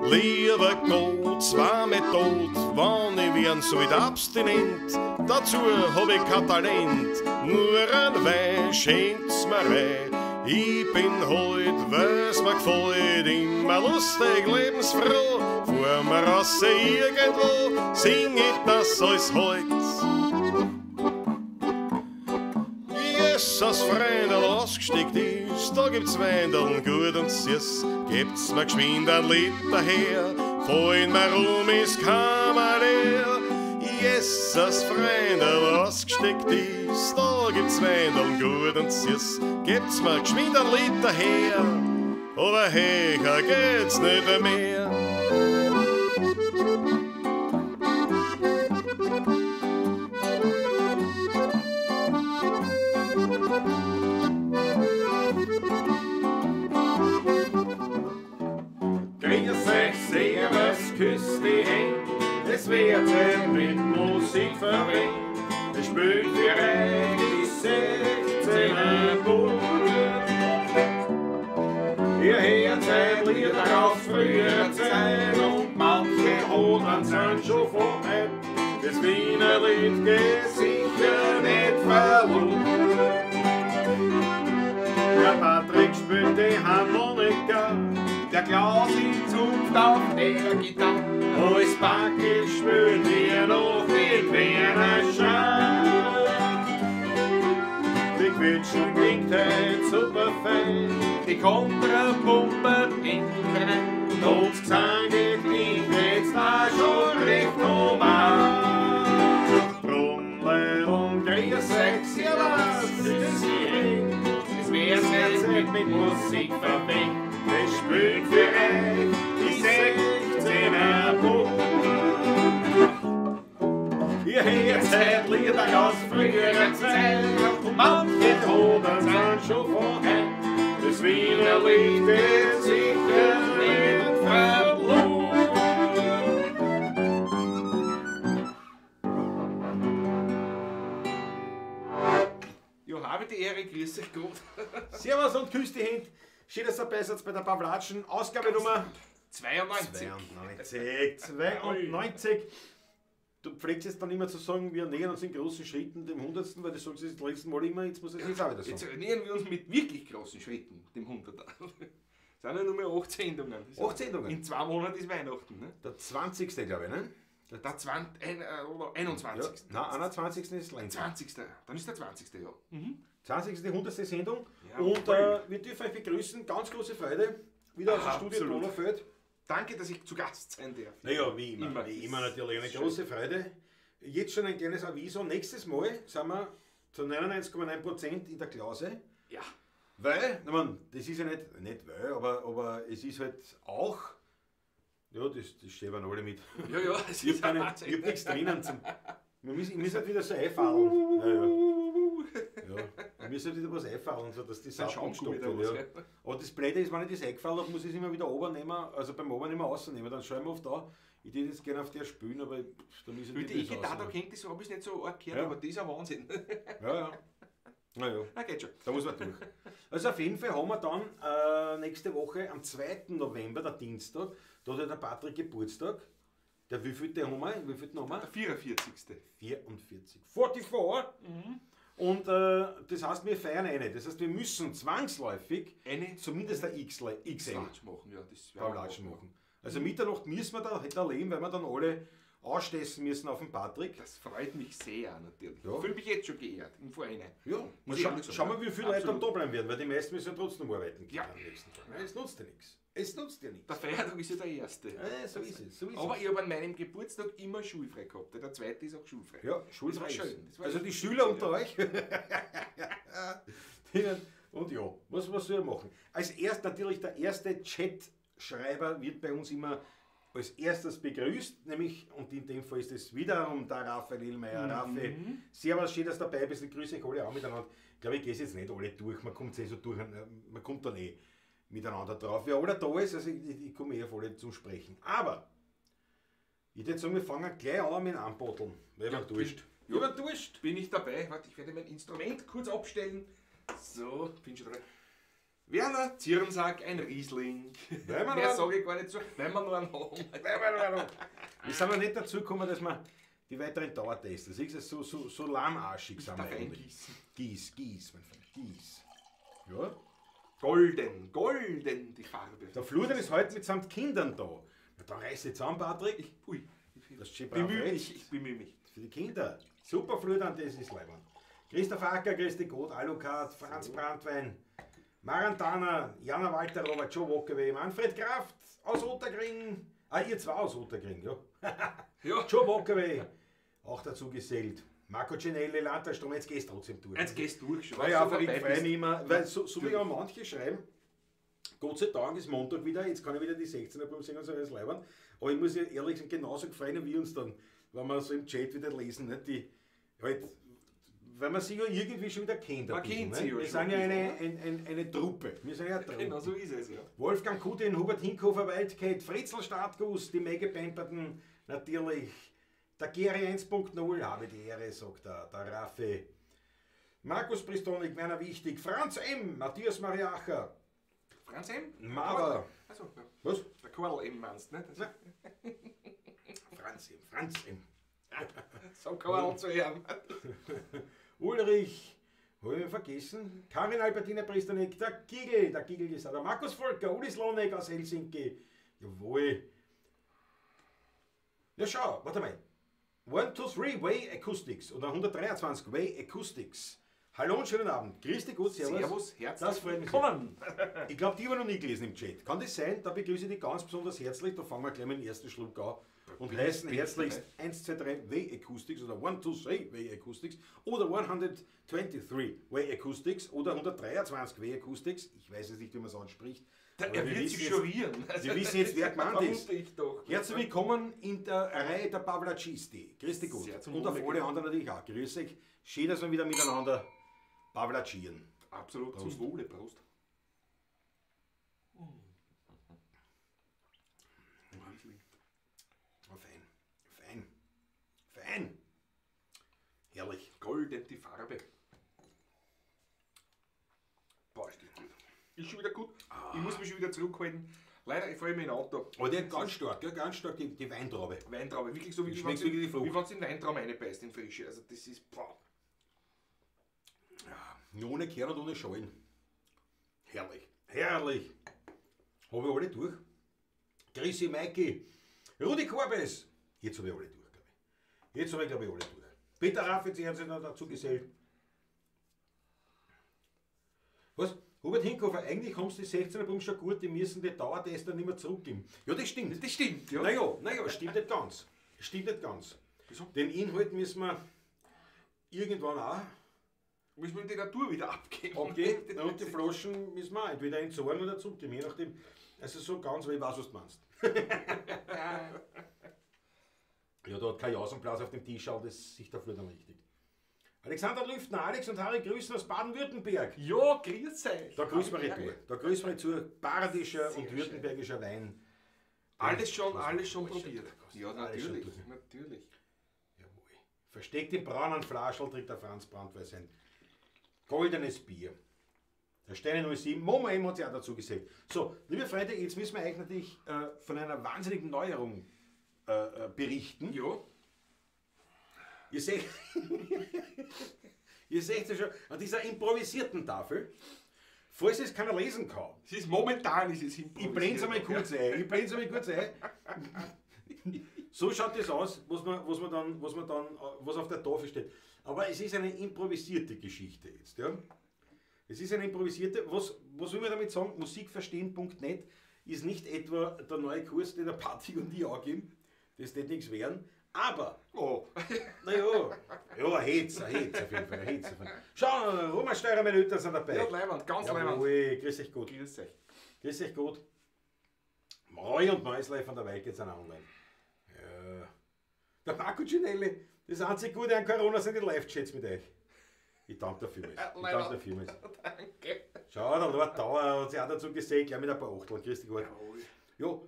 Lieber Gott, zwei mit Tod, wann ich werden so wieder abstinent. Dazu hab ich kein Talent, nur ein Wein schenkt's mir rein. Ich bin heut, weil's mir gefällt, immer lustig, lebensfroh. Vor mir raus irgendwo, sing ich das als heut. Jesus, Freundel, ausgesteckt ist, da gibt's Weindeln gut und süß. Gibt's mir geschwind ein Lied daher, vorhin mir rum ist Kammer leer. Jesus, Freundel, ausgesteckt ist, da gibt's Weindeln gut und süß. Gibt's mir geschwind ein Lied daher, aber höher geht's nicht mehr. Küsst die Hände, es wird sich mit Musik verwendet. Es spielt für euch die 16er Bullen. Ihr hört Lieder aus früher Zeit und manche Hodern sind schon vorbei. Das Wiener Lied geht sicher nicht verloren. Der Patrick spielt die Harmonika, der Klaus zupft auf der Gitarre. Als Backe spielt ihr noch mit Werner Schau. Die Quetschen klingt halt super fein, die Kontrapumpe in rein. Und das Gesang klingt jetzt auch schon recht normal. Brummel und Grüß euch, ja was ist sie? Es wird nicht mit Musik verwendet. Es spielt für euch die 16er Bullen. Ihr hört Lieder aus früherer Zeit und manche Hodern sind schon vorher. Das Wiener Lied wird sicher nicht verloren. Ja, habe die Ehre, grüß euch gut. Servus und küsst die Hände. Schön, dass ihr dabei seid bei der Pavlatschen. Ausgabe Nummer 92. 92. Du pflegst jetzt dann immer zu sagen, wir nähern uns in großen Schritten dem 100. Weil du sagst das letzte Mal immer, jetzt muss ich es jetzt auch wieder sagen. Jetzt nähern wir uns mit wirklich großen Schritten dem 100er. Es sind ja nur mehr 8 Sendungen. 8 Sendungen? In 2 Monaten ist Weihnachten. Ne? Der 20. glaube ich, ne? Der 21. Ja, nein, 21. ist länger. 20. Dann ist der 20. ja. Mhm. 20. die 100. Sendung. Ja, und wir dürfen euch begrüßen. Ganz große Freude. Wieder aus dem Studio absolut. Donaufeld. Danke, dass ich zu Gast sein darf. Naja, wie immer natürlich eine große Freude. Jetzt schon ein kleines Aviso. Nächstes Mal sind wir zu 99,9% in der Klause. Ja. Weil, ich meine, das ist ja nicht weil, aber es ist halt auch, ja, das steht dann alle mit. Ja, ja, es Ich ist habe nichts drinnen. Ich muss halt wieder so einfallen. Ja. Ich muss halt wieder was einfallen, so dass die Sachen gestoppt wird. Ja. Aber das Blöde ist, wenn ich das eingefallen habe, muss ich es immer wieder runternehmen, also beim Obernehmen rausnehmen. Dann schaue ich mir oft an, ich würde jetzt gerne auf der spielen, aber da muss ich Die nicht E-Gitarre, da kennt das habe ich nicht so arg gehört, Ja. aber das ist ein Wahnsinn. Ja. Naja, Na, geht schon. da muss man durch. Also auf jeden Fall haben wir dann nächste Woche am 2. November, der Dienstag, da hat ja der Patrick Geburtstag. Der wievielte haben wir? Wievielten haben wir? Der 44. 44. 44. Und das heißt, wir feiern eine. Das heißt, wir müssen zwangsläufig Eine zumindest ein XL Latsch machen, ja, das wäre Pavlatschen machen. Also Mitternacht müssen wir da erleben, weil wir dann alle ausstessen müssen auf den Patrick. Das freut mich sehr natürlich. Ja. Ich fühle mich jetzt schon geehrt im Vorhinein. Ja, Muss ich schau, ehrlich sagen, schauen wir, wie viele Leute dann absolut. da bleiben werden, weil die meisten müssen ja trotzdem arbeiten. Ja. Am nächsten Tag. Es nutzt ja nichts. Es nutzt ja nichts. Der Feiertag ist ja der erste. So ist es. So ist Aber es. ich habe an meinem Geburtstag immer schulfrei gehabt. Der zweite ist auch schulfrei. Ja, Das schulfrei war ist. schön. Das war Also echt die schön. Schüler unter euch. Und ja, was soll ich machen? Als erst natürlich der erste Chatschreiber wird bei uns immer als erstes begrüßt, nämlich, und in dem Fall ist es wiederum der Raphael Illmeier. Raffi, servus, schön, dass du dabei bist, ich grüße euch alle auch miteinander. Ich glaube, ich gehe es jetzt nicht alle durch, man kommt so durch, man kommt dann miteinander drauf. Wer alle da ist, also ich komme auf alle zum Sprechen. Aber, ich würde sagen, wir fangen gleich an mit Anbotteln, weil wir durst. Ja, aber durst. Bin ich dabei. Warte, ich werde mein Instrument kurz abstellen. So, bin schon dran. Werner Zierensack, ein Riesling. Weil wir Mehr noch- sage ich gar nicht so, wenn wir nur einen haben. Wir sind noch nicht dazu gekommen, dass wir die weiteren Dauertests, das ist so lahmarschig sind wir Darf eigentlich. eingießen. Gieß, mein Freund, gieß. Ja. Golden, die Farbe. Der Florian ist heute mitsamt Kindern da. Na, da reiß ich zusammen, Patrick. Ui, Das ist schön brav bemühe rechts. mich, ich bemühe mich. Für die Kinder. Super Florian, das ist leibend. Christoph Acker, Christi Gott, Alucard, Franz Brandwein, Marantana, Jana Walter, Robert, Joe Walkerway, Manfred Kraft aus Ottergring. Ihr zwei aus Ottergring, ja. Ja, Joe Walkerway, auch dazu gesellt. Marco Ginelli, Landstrom, jetzt gehst du trotzdem durch. jetzt gehst du durch schon. Weil So ich dabei freue bist. mich immer, weil so wie auch manche schreiben, Gott sei Dank ist Montag wieder, jetzt kann ich wieder die 16er beim Singen so alles leibern. Aber ich muss ja ehrlich sagen, genauso gefreut wie uns dann, wenn wir so im Chat wieder lesen, nicht? Die, halt, weil man sich ja irgendwie schon wieder kennt. Man ein bisschen, kennt sie nicht? ja Wir schon sind ja ein eine Truppe. Wir sind ja eine Truppe. Genau so ist es, ja. Wolfgang Kudin, Hubert Hinkofer, Wildcat, Fritzl Startguss, die Megapamperten, natürlich der Geri 1.0, habe die Ehre, sagt der Raffi. Markus Pristonik, Werner Wichtig, Franz M., Matthias Mariacher, Franz M? Mara. Also, ja. Was? Der Karl M. meinst du, nicht? Nein. Franz M. So Karl zu hören. Ulrich, habe ich vergessen, Karin Albertina Pristonik, der Gigel gesagt, der Markus Volker, Ulis Lonek aus Helsinki, jawohl. Ja schau, warte mal. 1, 2, 3, Way Acoustics oder 123 Way Acoustics. Hallo und schönen Abend. Grüß dich gut, servus. Servus, herzlich Das freut mich willkommen. Ich glaube, die haben wir noch nie gelesen im Chat. Kann das sein? Da begrüße ich dich ganz besonders herzlich. Da fangen wir gleich mit dem ersten Schluck an. Und heißen herzlichst 1, 2, 3 Way Acoustics oder 1, 2, 3 Way Acoustics oder 123 Way Acoustics oder 123 Way Acoustics. Ich weiß jetzt nicht, wie man es anspricht. Er aber wir wird wissen sich jetzt- schorieren. Wir wissen jetzt, wer gemeint ist. Vermute ich doch. Herzlich willkommen in der Reihe der Pavlacisti. Grüß dich gut. Sehr zum Und auf Wohle, alle genau. anderen natürlich auch. Grüß euch. Schön, dass wir wieder miteinander pavlacieren. Absolut Prost. zum Wohle, Prost. Oh, fein. Herrlich. Golden, die Farbe. Boah, ist die gut. Ist schon wieder gut. Ich muss mich schon wieder zurückhalten. Leider, ich falle mir in ein Auto. Aber der ganz stark, gell? Ganz stark die Weintraube. Weintraube, wirklich so wie Die wenn schmeckt du wirklich die Frucht. wie wenn's in Weintraum reinbeißt, in Frische. Also das ist, boah. Ja, ohne Kern und ohne Schalen. Herrlich. Herrlich. Habe ich alle durch. Chrissy, Maiki, Rudi Korbes. Jetzt habe ich alle durch, glaube ich. Jetzt habe ich, glaube ich, alle durch. Peter Raffitz, haben sich noch dazu gesellt. Was? Hubert Hinkofer, eigentlich haben sie die 16er Bums schon gut, die müssen die Dauertester nicht mehr zurückgeben. Ja, das stimmt. Das stimmt, ja. Naja, stimmt nicht ganz. Stimmt nicht ganz. Wieso? Den Inhalt müssen wir irgendwann auch Muss man die Natur wieder abgeben. abgeben und die Flaschen müssen wir auch entweder entsorgen oder zurückgeben, je nachdem. Also so ganz, weil ich weiß, was du meinst. Ja, da hat kein Jausenblas auf dem Tisch, aber das sieht der Flur dann richtig. Alexander Lüftner, Alex und Harry grüßen aus Baden-Württemberg. Ja, grüß euch. Da grüßen wir nicht Da grüßen wir zu bayerischer Sehr und schön. württembergischer Wein. Alles schon probiert. Ja, Alles schon natürlich, durch. natürlich. Jawohl. Versteckt im braunen Flaschel trägt der Franz Brandwein sein goldenes Bier. Der Steine 07, Momo M hat sich auch dazu gesagt. So, liebe Freunde, jetzt müssen wir euch natürlich von einer wahnsinnigen Neuerung berichten. Ja, Ihr seht, ihr seht ja schon an dieser improvisierten Tafel, falls es keiner lesen kann. es ist momentan ist es Ich blende es einmal kurz ein. So schaut das aus, was auf der Tafel steht. Aber es ist eine improvisierte Geschichte jetzt. Ja? Es ist eine improvisierte, was will man damit sagen? Musikverstehen.net ist nicht etwa der neue Kurs, den der Patrick und ich angeben. Das wird nichts werden. Aber, Oh, naja, ja, ein Hetz auf jeden Fall. Schau, Roman Steurer, meine Eltern sind dabei. ja, leibend, ganz leibend. Jawohl, grüß euch gut. Grüß euch. Grüß euch gut. Roy und Mäuslein von der Weike sind auch online. Ja. Der Marco Ginelli, das einzige Gute an Corona sind die Live-Chats mit euch. Ich danke dafür. Danke. Schau, der Lord Dauer hat sich auch dazu gesagt, gleich mit ein paar Achteln. Grüß dich gut. Ja,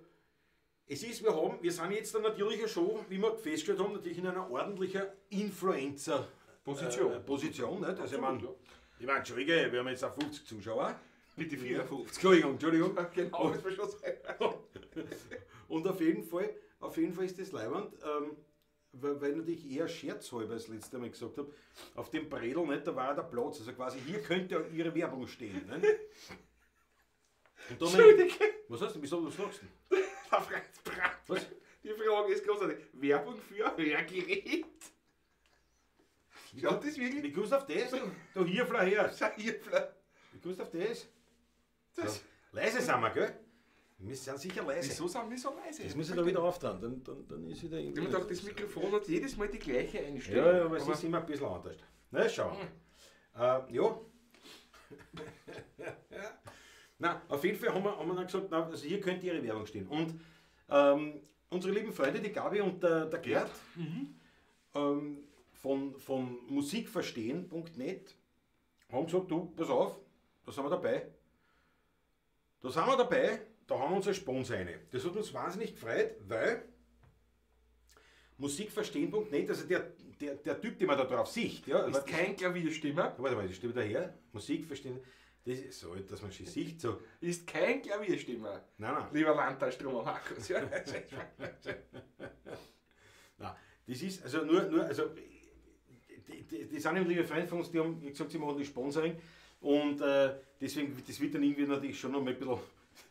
es ist, wir sind jetzt dann natürlich schon, wie wir festgestellt haben, natürlich in einer ordentlichen Influencer-Position. Position. Nicht? Also, Absolut, ich meine, Entschuldige, wir haben jetzt auch 50 Zuschauer. Bitte 54. Entschuldigung. Genau, das war schon sein. Und auf jeden Fall ist das leibend, weil natürlich eher scherzhalber das letzte Mal gesagt habe, auf dem Bredel nicht, da war der Platz, also quasi hier könnte ihre Werbung stehen. Ne? Und dann Entschuldige. was heißt du, wieso du sagst? Da fragt Brat. Was? Die Frage ist großartig. Werbung für Hörgerät? Schaut das wirklich? Wie kommst du auf das? Du Hirfler her. Schierfler. Wie kommst du auf das? Das. So, leise sind wir, gell? Wir sind sicher leise. Wieso sind wir so leise? Das muss ich da wieder auftragen, dann ist wieder Ich habe mir gedacht, das Mikrofon hat jedes Mal die gleiche Einstellung. Ja, aber es ist immer ein bisschen anders. Na, schau. Ja. Na, auf jeden Fall haben wir dann gesagt, na, also hier könnte ihre Werbung stehen. Und unsere lieben Freunde, die Gabi und der Gerd, von musikverstehen.net, haben gesagt, du, pass auf, da sind wir dabei. Da sind wir dabei, da haben wir unsere Sponsor rein. Das hat uns wahnsinnig gefreut, weil musikverstehen.net, also der Typ, den man da drauf sieht, ja, Ist kein Klavierstimmer. warte mal, das steht wieder her, Musik verstehen, das ist so, dass man schon sieht, so, Ist kein Klavierstimmer. nein, Lieber Landtagsstrom Markus. Ja. nein, das ist, also nur, also, die sind eben liebe Freunde von uns, die haben gesagt, sie machen das Sponsoring und deswegen, das wird dann irgendwie natürlich schon noch mal ein bisschen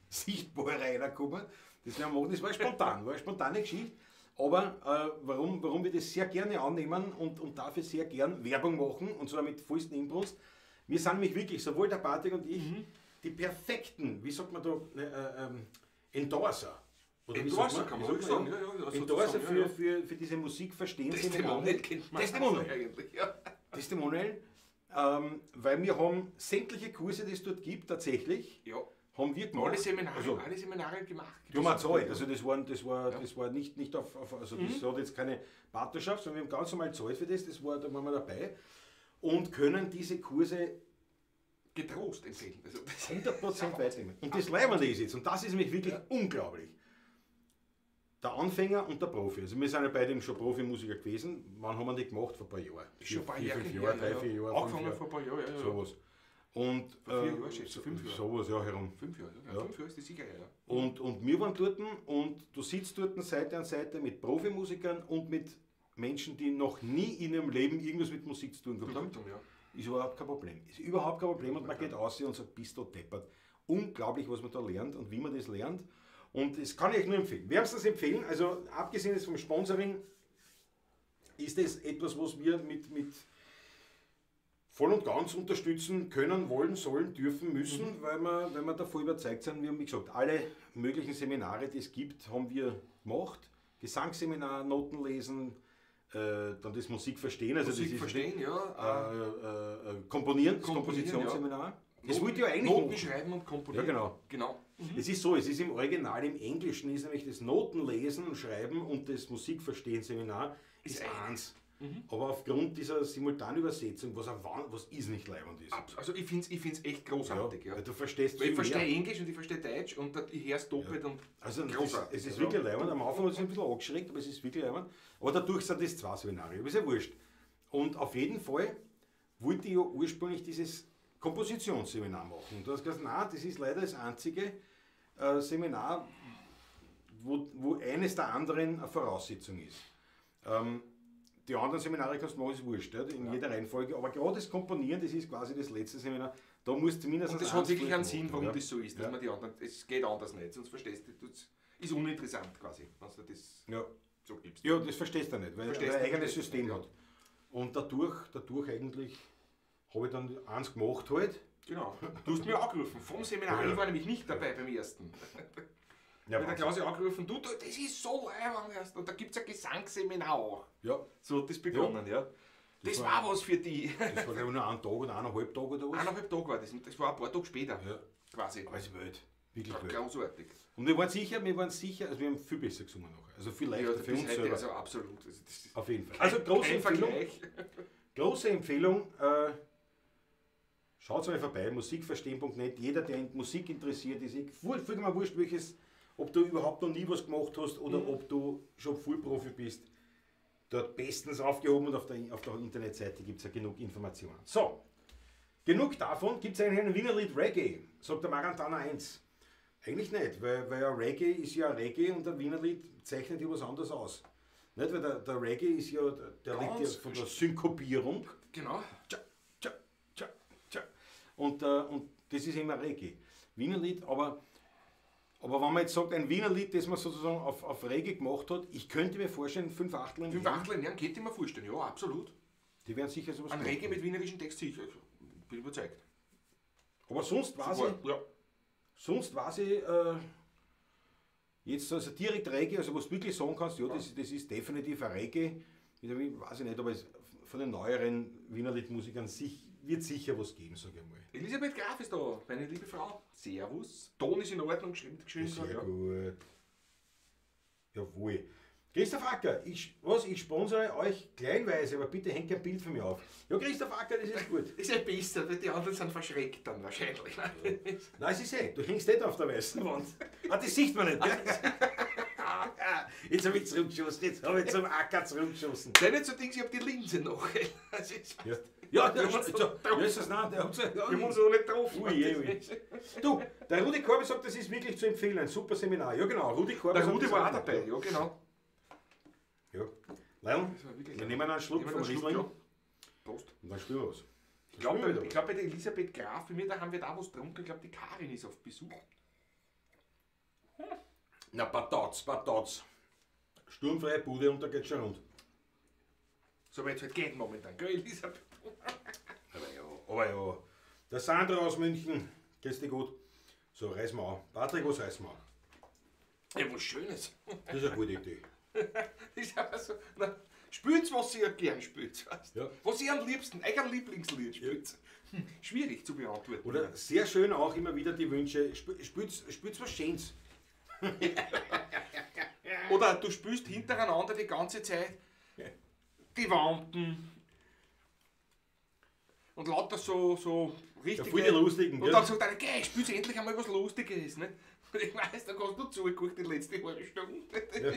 sichtbar reinkommen, das werden wir machen, das war spontan, war eine spontane Geschichte. Aber warum wir das sehr gerne annehmen und dafür sehr gern Werbung machen und zwar mit vollsten Inbrunst, wir sind nämlich wirklich, sowohl der Patrick und ich, die perfekten, wie sagt man da, Endorser. Oder wie sagt Endorser man? kann Wie man sagt sagen. man? Ja, ja, Endorser sozusagen, ja. für diese Musik verstehen. Testimonial kennt man Testimonial. also eigentlich. Ja. Testimonial, weil wir haben sämtliche Kurse, die es dort gibt, tatsächlich, Ja. haben wir gemacht. Alle Seminare, Also, alle Seminare gemacht. die haben auch gezahlt. Also das war nicht auf also das hat jetzt keine Partnerschaft, sondern wir haben ganz normal gezahlt für das, da waren wir dabei und können diese Kurse Getrost empfehlen. Also, das 100% weiternehmen. Und das Leibende ist jetzt, und das ist nämlich wirklich unglaublich. Der Anfänger und der Profi. Also wir sind ja beide schon Profimusiker gewesen. Wann haben wir die gemacht? Vor ein paar Jahren. Schon ein paar 4, Jahre 5 her, Jahre, ja, 3, ja. 4 Jahre. Angefangen 5 vor ein paar Jahren, ja, ja. Sowas. Und Vor 4 Jahren, schätze ich, 5 Jahre. sowas, ja, herum. 5 Jahre, ja. Ja. 5 Jahre ist die sicher, ja. Und wir waren dort und du sitzt dort Seite an Seite mit Profimusikern und mit Menschen, die noch nie in ihrem Leben irgendwas mit Musik zu tun gehabt haben. Ja. Ist überhaupt kein Problem. Ist überhaupt kein Problem und man geht aus und sagt, bist du deppert. Unglaublich, was man da lernt und wie man das lernt. Und das kann ich euch nur empfehlen. Wärmstens empfehlen, also abgesehen jetzt vom Sponsoring, ist das etwas, was wir mit voll und ganz unterstützen können, wollen, sollen, dürfen, müssen, weil wir davon überzeugt sind. Wir haben, wie gesagt, alle möglichen Seminare, die es gibt, haben wir gemacht. Gesangsseminar, Noten lesen, dann das Musik verstehen, also Musik das verstehen, ja. Komponieren, das Komponieren, Kompositionsseminar. Das Noten- wollte ich ja eigentlich Noten machen. schreiben und komponieren. Ja, genau. Genau. Es ist so, es ist im Original, im Englischen ist nämlich das Notenlesen und Schreiben und das Musikverstehen-Seminar ist eins. Aber aufgrund dieser Simultanübersetzung, was ist nicht leibend ist. Also ich finde es echt großartig. Ja. Weil du verstehst Weil ich viel verstehe mehr. Englisch und ich verstehe Deutsch und ich höre es doppelt und Also großartig. es ist Ja. wirklich leibend. Am Anfang hat es ein bisschen angeschreckt, aber es ist wirklich leibend. Aber dadurch sind das 2 Seminare, aber ist ja wurscht. Und auf jeden Fall wollte ich ja ursprünglich dieses Kompositionsseminar machen. Und du hast gesagt, nein, das ist leider das einzige Seminar, wo eines der anderen eine Voraussetzung ist. Die anderen Seminare kannst du machen, ist wurscht, ja, in jeder Reihenfolge. Aber gerade das Komponieren, das ist quasi das letzte Seminar. Da musst du mindestens. Und das hat eins wirklich einen machen, Sinn, warum ja. das so ist, dass Ja. man die anderen, es geht anders nicht, sonst verstehst du, das ist uninteressant quasi, wenn du das Ja. so gibst. Ja, das verstehst du nicht, weil Verstehst er ein du eigenes nicht, System ja. hat. Und dadurch eigentlich habe ich dann eins gemacht halt. Genau. Du hast mich angerufen vom Seminar, Ja. ich war nämlich nicht dabei beim ersten. Ja, Mit der Klasse angerufen, du, das ist so leibend erst. Und da gibt es ein Gesangsseminar auch. ja, So hat das begonnen, ja. Das war was für die. das war glaube ich nur ein Tag oder 1,5 Tage oder was. 1,5 Tage war das und das war ein paar Tage später. Ja, Quasi. alles wild. Wirklich wild. Großartig. Und wir waren sicher, also wir haben viel besser gesungen noch. Also viel Ja, leichter das für uns heute, selber. also absolut. Also das ist Auf jeden Fall. Also große kein Empfehlung. Vergleich. Große Empfehlung. Schaut mal vorbei, musikverstehen.net. Jeder, der in Musik interessiert ist, völlig mal wurscht, ob du überhaupt noch nie was gemacht hast oder ob du schon Vollprofi bist. Dort bestens aufgehoben und auf der Internetseite gibt es ja genug Informationen. So, genug davon, gibt es eigentlich ein Wienerlied Reggae, sagt der Marantana 1. Eigentlich nicht, weil ja Reggae ist ja Reggae und der Wienerlied zeichnet ja was anderes aus. Nicht, weil der Reggae ist ja, der liegt ja von der Synkopierung. Genau. Tja, tja, tja, tja. Und das ist immer Reggae. Wienerlied, aber wenn man jetzt sagt, ein Wienerlied, das man sozusagen auf Reggae gemacht hat, ich könnte mir vorstellen, 5 Achtel in 5 Achtel in Jahren könnte ich mir vorstellen, ja, absolut. Die werden sicher sowas Ein machen. Reggae mit wienerischen Text sicher, bin überzeugt. Aber sonst weiß ich, jetzt also direkt Reggae, also was du wirklich sagen kannst, ja, das ist definitiv ein Reggae. Ich weiß ich nicht, aber von den neueren Wienerliedmusikern wird sicher was geben, sage ich mal. Elisabeth Graf ist da, meine liebe Frau. Servus. Ton ist in Ordnung geschrieben. Sehr gut. Jawohl. Christoph Acker, ich sponsere euch kleinweise, aber bitte hängt ein Bild von mir auf. Ja, Christoph Acker, das ist gut. Ist ja besser, weil die anderen sind verschreckt dann wahrscheinlich. Nein, es ist du hängst nicht auf der weißen Wand. Das sieht man nicht, gell? Jetzt habe ich zurückgeschossen, jetzt habe ich zum Acker zurückgeschossen. Sei nicht so Dings, ich habe die Linse noch. Ja, der ist es nein, der hat es Wir haben uns auch nicht getroffen. Ui. Du, der Rudi Korbi sagt, das ist wirklich zu empfehlen, ein super Seminar. Ja genau, Rudi Korbi. Der Rudi war auch dabei, ja genau. Ja. Leon, wir nehmen einen Schluck vom Riesling. Prost. Und dann spüren wir was. Ich glaube, bei der Elisabeth Graf, da haben wir da was getrunken. Ich glaube, die Karin ist auf Besuch. Na, Patatz. Sturmfreie Bude und da geht's schon rund. So wie es halt geht momentan, gell, Elisabeth? Aber ja. Der Sandro aus München, geht's dir gut? So, reiß mal an. Patrick, was reiß mal an? Ja, was Schönes. Das ist eine gute Idee. Das ist aber so. Spült's, was ihr gern spült. Ja. Was ihr am liebsten, euer Lieblingslied spült. Schwierig zu beantworten. Oder sehr schön auch immer wieder die Wünsche, spült's was Schönes. Oder du spülst hintereinander die ganze Zeit die Wampen. Und lauter so richtig. Ja, voll die Lustigen, und gell? dann sagt einer, geh, spülst endlich einmal was Lustiges. Nicht? Und ich weiß, da kannst du zugeguckt die letzte halbe Stunde. Ja.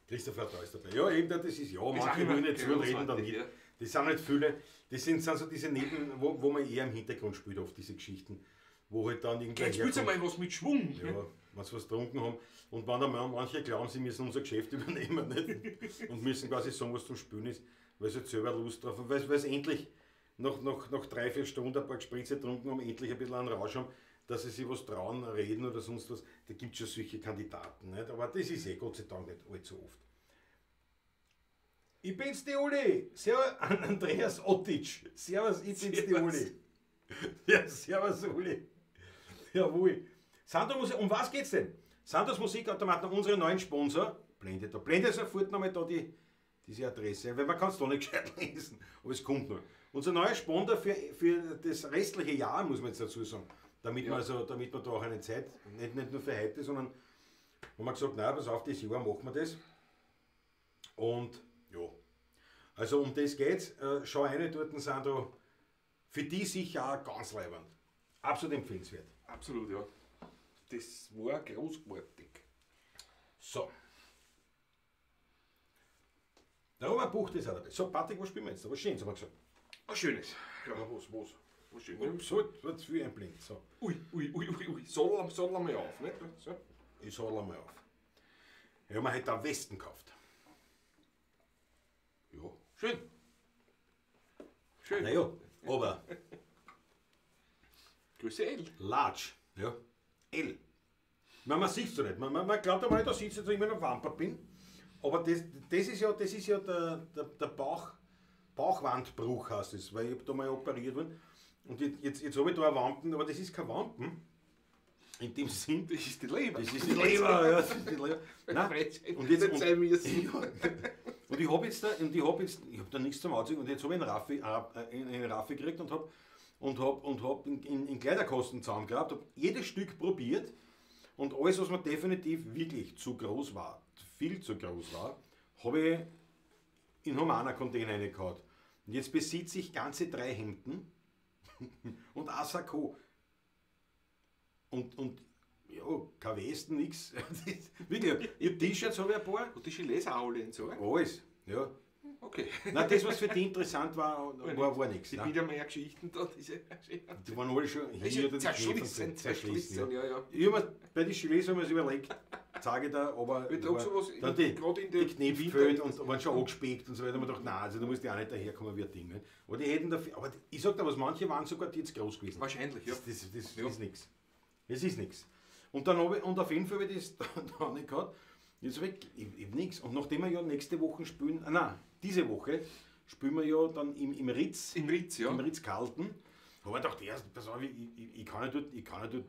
Christopher da ist dabei. Ja, eben, das ist ja, manche wollen nicht zureden dann nicht. Das sind nicht viele, das sind so diese Neben, wo man eher im Hintergrund spielt, oft diese Geschichten. Wo halt dann irgendwie. Jetzt spielst du mal was mit Schwung. Ja, wenn sie was getrunken haben. Und wenn dann manche glauben, sie müssen unser Geschäft übernehmen nicht? Und müssen quasi sagen, was zum Spielen ist, weil sie halt selber Lust drauf haben, weil sie endlich nach 3-4 Stunden ein paar Gespritze getrunken haben, endlich ein bisschen einen Rausch haben, dass sie sich was trauen, reden oder sonst was. Da gibt es schon solche Kandidaten. Nicht? Aber das ist Gott sei Dank nicht allzu oft. Ich bin's, die Uli. Servus, Andreas Ottic. Servus, ich bin's, die Uli. Ja, servus, Uli. Jawohl. Santos Musik, um was geht's denn? Santos Musikautomaten, unsere neuen Sponsor. Blende sofort nochmal da diese Adresse, weil man kann es da nicht gescheit lesen, aber es kommt noch. Unser neuer Sponsor für das restliche Jahr, muss man jetzt dazu sagen, damit man da auch eine Zeit, nicht nur für heute, sondern haben wir gesagt, nein, pass auf, das Jahr machen wir das. Und ja, also um das geht's. Schau rein, dort sind da für die sicher auch ganz leibend. Absolut empfehlenswert. Absolut, ja. Das war großartig. So. Der Roman Bucht ist auch dabei. So, Patrick, was spielen wir jetzt? Was Schönes haben wir gesagt. Was Schönes. Ja, was? Was Schönes. So, wird viel einblinkt. So, Ui. Soll mal auf, nicht? So. ich soll einmal auf. Ich habe mir heute am Westen gekauft. Ja, schön. Naja, aber Größe L. large. Ja. L. Man sieht es ja nicht. Man glaubt einmal, da sitzt jetzt immer noch Wamper bin. Aber das ist ja der Bauchwandbruch, heißt es, weil ich da mal operiert worden. Und jetzt habe ich da eine Wampen, aber das ist kein Wampen. In dem Sinn. Das ist die Leber. Das ist die Leber, ja. Das ist die Leber. Nein. Und jetzt, sein müssen. und ich habe da nichts zum Anziehen und jetzt habe ich einen Raffi gekriegt und hab in Kleiderkosten zusammengehabt, habe jedes Stück probiert und alles, was mir definitiv wirklich zu groß war, viel zu groß war, habe ich in Humana-Container reingehauen. Und jetzt besitze ich ganze 3 Hemden und ein Sakko. Und ja, kein Westen, nix. Wirklich, ich habe T-Shirts, habe ich ein paar. Und die Chilesa alle und so. Alles, ja. Okay. Okay. Nein, das, was für die interessant war, war nichts. Die Biedermeier-Geschichten da, diese. Die waren alle schon hier oder die Zerschlissen, ja. Ich habe mir bei den Chilies haben wir es überlegt, sage ich da, aber Wird auch sowas dann die Knöpfe gefällt Winter- und waren schon angespeckt und so weiter. Und man dachte, nein, also da musst du auch nicht daherkommen wie ein Ding. Nicht? Aber die hätten dafür, aber ich sag da was, manche waren sogar die jetzt groß gewesen. Wahrscheinlich, ja. Das Ja. ist nichts. Es ist nichts. Und dann habe ich, und auf jeden Fall habe ich das da nicht gehabt. Jetzt habe ich nichts. Und nachdem wir ja nächste Woche spielen, nein, diese Woche spielen wir ja dann im Ritz. Im Ritz, ja. Im Ritz Kalten. Aber ich dachte erst, pass auf, ich kann nicht dort,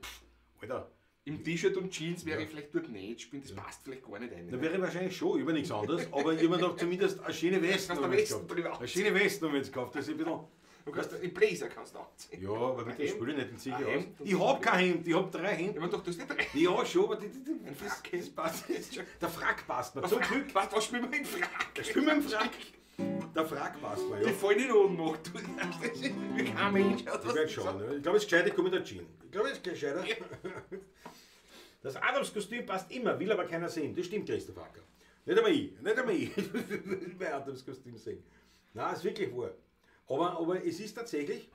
Alter. Im T-Shirt und Jeans wäre ich vielleicht dort nicht spielen, das passt vielleicht gar nicht rein. Da wäre ich wahrscheinlich schon über nichts anderes, aber ich habe mir doch zumindest eine schöne Weste Kannst du noch jetzt Westen gekauft. drüber Eine schöne Weste noch jetzt gekauft, das ist ein bisschen. Du kannst im Blazer kannst du anziehen. Ja, aber mit dem spiele ich nicht in Sicher Ein aus. Hemd und Ich habe kein Hemd, ich habe 3 Ich Hemden. meine doch, du hast nicht rein. Ja, schon, aber Ein Frack. das passt jetzt schon. Der Frack passt mir. Zum Glück. Was spielen wir im Frack? Spielen wir im Frack. Der Frack passt mir, Die ja. fallen in Ohnmacht. Du sagst, wie kein Mensch hat Ich werde schauen. Ne? Ich glaube, es ist gescheit, ich komme mit der Jeans. Ich glaube, es ist gescheiter. Das Adamskostüm passt immer, will aber keiner sehen. Das stimmt, Christoph Acker. Nicht einmal ich. Ich will mein Adamskostüm sehen. Nein, ist wirklich wahr. Aber es ist tatsächlich,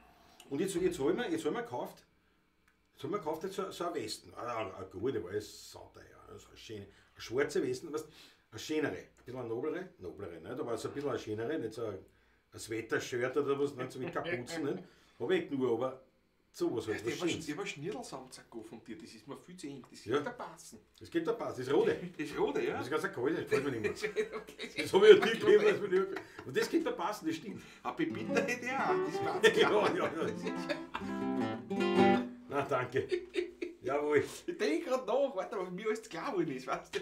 und jetzt haben wir gekauft, so eine Westen. Eine gute, weil es sauteuer. Also eine schöne, eine schwarze Westen, was, eine schönere, ein bisschen eine noblere, nicht? Aber so ein bisschen eine schönere, nicht so ein Sweater-Shirt oder was, nicht so mit Kapuzen, nicht? Habe ich nur, aber sowas halt, was Schönes. Ich habe einen Schnirdelsamtsack von dir, das ist mir viel zu eng. Das Ja. wird da passen. Das geht da passt, das ist rote. Das ist rote, ja? Das ist ganz kalt, das gefällt mir nicht mehr. Okay. Das habe ich ja nicht gegeben, was mir nicht. Und das geht da passen, das stimmt. Ein Pepita hätte ich auch, das passt klar. Ja. Na, danke. Jawohl. Ich denke gerade nach, warte, was mir alles klar geworden ist, weißt du?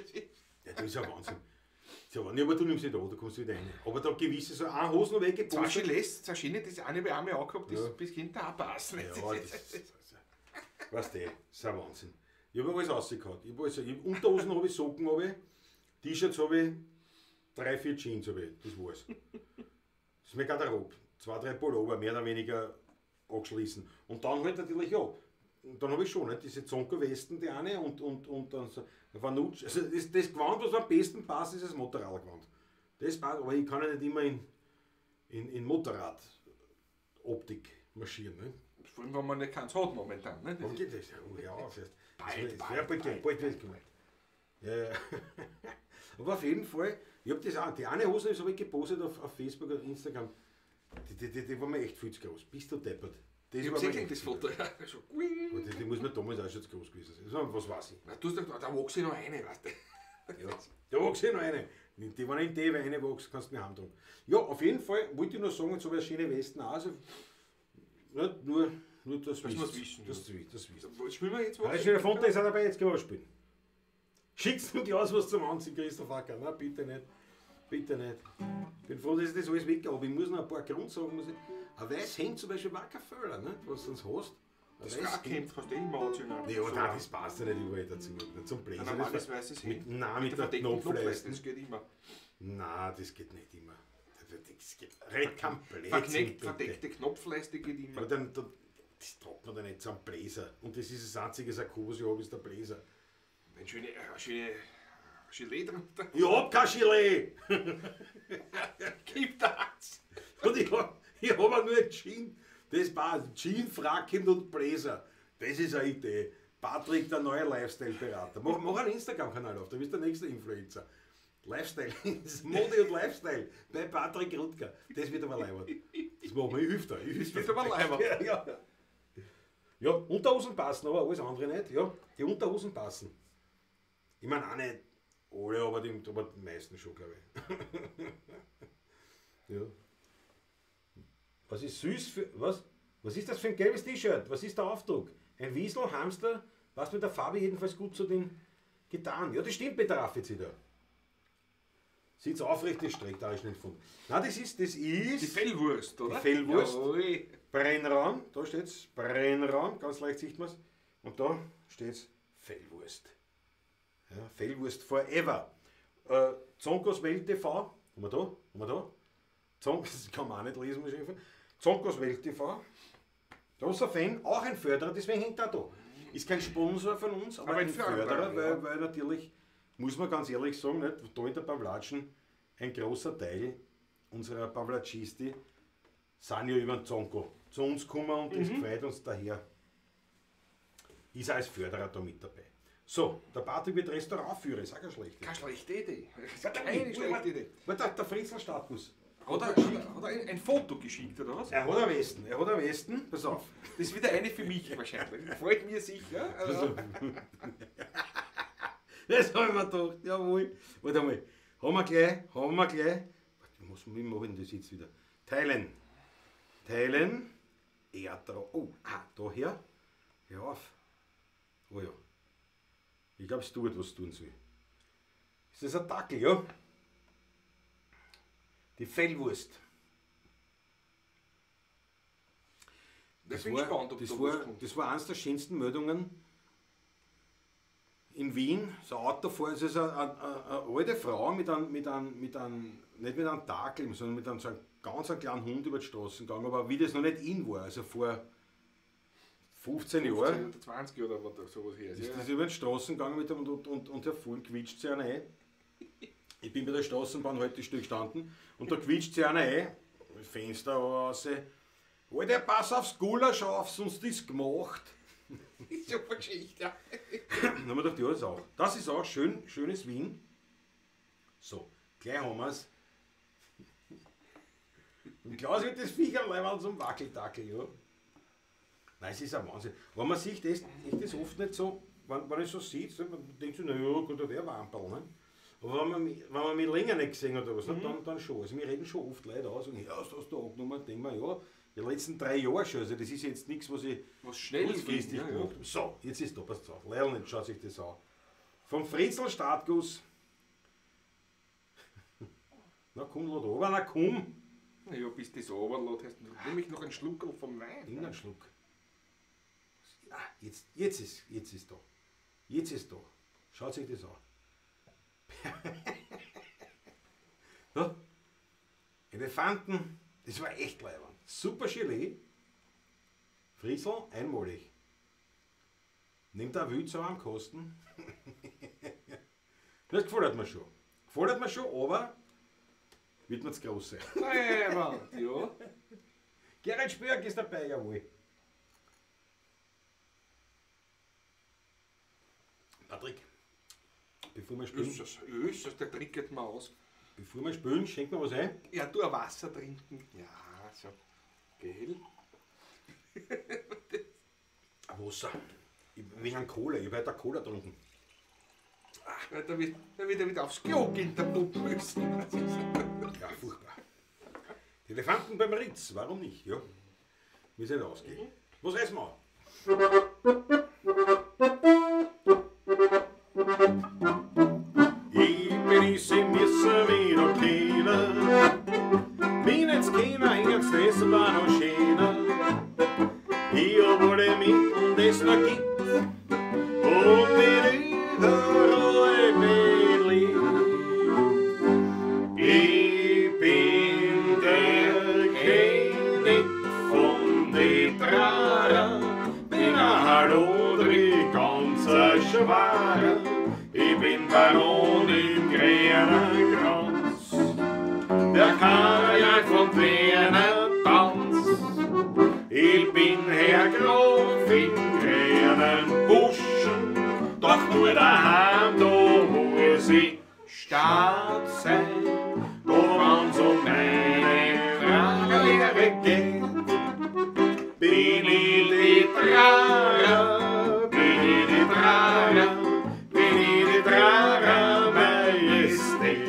Ja, das ist ja Wahnsinn. Das ist ja Wahnsinn. Aber du nimmst nicht an, da kommst du wieder rein. Aber da gewisse, so eine Hose noch Zwei weggepostet. Gilets, zwei Schiene, das eine bei einmal angehabt, das Ja. bis hinter auch passen. Ja, weißt du, das ist ein Wahnsinn. Ich habe alles rausgehauen. Ich habe Unterhosen habe ich, Socken habe ich, T-Shirts habe ich, 3, 4 Jeans habe ich, das war's. Das ist mein Garderobe. 2, 3 Pullover, mehr oder weniger angeschlossen. Und dann halt natürlich, ja, und dann habe ich schon, nicht, diese Zonko-Westen, die eine, und dann so, Vanutsch. Also das Gewand, was am besten passt, ist das Motorradgewand. Das passt, aber ich kann ja nicht immer in Motorrad-Optik marschieren. Nicht? Vor allem, wenn man nicht keins hat momentan. Ne? Warum geht das? Oh, ja, das heißt, Bald bald wird gemacht. Ja. Aber auf jeden Fall, ich habe das auch, die eine Hose, das habe ich gepostet auf Facebook und Instagram, die war mir echt viel zu groß. Bist du deppert? Das Ich war habe mir gesehen, echt das zu Foto. groß. Ja, so. Aber die muss mir damals auch schon zu groß gewesen sein. Was weiß ich. Na, du hast gedacht, da wächst ich noch eine, weißt du? Ja, da wächst noch eine. Die war nicht die, weil eine wächst, kannst du mir Hand tun. Ja, auf jeden Fall wollte ich nur sagen, so eine schöne Westen auch. Also, nicht nur das Dass wir's wissen, Das Wissen. Was spielen wir jetzt? Der schöne Fonte ist auch dabei, jetzt gehen wir spielen. Schickst du dir aus, was zum Anziehen, Christoph Acker? Nein, bitte nicht. Bitte nicht. Ich bin froh, dass ich das alles weg habe. Ich muss noch ein paar Grundsachen. Ein weiß Hemd zum Beispiel war kein Fehler, nicht? Was du sonst hast. Das Frackkämpf kannst du immer anziehen. Nee, aber nein, das passt ja nicht überall dazu. Nicht zum Bläser. Ein normales weißes Hemd. Nein, mit der verdeckten Knopfleiste. Das geht immer. Nein, das geht nicht immer. Das geht. Red kein Blödsinn, bitte. Verdeckte Knopfleiste geht immer. Aber dann, das tragt man dann nicht so am Bläser. Und das ist das einzige Sakko, was ich habe, ist der Bläser. Ein schöne Gilet drunter. Ich hab kein Gilet! Gib das! Und ich hab nur ein Jean. Das passt. Jean, Frackhemd und Bläser. Das ist eine Idee. Patrick, der neue Lifestyle-Berater. Mach einen Instagram-Kanal auf, da bist du der nächste Influencer. Lifestyle, Mode und Lifestyle bei Patrick Rutger. Das wird aber leibend. Das machen wir, ich hilf dir. Das wird aber leibend. Ja, Unterhosen passen, aber alles andere nicht. Ja, die Unterhosen passen. Ich meine auch nicht alle, aber die meisten schon, glaube ich. Ja. Was ist süß für. Was? Was ist das für ein gelbes T-Shirt? Was ist der Aufdruck? Ein Wiesel, Hamster, was mit der Farbe jedenfalls gut zu den getan. Ja, das stimmt mit der Raffizi da. Sitzt aufrecht, das streckt auch nicht von. Nein, das ist. Die Fellwurst, oder? Die Fellwurst. Jawohl. Brennraum, da steht's Brennraum, ganz leicht sieht man es. Und da steht's Fellwurst. Ja, Fellwurst forever. Zonkos Welt TV, haben wir da? Das kann man auch nicht lesen, wahrscheinlich. Zonkos Welt TV. Großer Fan, auch ein Förderer, deswegen hängt er da. Ist kein Sponsor von uns, aber ein Förderer, ja. weil natürlich, muss man ganz ehrlich sagen, nicht, da in der Pavlatschen ein großer Teil unserer Pavlacisti, sind ja über den Zonko zu uns gekommen und das gefreut uns daher. Ist er als Förderer da mit dabei. So, der Patrick wird Restaurantführer, ist auch keine schlechte. Keine schlechte Idee. Das ist keine schlechte Idee. Der Fritzl Stadtbus. Hat er ein Foto geschickt, oder was? Er hat einen Westen, pass auf. Das ist wieder eine für mich wahrscheinlich. Freut mir sicher. Also, Das habe ich mir gedacht, jawohl. Warte mal, haben wir gleich. Warte, wie mache ich denn das jetzt wieder? Teilen, Erddraht. Oh, daher. Hör auf. Oh ja. Ich glaube, es tut, was es tun soll. Ist das ein Dackel, ja? Die Fellwurst. ich bin gespannt, ob da was kommt. Das war eines der schönsten Meldungen in Wien. So ein Autofahrer, es ist eine alte Frau nicht mit einem Dackel, sondern mit einem so einem ganz kleinen Hund über die Straßen gegangen, aber wie das noch nicht in war, also vor 15 Jahren. 15 oder 20 oder was sowas her. Ist das über die Straßen gegangen mit dem und der Fuhl quietscht sie einer ein. Ich bin bei der Straßenbahnhaltestelle gestanden und da quietscht sie einer ein, das Fenster raus. Alter, pass aufs Gulasch auf, sonst ist gemacht. Super Geschichte, ja. Dann haben wir gedacht, ja, das ist auch schönes Wien. So, gleich haben wir es. Und Klaus wird das Viecherlein zum Wackeldackel, ja. Nein, es ist ein Wahnsinn. Wenn man sich das oft nicht so, wenn ich so sieht, man denkt sich, naja, gut, da wäre Wamperl, ne? Aber wenn man mich länger nicht gesehen hat oder was, dann schon. Also wir reden schon oft Leute aus und ja, hast du angenommen, denken wir, ja, die letzten 3 Jahre schon, also das ist jetzt nichts, was schnell kurzfristig gemacht habe. So, jetzt ist da, passt auf, Leil nicht, schaut sich das an. Vom Fritzl Startguss. Na komm, lad runter, na komm. Na ja, bis das runterlässt, hast du nämlich noch einen Schluck vom Wein. Nimm einen Schluck. Ja, jetzt ist da. Jetzt ist da. Schaut sich das an. Ja. Elefanten, das war echt leibend. Super Gelee. Friesel, einmalig. Nimmt der Wild so am Kosten. Das gefällt mir schon. Aber wird mir zu groß sein. Nein, Mann, ja. Gerrit Spürk ist dabei, jawohl. Patrick, bevor wir spielen, Östers, der trickert mir aus. schenkt mir was ein. Ja, du ein Wasser trinken. Ja, so. Gell? Ein Wasser. Wegen einem Cola. Ich habe heute eine Cola getrunken. Ach, da wird er wieder aufs Klo gehen, der Bub müssen. Ja, furchtbar. Die Elefanten beim Ritz, warum nicht? Ja. Wir sind ausgehen. Was reißen wir? Ich benisse müssen wieder kennen. Bin jetzt keiner, jetzt das war noch schöner. Ich hab alle Mittel, das noch gibt. Und bin überall beliebt. Ich bin der König von den Trarer. Bin ein Hallodri, ganz ein Schwager. Ich bin Baron im grünen Kranz. Der Karl von Wiener Tanz. Ich bin Herr Graf im grünen Buschen. Doch nur daheim, da muss ich stark sein. Da wenn's um meine Fragelehre geht, bin ich die Trager, bin ich die Trager. Majestät.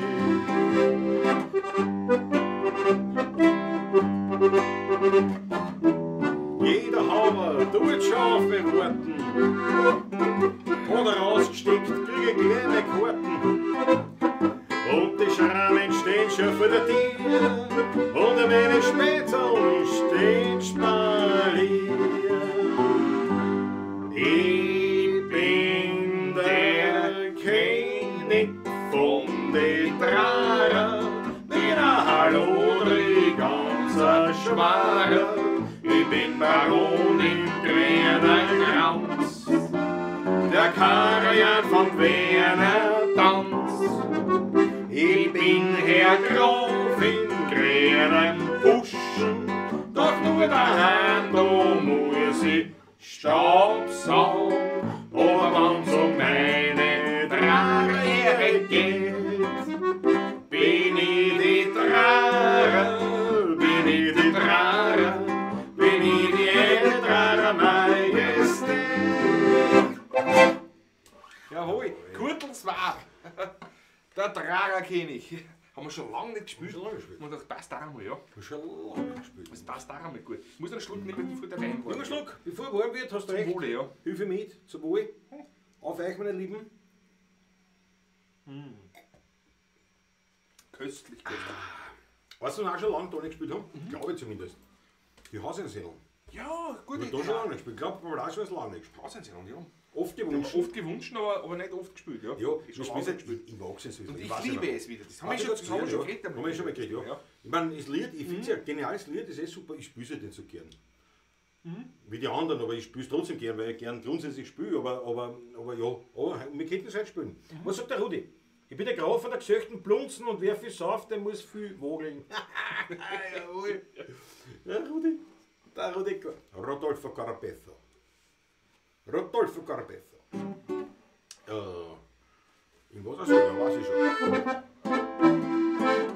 Jeder Hauer tut scharf beworten. Oder rausgesteckt, kriege kleine Karten. Und die Schramen stehen schon vor der Tür. Und meine Spätzle steht Spalier. Ich bin der König von den Trarer. Bin ein Hallodri, ganz ein Schwager. Ich bin Baron im grünen Kranz. Der Karajan von Wiener Tanz. Ich bin Herr Graf im grünen einen Buschen, doch nur daheim, da muss ich Staubsaugen. Aber wenn's um meine Trara geht, bin ich die Trara, bin ich die Trara, bin ich die Trara Majestät. Jawohl, Kurtelswar, der Trara-König. Haben wir schon lange nicht gespielt. Man dachte, passt auch einmal, ja. Schon lange gespielt. Das passt auch einmal gut. Ich muss einen Schluck nehmen, bevor der Wein Nur wird. Schluck, bevor warm wird, hast du Zum recht. Wohle, ja. Hilfe mit, zum Wohl. Auf euch, meine Lieben. Köstlich, köstlich. Weißt du, wir auch schon lange da nicht gespielt haben? Glaube ich zumindest. Die Hasenseelen. Ja, gut. Wir haben da schon lange nicht gespielt. Ich glaube, wir haben auch schon was lange nicht gespielt. Hasenseelen, ja. Oft Wir haben gewünscht. oft gewünscht, aber nicht oft gespielt, ja. Ja, Ist ich schon spiele lange es ich mag es Und ich weiß liebe nicht. es wieder. Das haben wir schon geredet. Haben wir schon mal geredet, ja. Ich meine, das Lied, ich finde es ja ein geniales Lied, das ist super, ich spiele es halt nicht so gern. Wie die anderen, aber ich spiele es trotzdem gern, weil ich gern grundsätzlich spiele, aber ja, wir könnten es halt spielen. Was sagt der Rudi? Ich bin der Graf von der gesöchten Plunzen und wer viel sauft, der muss viel wogeln. Jawohl. Ja, Rudi. Der Rudi. Rodolfo Carapezzo. Rodolfo Carapezzo. In was er sagt, ja, weiß ich schon.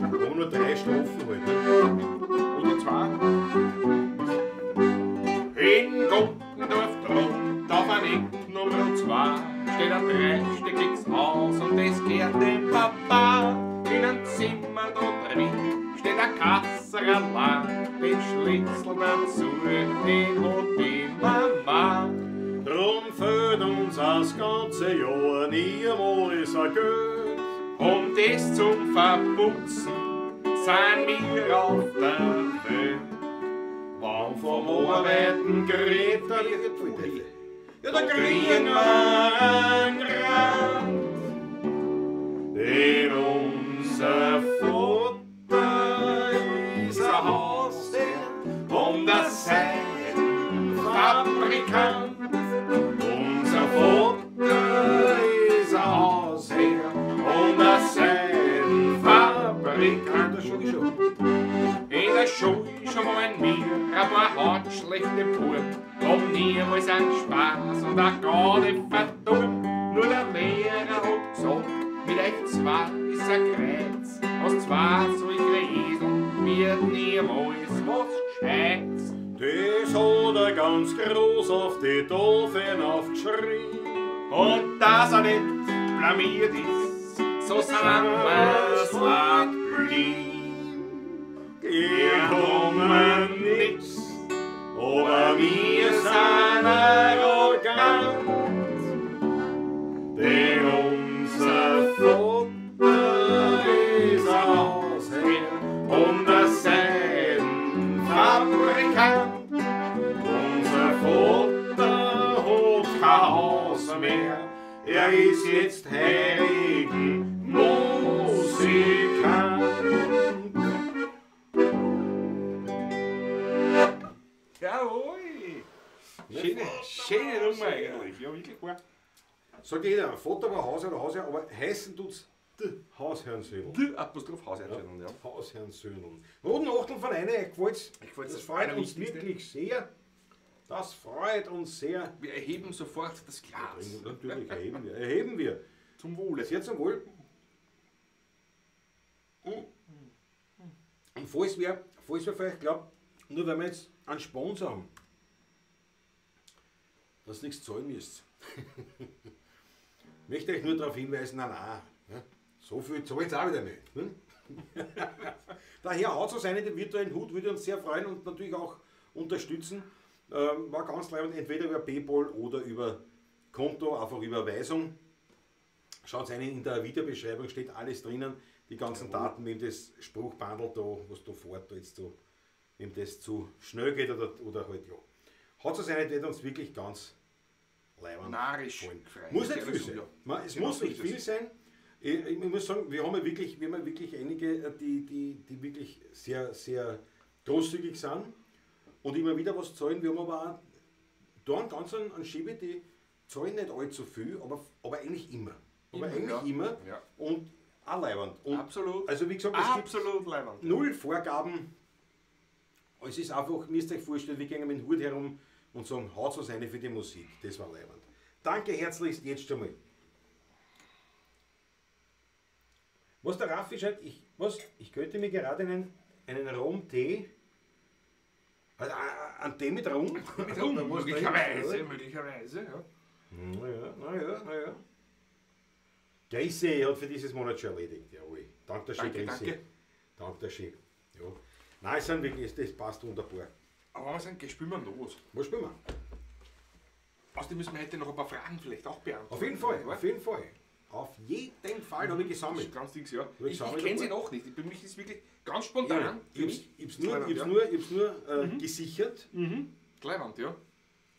Aber nur 3 Strophen halt. Ne? Oder 2. In Gottendorf Grund auf ein Eck Nummer 2 steht ein dreistöckiges Haus und das gehört dem Papa. In einem Zimmer da drin steht ein Kasserlein, den Schlüssel dazu, den hat die Mama. Drum fehlt uns das ganze Jahr niemals ein Geld. Um das zum Verputzen sind wir auf der Welt. Wann vom Arbeiten gerät wird, ja, da kriegen wir einen Rand. Denn unser Vater ist ein Hausherr und ein Seidenfabrikant. Unser Vater ist ein Hausherr und ein Seidenfabrikant. Das schon schon. In der Schule schon mal mir ein paar hartschlechte Buben, haben niemals einen Spaß und auch gar nicht verdammt. Nur der Lehrer hat gesagt, mit euch 2 ist ein Kreuz, aus 2 solche Eseln wird niemals was Gescheites. Das hat er ganz groß auf die Tafeln aufgeschrieben. Und dass er nicht blamiert ist, so sind wir's auch blieb. Wir kommen nix, aber wir sind arrogant. Denn unser Vater ist ein Hausherr und ein Seidenfabrikant. Unser Vater hat kein Haus mehr, er ist jetzt Musikant. Jawohl! Schöne Nummer eigentlich, ja wirklich wahr. Sagt jeder, Vater war Hausherr oder Hausherr, aber heißen tut's die Hausherrensöhnl. Die Apostroph Hausherrn, ja. Hausherrensöhnl. Roten Achtel von einer, euch gefällt's? gefällt's, Das das freut uns Allerwichtigste. wirklich sehr. Das freut uns sehr. Wir erheben sofort das Glas. Natürlich, erheben wir. Erheben wir. Zum Wohle. Sehr zum Wohl. Und falls wir vielleicht glaubt, nur weil wir jetzt einen Sponsor haben, dass ihr nichts zahlen müsst. Möchte euch nur darauf hinweisen, nein, ja, so viel zahlt es auch wieder nicht. Ne? Daher haut es einen den virtuellen Hut, würde uns sehr freuen und natürlich auch unterstützen. War ganz leibend, entweder über PayPal oder über Konto, einfach Überweisung. Schaut rein, in der Videobeschreibung steht alles drinnen, die ganzen Daten, wenn das Spruchbandel da, was da fährt, da jetzt so, wenn das zu schnell geht oder halt ja. Hat es eine, wird uns wirklich ganz leibend Narisch. gefallen. Muss nicht viel sein. Es muss nicht viel sein. Ich muss sagen, wir haben ja wirklich einige, die wirklich sehr, sehr großzügig sind und immer wieder was zahlen. Wir haben aber auch da einen ganz einen Schiebe, die zahlen nicht allzu viel, aber eigentlich immer. Ja. Und auch leibend. Und Absolut. also wie gesagt, es gibt Absolut leibend. 0 Vorgaben, Es ist einfach, müsst ihr euch vorstellen, wir gehen mit dem Hut herum und sagen, haut was rein für die Musik. Das war leibend. Danke herzlichst jetzt schon mal. Was der Raffi schreibt, ich könnte mir gerade einen Rum-Tee, also einen Tee mit Rum. Mit Rum, möglicherweise, ja. Naja. Grisi hat für dieses Monat schon erledigt, jawohl. Dank der Schön, Grisi. Danke. Dank der Schön. Ja. Nein, es sind wirklich, das passt wunderbar. Aber wir sind, spielen wir los. Was spielen wir? Außerdem müssen wir heute noch ein paar Fragen vielleicht auch beantworten. Auf jeden Fall, auf jeden Fall. Auf jeden Fall habe ich Das gesammelt. ist ganz Dings, ja. Hab ich Ich gesammelt kenne sie dabei? noch nicht. Für mich ist wirklich ganz spontan. Ich hab's nur gesichert, Gleiwand, ja.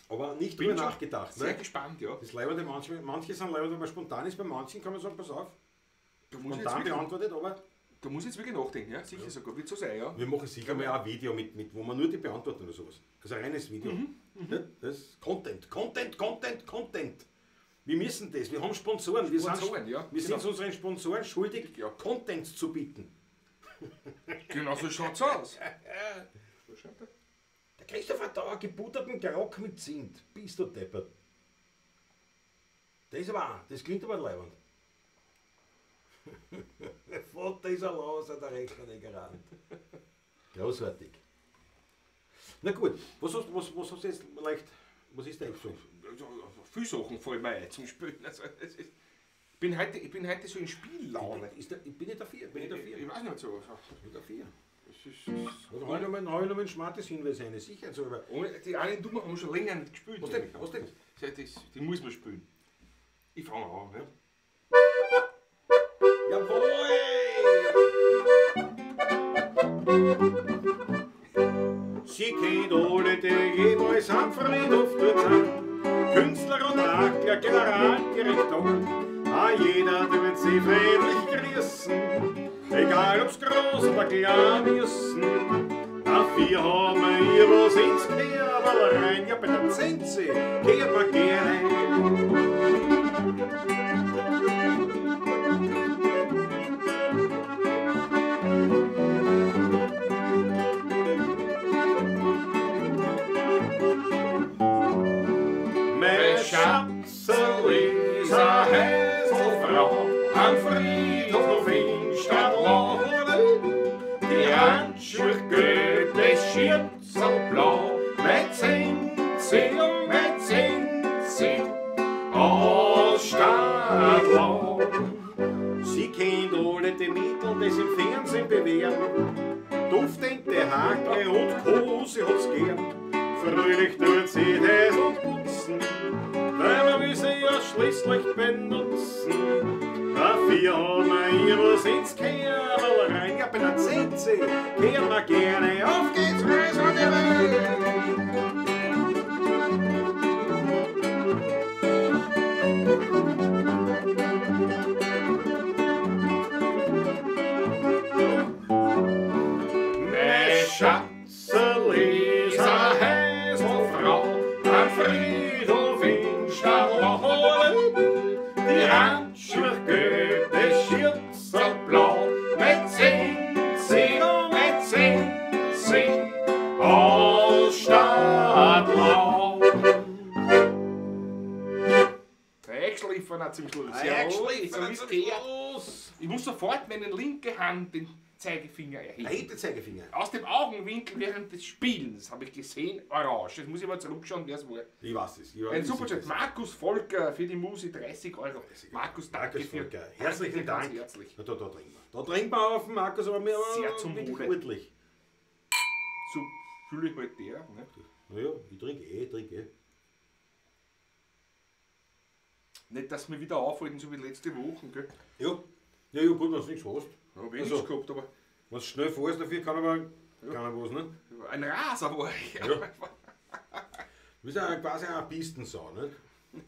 aber nicht Bin drüber schon nachgedacht. Sehr Ne? gespannt, ja. Das Leibende, manche sind Leibende, wenn man spontan ist, bei manchen kann man sagen, pass auf, Da muss, ich jetzt spontan wirklich, beantwortet, aber da muss ich jetzt wirklich nachdenken, ja. Sicher sogar, wird so sein, ja. wir machen sicher mal ein Video mit, wo man nur die beantworten oder sowas. Also ein reines Video. Ne? Das ist Content. Wir müssen das, wir haben Sponsoren. Sponsoren, ja, Wir sind genau. unseren Sponsoren schuldig, Ja. Content zu bieten. Genau so schaut's aus. So schaut er. Der Christopher Dauer gebutterten Grog mit Zimt. Bist du deppert. Das aber auch, das klingt aber leibend. Der Vater ist ein Lauser, der Rechner nicht gerannt. Großartig. Na gut, was hast du jetzt leicht, was ist der Episode? Also, viele Sachen fallen mir ein zum Spielen. Also, ich bin heute so in Spiellaune. Bin ich dafür? Ich weiß nicht so. Ich bin dafür. Es ist, Oder habe ich noch ein smartes Hinweis eine Sicherheit so über. die einen Dummer haben schon länger nicht gespielt. Was denn? Was denn? Die muss man spielen. Ich fange an, ja. Jawohl! Sie kennt alle, die jemals am Friedhof dort sind. Künstler und Makler, Generaldirektor. Jeder, der wird sie friedlich grüßen. Egal ob's groß oder klein ist. Dafür haben wir ihr was ins Kerbel rein. Ja, bei der Zinse geht man gerne. Lisa Häselfrau am Friedhof in Stadtlau. Die Handschuhe geht das Schürzelblau. Mit Zinzi und mit Zinzi aus Stadtlau. Sie kennt alle die Mittel, die sie im Fernsehen bewähren. Duftende Hake und Co. sie hat's gern. Fröhlich tut sie das und putzen, weil man will sie ja schließlich benutzen. Dafür haben wir ihr was ins Kerbel rein. Ja, bei der Zinse kehren wir gerne. Auf geht's, raus an die Welt! Lisa Häselfrau am Friedhof in Stadtlau. Die Handschuhe geht das Schürzelblau. Mit Zinzi und mit Zinzi aus Stadtlau. Eingeschliffen hat zum Schluss. Ich muss sofort meine linke Hand den Zeigefinger erheben. Erhebt den Zeigefinger. Aus dem Augenwinkel während des Spielens habe ich gesehen, orange. Jetzt muss ich mal zurückschauen, wer es war. Ich weiß es. Ein Superchat. Markus Volker für die Musi 30 Euro. Markus, danke Markus für Volker. Herzlichen ganz Dank. herzlich. Da trinken wir. Da trinken wir auf den Markus, aber wir Sehr zum wirklich Wohle. ordentlich. So fühle ich halt der. Ne? Naja, ich trinke. Nicht, dass wir wieder aufhalten, so wie letzte Woche. Gell? Ja, gut, wenn du nichts hast. Ja, wenig Also. gehabt, aber Wenn du schnell fährst, dafür kann aber keiner was, ne? ein Raser war ich. Ja. Du bist ja quasi eine Pistensau, nicht?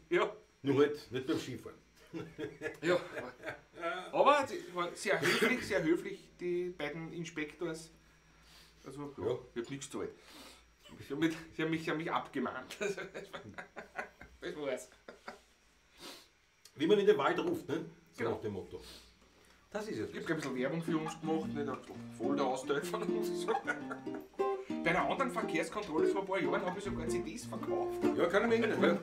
Ja. Nur halt nicht beim Skifahren. Ja, aber sie waren sehr höflich, die beiden Inspektors. Also, ja, Ja. ich habe nichts zu tun. Sie haben mich abgemahnt. Das war's. Wie man in den Wald ruft, ne? So Genau. nach dem Motto. Das ist es. Ich habe ein bisschen Werbung für uns gemacht, nicht ein bisschen Folder ausgeteilt von uns. Bei einer anderen Verkehrskontrolle vor ein paar Jahren habe ich sogar CDs verkauft. Ja, kann ich mir erinnern.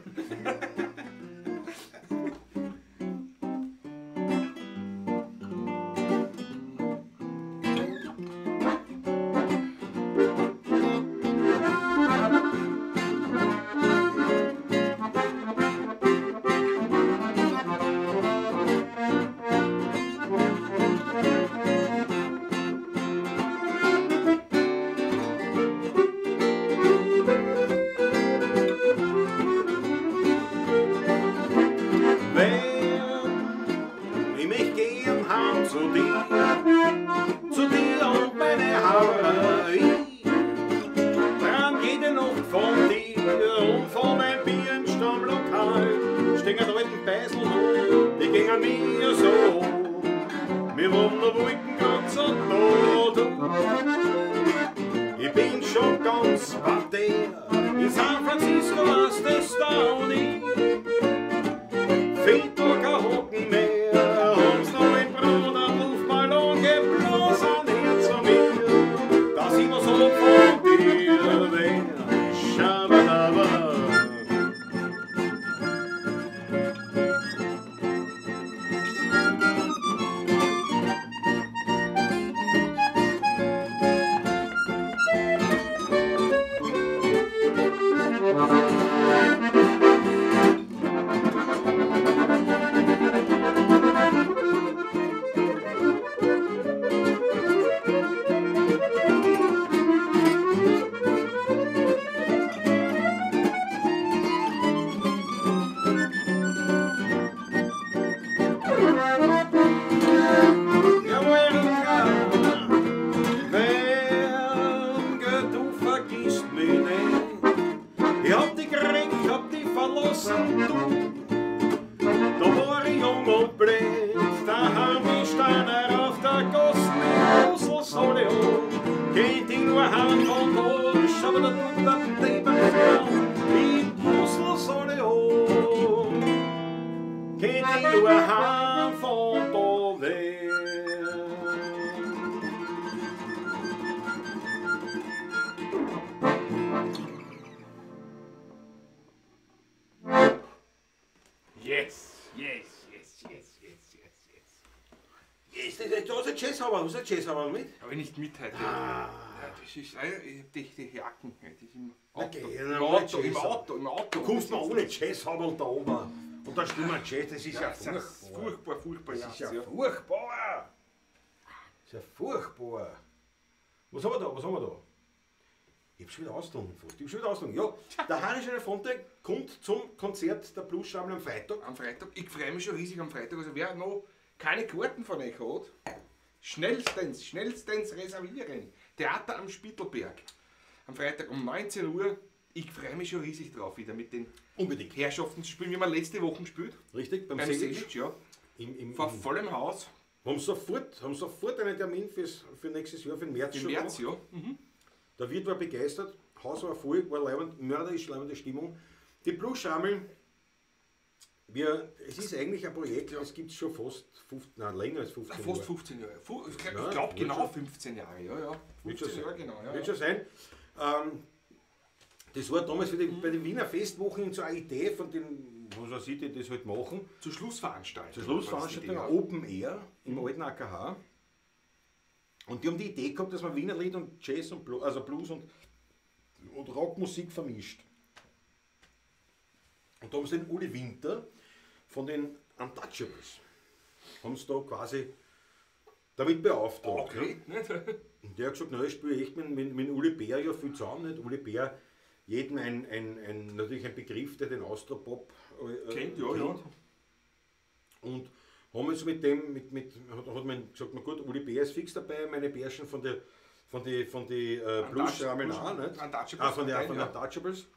Was ist Jazz aber mit? Habe ich nicht mit heute. Ah. Ja, das ist, die Jacken, das ist im Okay, Im Auto. Du kommst mal ohne Jazzhabel da oben. Und dann spielen wir Jazz, das ist ja furchtbar. Furchtbar, Das ist ja furchtbar. Das ist ja furchtbar. Was haben wir da? Ich hab schon wieder ausgetrunken. Ja, der Heinrich Elefonte kommt zum Konzert der Bluesschrammel am Freitag. Ich freue mich schon riesig am Freitag. Also wer noch keine Karten von euch hat, schnellstens reservieren. Theater am Spittelberg. Am Freitag um 19 Uhr. Ich freue mich schon riesig drauf, wieder mit den Herrschaften zu spielen, wie wir letzte Woche gespielt. Richtig, beim Selic, ja. Vor vollem Haus. Haben sofort einen Termin für nächstes Jahr, für den März Im schon März, gemacht. ja. Mhm. Der Wirt war begeistert, Haus war voll, war leibend, mörderisch leibende Stimmung. Die Bluesschrammel, es ist eigentlich ein Projekt, das gibt es schon fast länger als 15 Jahre. Fast 15 Jahre. Ich glaube genau 15 Jahre, ja. 15 Jahre genau, ja. Wird schon sein. Das war damals bei den Wiener Festwochen so eine Idee von den, was weiß ich, die das halt machen. Zur Schlussveranstaltung. Zur Schlussveranstaltung, Open Air im alten AKH. Und die haben die Idee gehabt, dass man Wiener Lied und Jazz und Blues, also Blues und Rockmusik vermischt. Und da haben sie den Uli Winter von den Untouchables, haben sie da quasi damit beauftragt. Okay. Ja. Und der hat gesagt, nein, ich spiele echt mit Uli Bär ja viel zusammen. Nicht? Uli Bär, jedem natürlich ein Begriff, der den Austropop kennt. Ja. Und haben jetzt mit dem, hat man gesagt, na gut, Uli Bär ist fix dabei, meine Bärchen von die Bluesschrammeln auch, nicht? Von den Untouchables.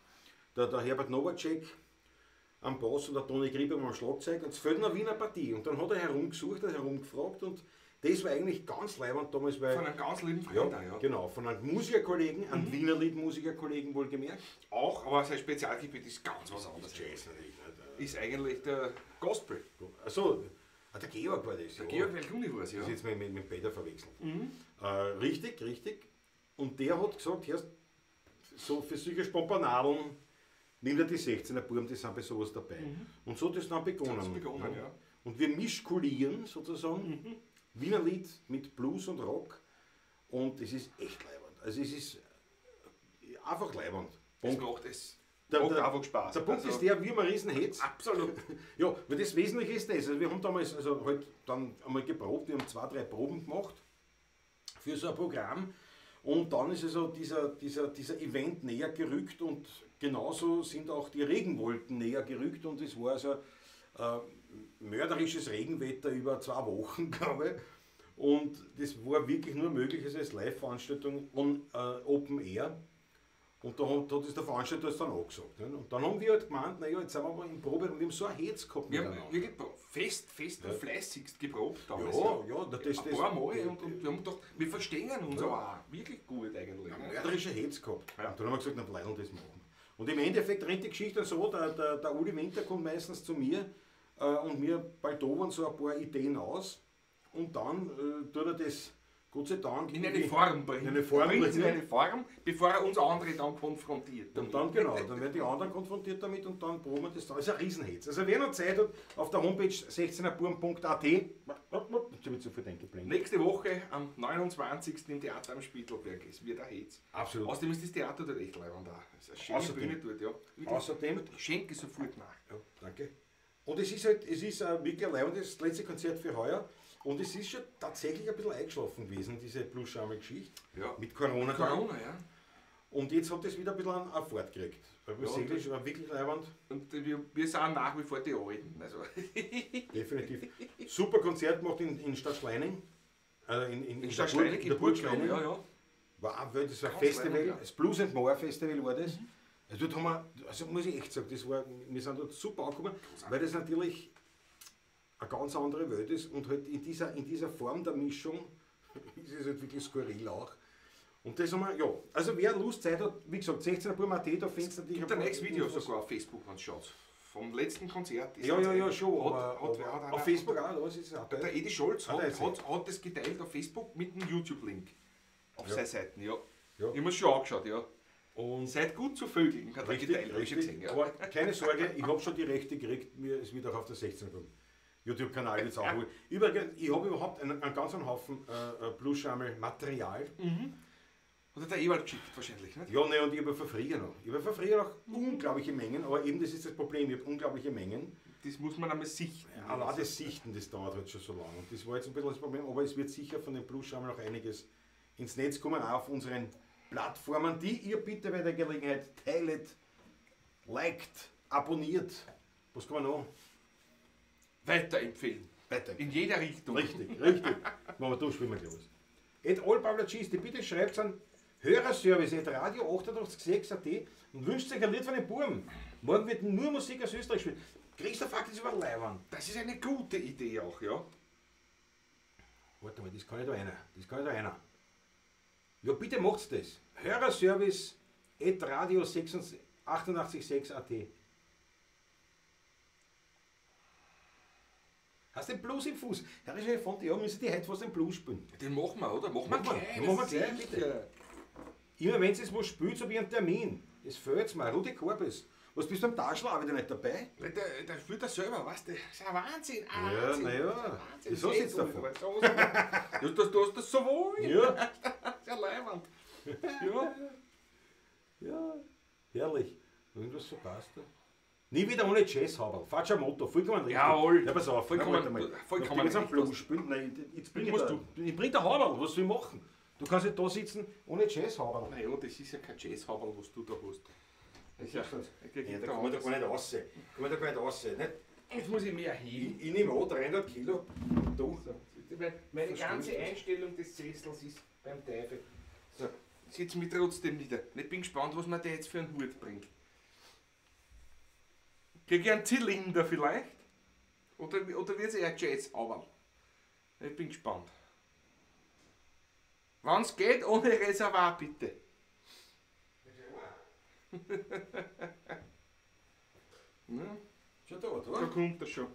Der Herbert Nowacek am Bass und der Toni Grieber am Schlagzeug. Und es fehlt eine Wiener Partie. Und dann hat er herumgefragt und das war eigentlich ganz leibend damals, weil... Von einem ganz lieben Freund, ja. Genau, von einem Musikerkollegen, einem Wiener Lied-Musikerkollegen wohlgemerkt. Auch, aber sein Spezialgebiet ist ganz was anderes. Jazz natürlich nicht. Ist eigentlich der Gospel. Achso, der Georg war das. Der Georg Welkuni war es, ja. Das ist jetzt mit Peter verwechselt. Richtig. Und der hat gesagt, so für solche Spompanadeln nimmt er die 16er Buben, die sind bei sowas dabei. Und so hat das dann begonnen. Ja. Und wir mischkulieren sozusagen Wiener Lied mit Blues und Rock und es ist echt leibend. Also es ist einfach leibend. Es macht es. Der, Macht der, einfach Spaß. der Punkt Also, ist der, wie man Riesenhetz. absolut. Ja, weil das Wesentliche ist das. Also wir haben damals halt dann einmal geprobt, wir haben 2, 3 Proben gemacht für so ein Programm und dann ist also dieser Event näher gerückt und genauso sind auch die Regenwolken näher gerückt und es war also mörderisches Regenwetter über 2 Wochen, glaube ich. Und das war wirklich nur möglich als Live-Veranstaltung Open Air. Und da hat uns der Veranstalter das dann angesagt. Ne? Und dann haben wir halt gemeint, naja, jetzt sind wir mal im Probe und wir haben so ein Hetz gehabt. Wir haben miteinander. wirklich fest und fleißigst geprobt damals. Ja, das Ein paar Mal und wir haben gedacht, wir verstehen uns aber auch wirklich gut eigentlich. ein mörderischer Hetz gehabt. Und dann haben wir gesagt, na, Leidl, das machen wir. Und im Endeffekt rennt die Geschichte so, der Uli Winter kommt meistens zu mir und wir baldowern so ein paar Ideen aus und dann tut er das, Gott sei Dank, In eine Form bringen. In eine Form Bringt es in bringen. eine Form, bevor er uns andere dann konfrontiert. Und dann genau, dann werden die anderen konfrontiert damit und dann proben wir das dann. Das ist ein Riesenhetz. Also wer noch Zeit hat, auf der Homepage 16erburm.at, jetzt habe ich zu viel denken. Nächste Woche am 29. im Theater am Spittelberg. Es wird ein Hetz. Absolut. Außerdem ist das Theater dort echt leibend da. Es ist eine schöne Außerdem. Bühne dort, ja. Wirklich. Außerdem, Ich schenke sofort nach. ja, danke. Und es ist halt, wirklich allein das letzte Konzert für heuer. Und es ist schon tatsächlich ein bisschen eingeschlafen gewesen, diese Blues-Schaume-Geschichte. Ja. Mit Corona. Corona, ja. Und jetzt hat es wieder ein bisschen an Fahrt gekriegt. Weil Ja, Seelisch war wirklich leibend. Und wir sind nach wie vor die Alten. Also. Definitiv. Super Konzert gemacht in Stadt Schleining. In Stadt Schleining, in der Burg Schleining. Schleining. Ja, ja. War auch, das war ein Ganz Festival, leibend, ja. das Blues and More Festival war das. Also dort haben wir, also muss ich echt sagen, wir sind dort super angekommen, weil das natürlich eine ganz andere Welt ist und halt in dieser Form der Mischung ist es halt wirklich skurril auch. Und das haben wir, ja, also wer Lust, Zeit hat, wie gesagt, 16er.at, da findest du natürlich Gibt ein nächstes Video sogar auf Facebook, wenn du schaust. Vom letzten Konzert. Ist Ja, schon, Hat auf Facebook auch, das ist auch Der geil. Edi Scholz Hat er hat das geteilt auf Facebook mit einem YouTube-Link. Auf Ja. seine Seiten, ja. Ja. Ich habe es schon angeschaut, ja. Und Seid gut zu Vögeln, hat er geteilt, habe ich schon gesehen. Ja. Aber keine Sorge, ich habe schon die Rechte gekriegt, es wird auch auf der 16er kommen. YouTube-Kanal jetzt auch. Übrigens, ich habe überhaupt einen ganzen Haufen Blueschammel-Material. Hat er der Ewald geschickt wahrscheinlich, nicht? Ja, ne, und ich habe von früher noch. Ich habe von früher noch unglaubliche Mengen, aber eben das ist das Problem, ich habe unglaubliche Mengen. Das muss man einmal sichten. Allein das Sichten, das dauert halt schon so lange. Und das war jetzt ein bisschen das Problem, aber es wird sicher von den Blueschammel noch einiges ins Netz kommen, auch auf unseren Plattformen, die ihr bitte bei der Gelegenheit teilt, liked, abonniert. Was kann man noch? Weiterempfehlen. Weiter. In jeder Richtung. Richtig. Machen wir da, spielen wir gleich was. @allpavlacisti, bitte schreibt an hörerservice@radio886.at und wünscht euch ein Lied von den Buben. Morgen wird nur Musik aus Österreich spielen. Kriegst du Fakt, das über Leibwand. Das ist eine gute Idee auch, ja. Warte mal, das kann nicht da einer. Ja, bitte macht's das. Hörerservice@radio886.at. Hast du den Blues im Fuß? Herr Elefant, ja, müssen die heute fast den Blues spielen. Den machen wir, oder? Machen wir gleich. Machen wir gleich, sicher. bitte. Immer wenn es was spielt, so wie ein Termin. Das fällt mir. Rudi Korbes. Was bist du am Taschel auch wieder nicht dabei? Der spielt das selber, weißt du? Das ist ein Wahnsinn. Ja, Wahnsinn. naja. Wahnsinn. Wieso sitzt du davon? Du hast das so wohl. Ja. Sehr leibend. Ja, herrlich. Irgendwas verpasst du? Nie wieder ohne Jazzhaberl. Falsch am Motto, vollkommen richtig. Jawohl. Ja, pass auf. Vollkommen- Vollkommen vollkommen jetzt am richtig. Blues spielen. Nein, jetzt bring musst ich bring der Haberl. Was soll ich machen? Du kannst nicht da sitzen ohne Jazzhaberl. Naja, das ist ja kein Jazzhaberl, was du da hast. Das ist ja, Ja, da kann man da gar nicht raus. Nicht? Jetzt muss ich mehr heben. Ich nehme auch 300 Kilo. Du? Meine Verstehe ganze ich das. Einstellung des Sessels ist beim Teufel. So, setz mich trotzdem nieder. Ich bin gespannt, was mir der jetzt für einen Hut bringt. Krieg ich einen Zylinder vielleicht? Oder wird es eher Jazz-Haberl? Ich bin gespannt. Wenn es geht, ohne Reservoir bitte. Ja, Schon da, da kommt er schon.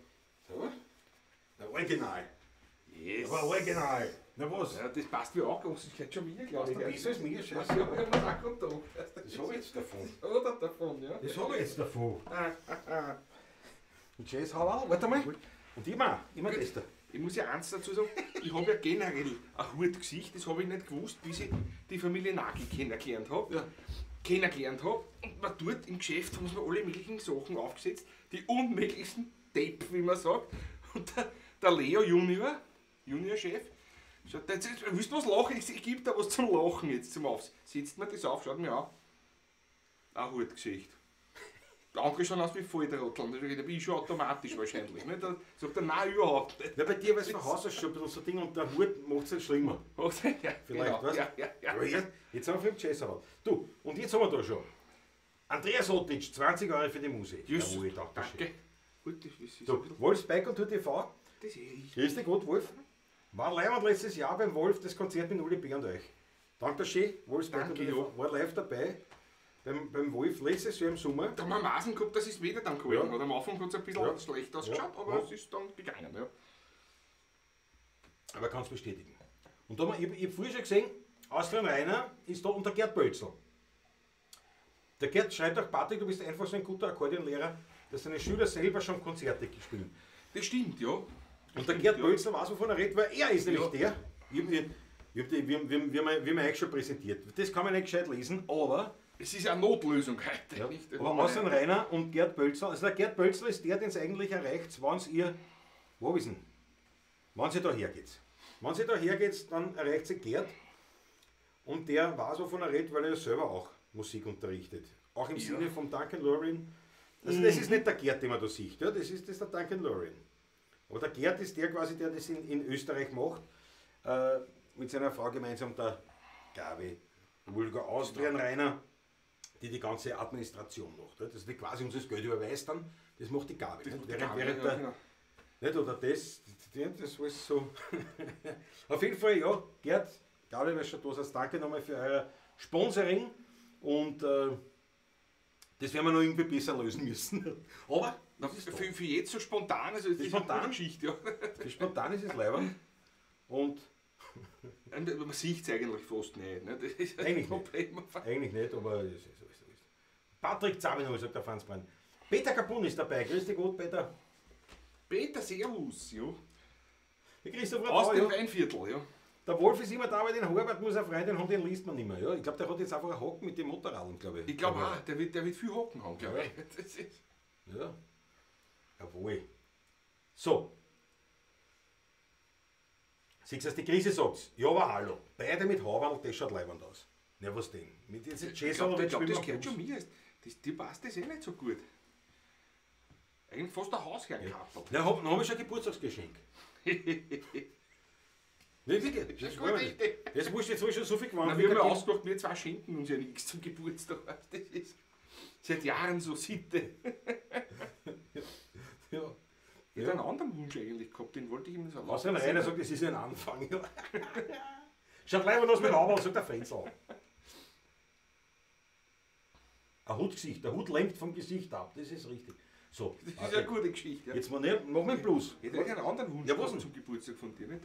Da? Der Original. Yes. Aber original. Na was? Ja, das passt wie angegossen, das gehört schon wieder, glaube ich. Besser als mir, Ja, scheiße. ich habe auch gehabt. Das habe ich jetzt davon. Oder davon, ja. Das habe ich jetzt davon. Und Jazz Hauer, warte mal. Und immer das da. Ich muss ja eins dazu sagen, ich habe ja generell ein Hutgesicht, das habe ich nicht gewusst, bis ich die Familie Nagel kennengelernt habe. Ja. Und man dort im Geschäft haben sie mir alle möglichen Sachen aufgesetzt, die unmöglichsten Depp, wie man sagt. Und der Leo Junior-Chef, schaut, jetzt, willst du was lachen? Ich gebe da was zum Lachen jetzt zum Aufs. Setzt mir das auf, schaut mir an. Ein Hutgesicht. Der andere schauen aus wie Volltrotteln, da bin ich schon automatisch wahrscheinlich. Nicht? Da sagt er, nein, überhaupt nicht. Ja, bei dir war es von Haus aus schon ein bisschen so ein Ding und der Hut macht es halt schlimmer. Ja, Vielleicht, genau. weißt du? Ja. Aber jetzt haben wir 5 Jazz Hauer. Du, und jetzt haben wir da schon. Andreas Otic, 20 Jahre für die Musik. Just, Jawohl, danke schön. danke. Gut, das ist So, Wolfs Bike und TV. das ist ich. Grüß dich gut, Wolf. War Leihwand letztes Jahr beim Wolf das Konzert mit Uli B. und euch. Danke schön, Wolfs Bike und Danke, TV. War live dabei. Beim Wolf letztes Jahr im Sommer. Da haben wir Maßen gehabt, das ist wieder dann geworden. Ja. Oder am Anfang hat es ein bisschen Ja. schlecht ausgeschaut, Ja. aber Ja. es ist dann gegangen. Ja. Aber kann es bestätigen. Und da haben ich habe früher schon gesehen, Austrian Rainer ist da und der Gerd Bölzl. Der Gerd schreibt auch, Patrick, du bist einfach so ein guter Akkordeonlehrer, dass deine Schüler selber schon Konzerte spielen. Das stimmt, ja. Und der Gerd Bölzl weiß, wovon er redet, weil er ist nämlich der. Wir haben euch schon präsentiert. Das kann man nicht gescheit lesen, aber Es ist eine Notlösung heute. ja, Nicht? aber Austrian Rainer und Gerd Bölzl, also der Gerd Bölzl ist der, den es eigentlich erreicht, wenn ihr, wo ist denn? Wenn sie da hergeht. Wenn sie da hergeht, dann erreicht sie Gerd und der weiß, wovon er redet, weil er selber auch Musik unterrichtet. Auch im Sinne vom Duncan Lorraine. Also das ist nicht der Gerd, den man da sieht, ja? Das ist der Duncan Lorraine. Aber der Gerd ist der quasi, der das in Österreich macht, mit seiner Frau gemeinsam, der Gabi, Vulgar Austrian Rainer, die die ganze Administration macht. Ja? Das die quasi uns das Geld überweist dann, das macht die Gabi. Nicht? Während der, genau. nicht, oder das alles so. Auf jeden Fall, ja, Gerd, Gabi, weil schon da seid, danke nochmal für euer Sponsoring und das werden wir noch irgendwie besser lösen müssen. Aber das ist Für jetzt so spontan, also das ist spontan? eine gute Geschichte. Ja. für spontan ist es leibend und Und man sieht es eigentlich fast nicht. Ne? Das ist Eigentlich ein Problem. eigentlich nicht, aber es ist so. Patrick Zaminol, sagt der Franz Brand. Peter Kapun ist dabei. Grüß dich gut, Peter. Peter, servus. Ja. Der Christoph Aus Radau, dem ja. Weinviertel. Ja. Der Wolf ist immer da, aber den Harbert muss er freuen, den liest man nicht mehr. Ja. Ich glaube, der hat jetzt einfach einen Hocken mit dem Motorrad, glaube ich. Ich glaube auch, der wird viel Hocken haben, glaube ich. Das ist Ja. Jawohl. So. Siehst du, die Krise sagt, ja, aber hallo. Beide mit Hauberl, das schaut leibend aus. Na, was denn? Mit diesen Ich Jazz glaube, das gehört schon mir. Dir passt das eh nicht so gut. Eigentlich fast ein Hausherr gehabt. Na, dann habe ich schon ein Geburtstagsgeschenk. Nicht wirklich? Das ist eine gute Idee. Das musst du jetzt schon so viel Na, gewonnen. wir haben ja ausgemacht, wir zwei schenken uns ja nichts zum Geburtstag. Das ist seit Jahren so Sitte. Ja. Ich hätte einen anderen Wunsch eigentlich gehabt, den wollte ich ihm so Was ein Rainer sagt, das ist ein Anfang. Schaut leibend aus mit Hauberl, sagt der Frenzel. Ein Hutgesicht. Der Hut lenkt vom Gesicht ab, das ist richtig. So, Das ist okay. eine gute Geschichte. Ja. Jetzt mal nicht, mach mal einen Plus. Ich hätte einen anderen Wunsch Ja, was gehabt denn? zum Geburtstag von dir. Nicht?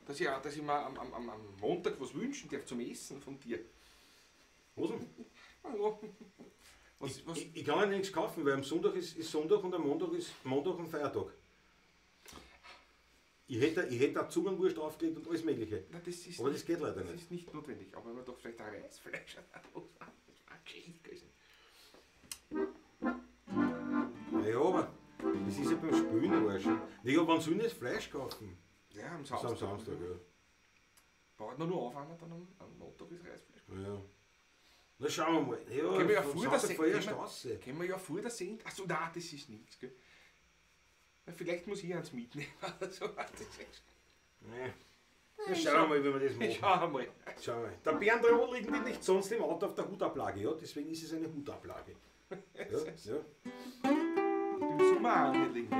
Dass ich mir am Montag was wünschen darf zum Essen von dir. Was denn? Ah, ja. Was? Ich kann ja nichts kaufen, weil am Sonntag ist Sonntag und am Montag ist Montag und Feiertag. Ich hätte eine Zungenwurst aufgelegt und alles Mögliche. Nein, das ist Aber das geht leider das nicht. ist nicht notwendig. Aber wenn man doch vielleicht ein Reisfleisch hat. Das war eine Geschichte gewesen. Ja, aber das ist ja beim Spülen Arsch. Naja, wann sollen das Fleisch kaufen? Ja, am Das ist Samstag. am Samstag, ja. Baut nur noch auf, wenn man dann am Montag ist Reisfleisch. Ja. Na schauen wir mal. Ja, Können wir ja vom früher Samstag das fahr ich erst können wir- raus. Können wir ja vor der sehen. Achso, nein, das ist nichts. Gell? Na, vielleicht muss ich eins mitnehmen. Also, das ist Nee. Na, schauen wir mal, wie wir das machen. Schau mal. Schau mal. Der Bärentrollen liegen die nicht sonst im Auto auf der Hutablage, ja? Deswegen ist es eine Hutablage. Ja, ja. Du Sommer auch nicht liegen.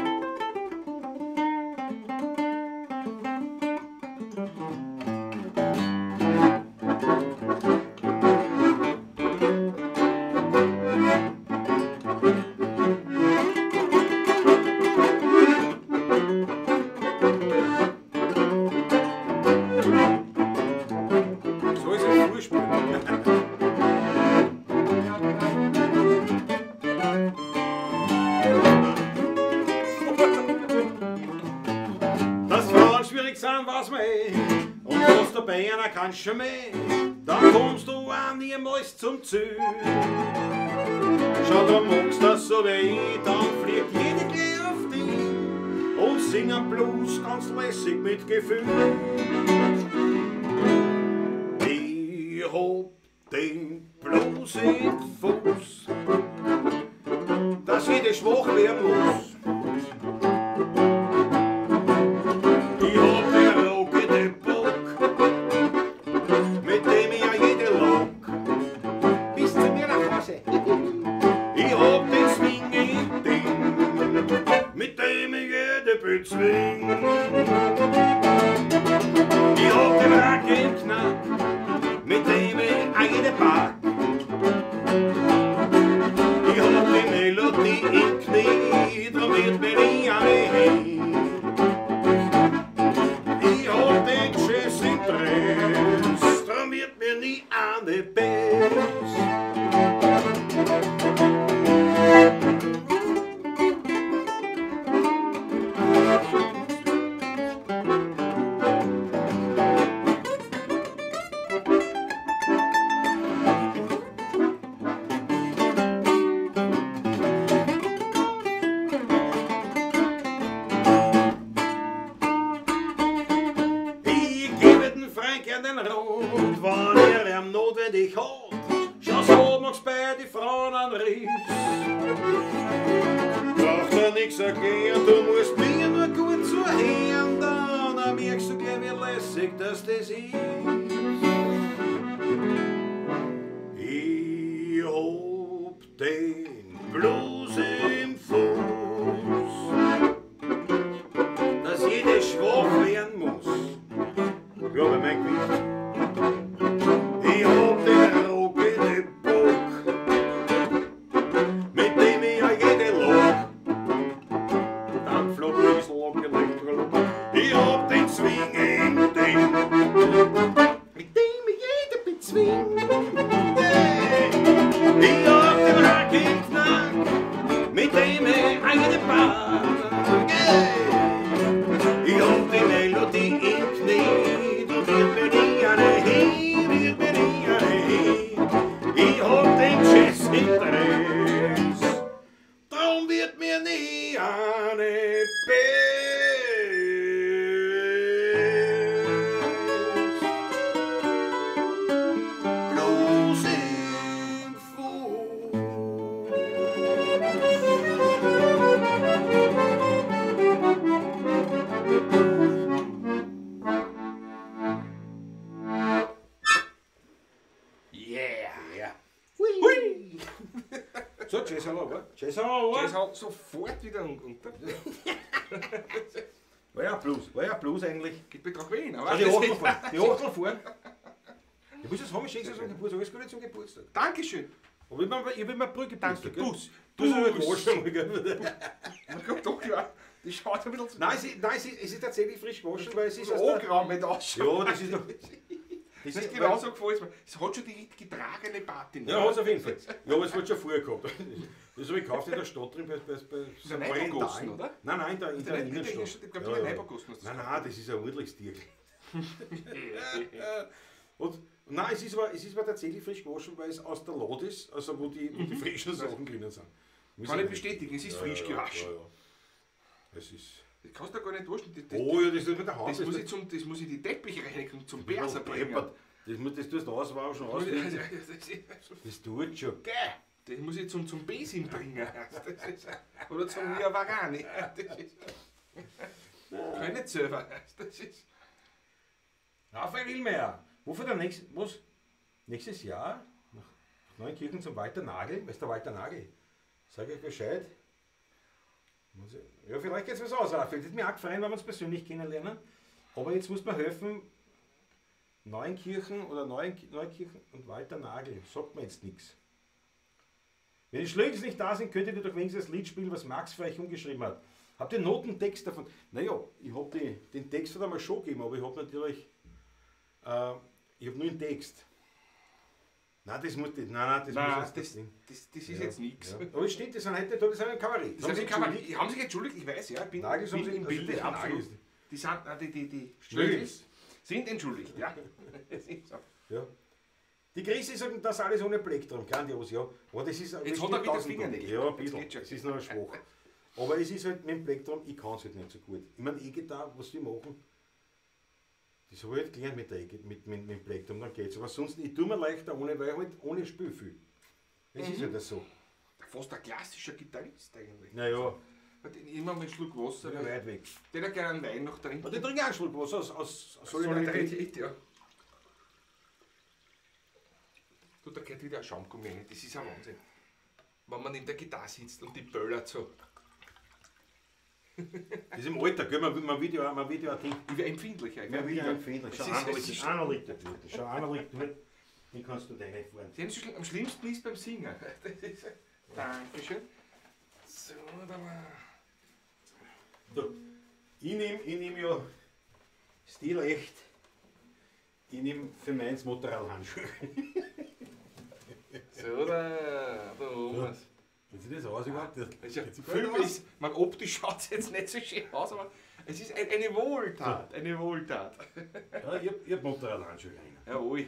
Ja. nur bei einer kannst du mehr, dann kommst du auch niemals zum Ziel. Schau, du magst das so wie ich, dann fliegt jede gleich auf dich und singen Blues ganz lässig mit Gefühl. Ich hab den Blues im Fuß, dass jeder schwach werden muss. Ich hab den rockenden Bock, mit dem ich ja jede lock bis zu mir nach Hause. Ich hab den swinging Ding, mit dem ich jede bezwing. Ich hab den Rackenknack, mit dem ich auch jede pack. Ich hab die Melodie im Knie, drum wird mir nie alle hin. Ich hab den Schiss im Dress, drum wird mir nie eine Bess. Notwendig hat, schau so mag's bei die Frauen an Ries. Braucht er nix erklären, du musst mir nur gut zuhören, dann merkst du gleich, wie lässig dass das ist. Ich hab den Blues im Fuß, dass jeder schwach werden muss. Ja, bei mein Gewicht. Ich hab den rockenden Bock, mit dem ich ja jede lock. Dann flog ein bisschen Elektro. Ich hab den swinging Ding, mit dem ich jede bezwing. Ich hab den Rackenknack, mit dem ich auch jede pack. Ich hab die Melodie im Knie, du wird mir nie eine hin. Ich hab den Schiss im Dress, drum wird mir nie eine Bess. Blues im Fuß. Yeah! Hui. So, tschüss, hallo, wa? Tschüss, hallo, Der ist wa? halt sofort wieder unter. War ja Blues eigentlich. Gibt Betrag wen, Schau, aber die Hochtel vor. Die Hochtel vor. Ich muss das haben, ich schenke es zum Geburtstag. Alles Gute zum Geburtstag. Dankeschön. Aber ich will mir Brücke Danke, gell? Bus. Du sollst Bus. nicht waschen, gell? Ich glaub doch, ja. Die schaut ein bisschen zu. Nein, es ist tatsächlich frisch gewaschen, weil es ist so aus der... angerannt, wenn du ausschaut. Ja, das ist noch... Das ist genauso gefallen. Es hat schon die getragene Patina. Ja, hat es auf jeden Fall. Ja, aber es wird schon vorher gehabt. Das habe ich gekauft in der Stadt drin, bei Das ist ein Neubergossen, oder? Nein, in der Innenstadt. Ich glaube, du Neubergossen hast. Nein, das ist ein ordentliches Tier. Und nein, es ist aber tatsächlich frisch gewaschen, weil es aus der Lade ist, also wo die frischen Sachen drinnen sind. Kann ich bestätigen, es ist frisch gewaschen. Ja. Es ist... Das kannst du gar nicht waschen. Oh ja, das ist mit der Hand. Das muss ich die Teppichreinigung zum Perser bringen. Das tust du auswaschen, das tut schon. Das muss ich zum Basin bringen. Oder zum Niavarani. Kann ich nicht selber. Das ist... Raphael Willmeier, wofür nächstes Jahr nach Neunkirchen zum Walter Nagel? Wer ist der Walter Nagel? Sag ich Bescheid. Ja, vielleicht geht es was aus, Raphael. Das hat mir auch gefallen, wenn wir uns persönlich kennenlernen. Aber jetzt muss man helfen, Neunkirchen und Walter Nagel. Sagt mir jetzt nichts. Wenn die Schlügels nicht da sind, könntet ihr doch wenigstens das Lied spielen, was Max für euch umgeschrieben hat. Habt ihr Notentext davon? Naja, ich habe den Text hat einmal schon gegeben, aber ich habe natürlich ich habe nur den Text. Nein, das muss nicht. Das ist jetzt nichts. Ja. Aber es steht, das sind heute da, das sind ein Kabarett. Das sind Kabarett. Haben sich entschuldigt, ich weiß, ja. Ich bin Nagels haben im sich Bilde, absolut. Nagels. Die sind die Schlügels. Sind entschuldigt, ja. Es ist so. Ja. Die Krise sagt, das alles ohne Plektrum, grandios, ja. Aber das ist Jetzt hat er wieder Fingernägel. Ja, ein Jetzt bisschen. geht's schon. Es ist noch schwach. Aber es ist halt mit dem Plektrum, ich kann es halt nicht so gut. Ich meine, E-Gitarre, was wir machen, das habe ich halt gelernt mit dem Plektrum, dann geht's. Aber sonst, ich tue mir leichter ohne, weil ich halt ohne Spiel viel. Das ist halt so. Fast ein klassischer Gitarrist eigentlich. Naja, Hat immer mal einen Schluck Wasser. bin weit weg. Der hat gerne einen Wein noch drin. Und ich trinke auch einen Schluck Wasser aus Solidarität. Ja. Du, da geht wieder ein Schaumgummi rein. Das ist ein Wahnsinn. Wenn man in der Gitarre sitzt und die böllert so. Das ist im Alter, gell? Man wird ja ein Ding. Ich wäre empfindlicher. Man wird ja empfindlich. Schau, Es ist- einer liegt da dort. Schau, einer liegt dort. Den kannst du deine fahren. Am schlimmsten ist beim Singen. Das ist, Dankeschön. So, da war. So, ich nehm ja stilecht. Ich nehme für meins Motorradhandschuhe. So, da oben. Wie sieht das aus überhaupt? Ja, Geht's gut Film aus? ist, man, optisch schaut es jetzt nicht so schön aus, aber es ist eine Wohltat. Eine Wohltat. Ja, ich hab Motorradhandschuhe rein. Jawohl.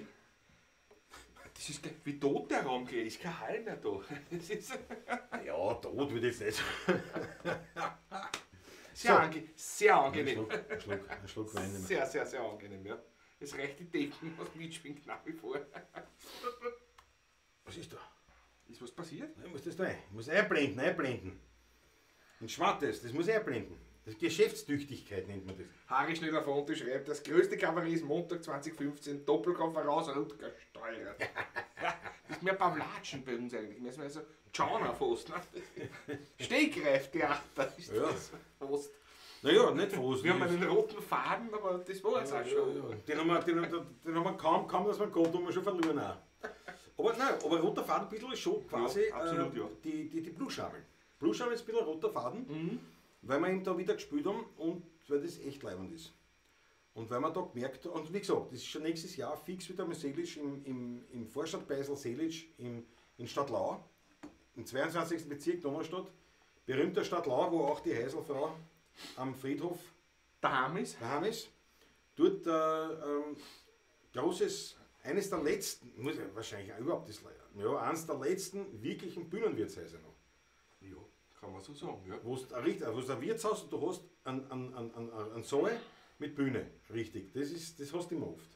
Das ist wie tot der Raum geht, ist kein Hall mehr da. Das ist Ja, tot würde ich jetzt nicht. sehr angenehm. Ein Schluck Wein nehmen. Sehr, sehr, sehr angenehm, ja. Das rechte Decken, was mitschwingt nach wie vor. Was ist da? Ist was passiert? Ich muss das da ein. Ich muss einblenden. Ein Schmattes, das muss ich einblenden. Das ist Geschäftstüchtigkeit nennt man das. Harry Schneider-Fonte schreibt, das größte Kabarett ist Montag 2015, Doppelkonferenz Rutger Steurer. Das ist mehr Pavlatschen bei uns eigentlich. Mehr so Genre fast. Ne? Stegreiftheater ist Ja. das fast. Naja, nicht froh. Wir haben einen roten Faden, aber das war jetzt auch schon. Ja. Den haben wir kaum, dass wir gehabt haben wir schon verloren auch. Aber roter Faden ein bisschen ist schon quasi Ja, absolut, ja. die Blueschameln. Blueschameln ist ein bisschen ein roter Faden, weil wir ihn da wieder gespielt haben und weil das echt leibend ist. Und weil wir da gemerkt haben, und wie gesagt, das ist schon nächstes Jahr fix wieder mal Seelisch im Vorstadt Beisel Seelisch in Stadtlau, im 22. Bezirk Donaustadt, berühmter Stadtlau, wo auch die Heiselfrau am Friedhof Daheim ist. daheim ist. Dort großes, eines der letzten, muss ich wahrscheinlich auch überhaupt das ja, eines der letzten wirklichen Bühnenwirtshäuser noch. Ja, kann man so sagen, ja. Wo du ein Wirtshaus und du hast einen Saal mit Bühne, richtig. Das hast du immer oft.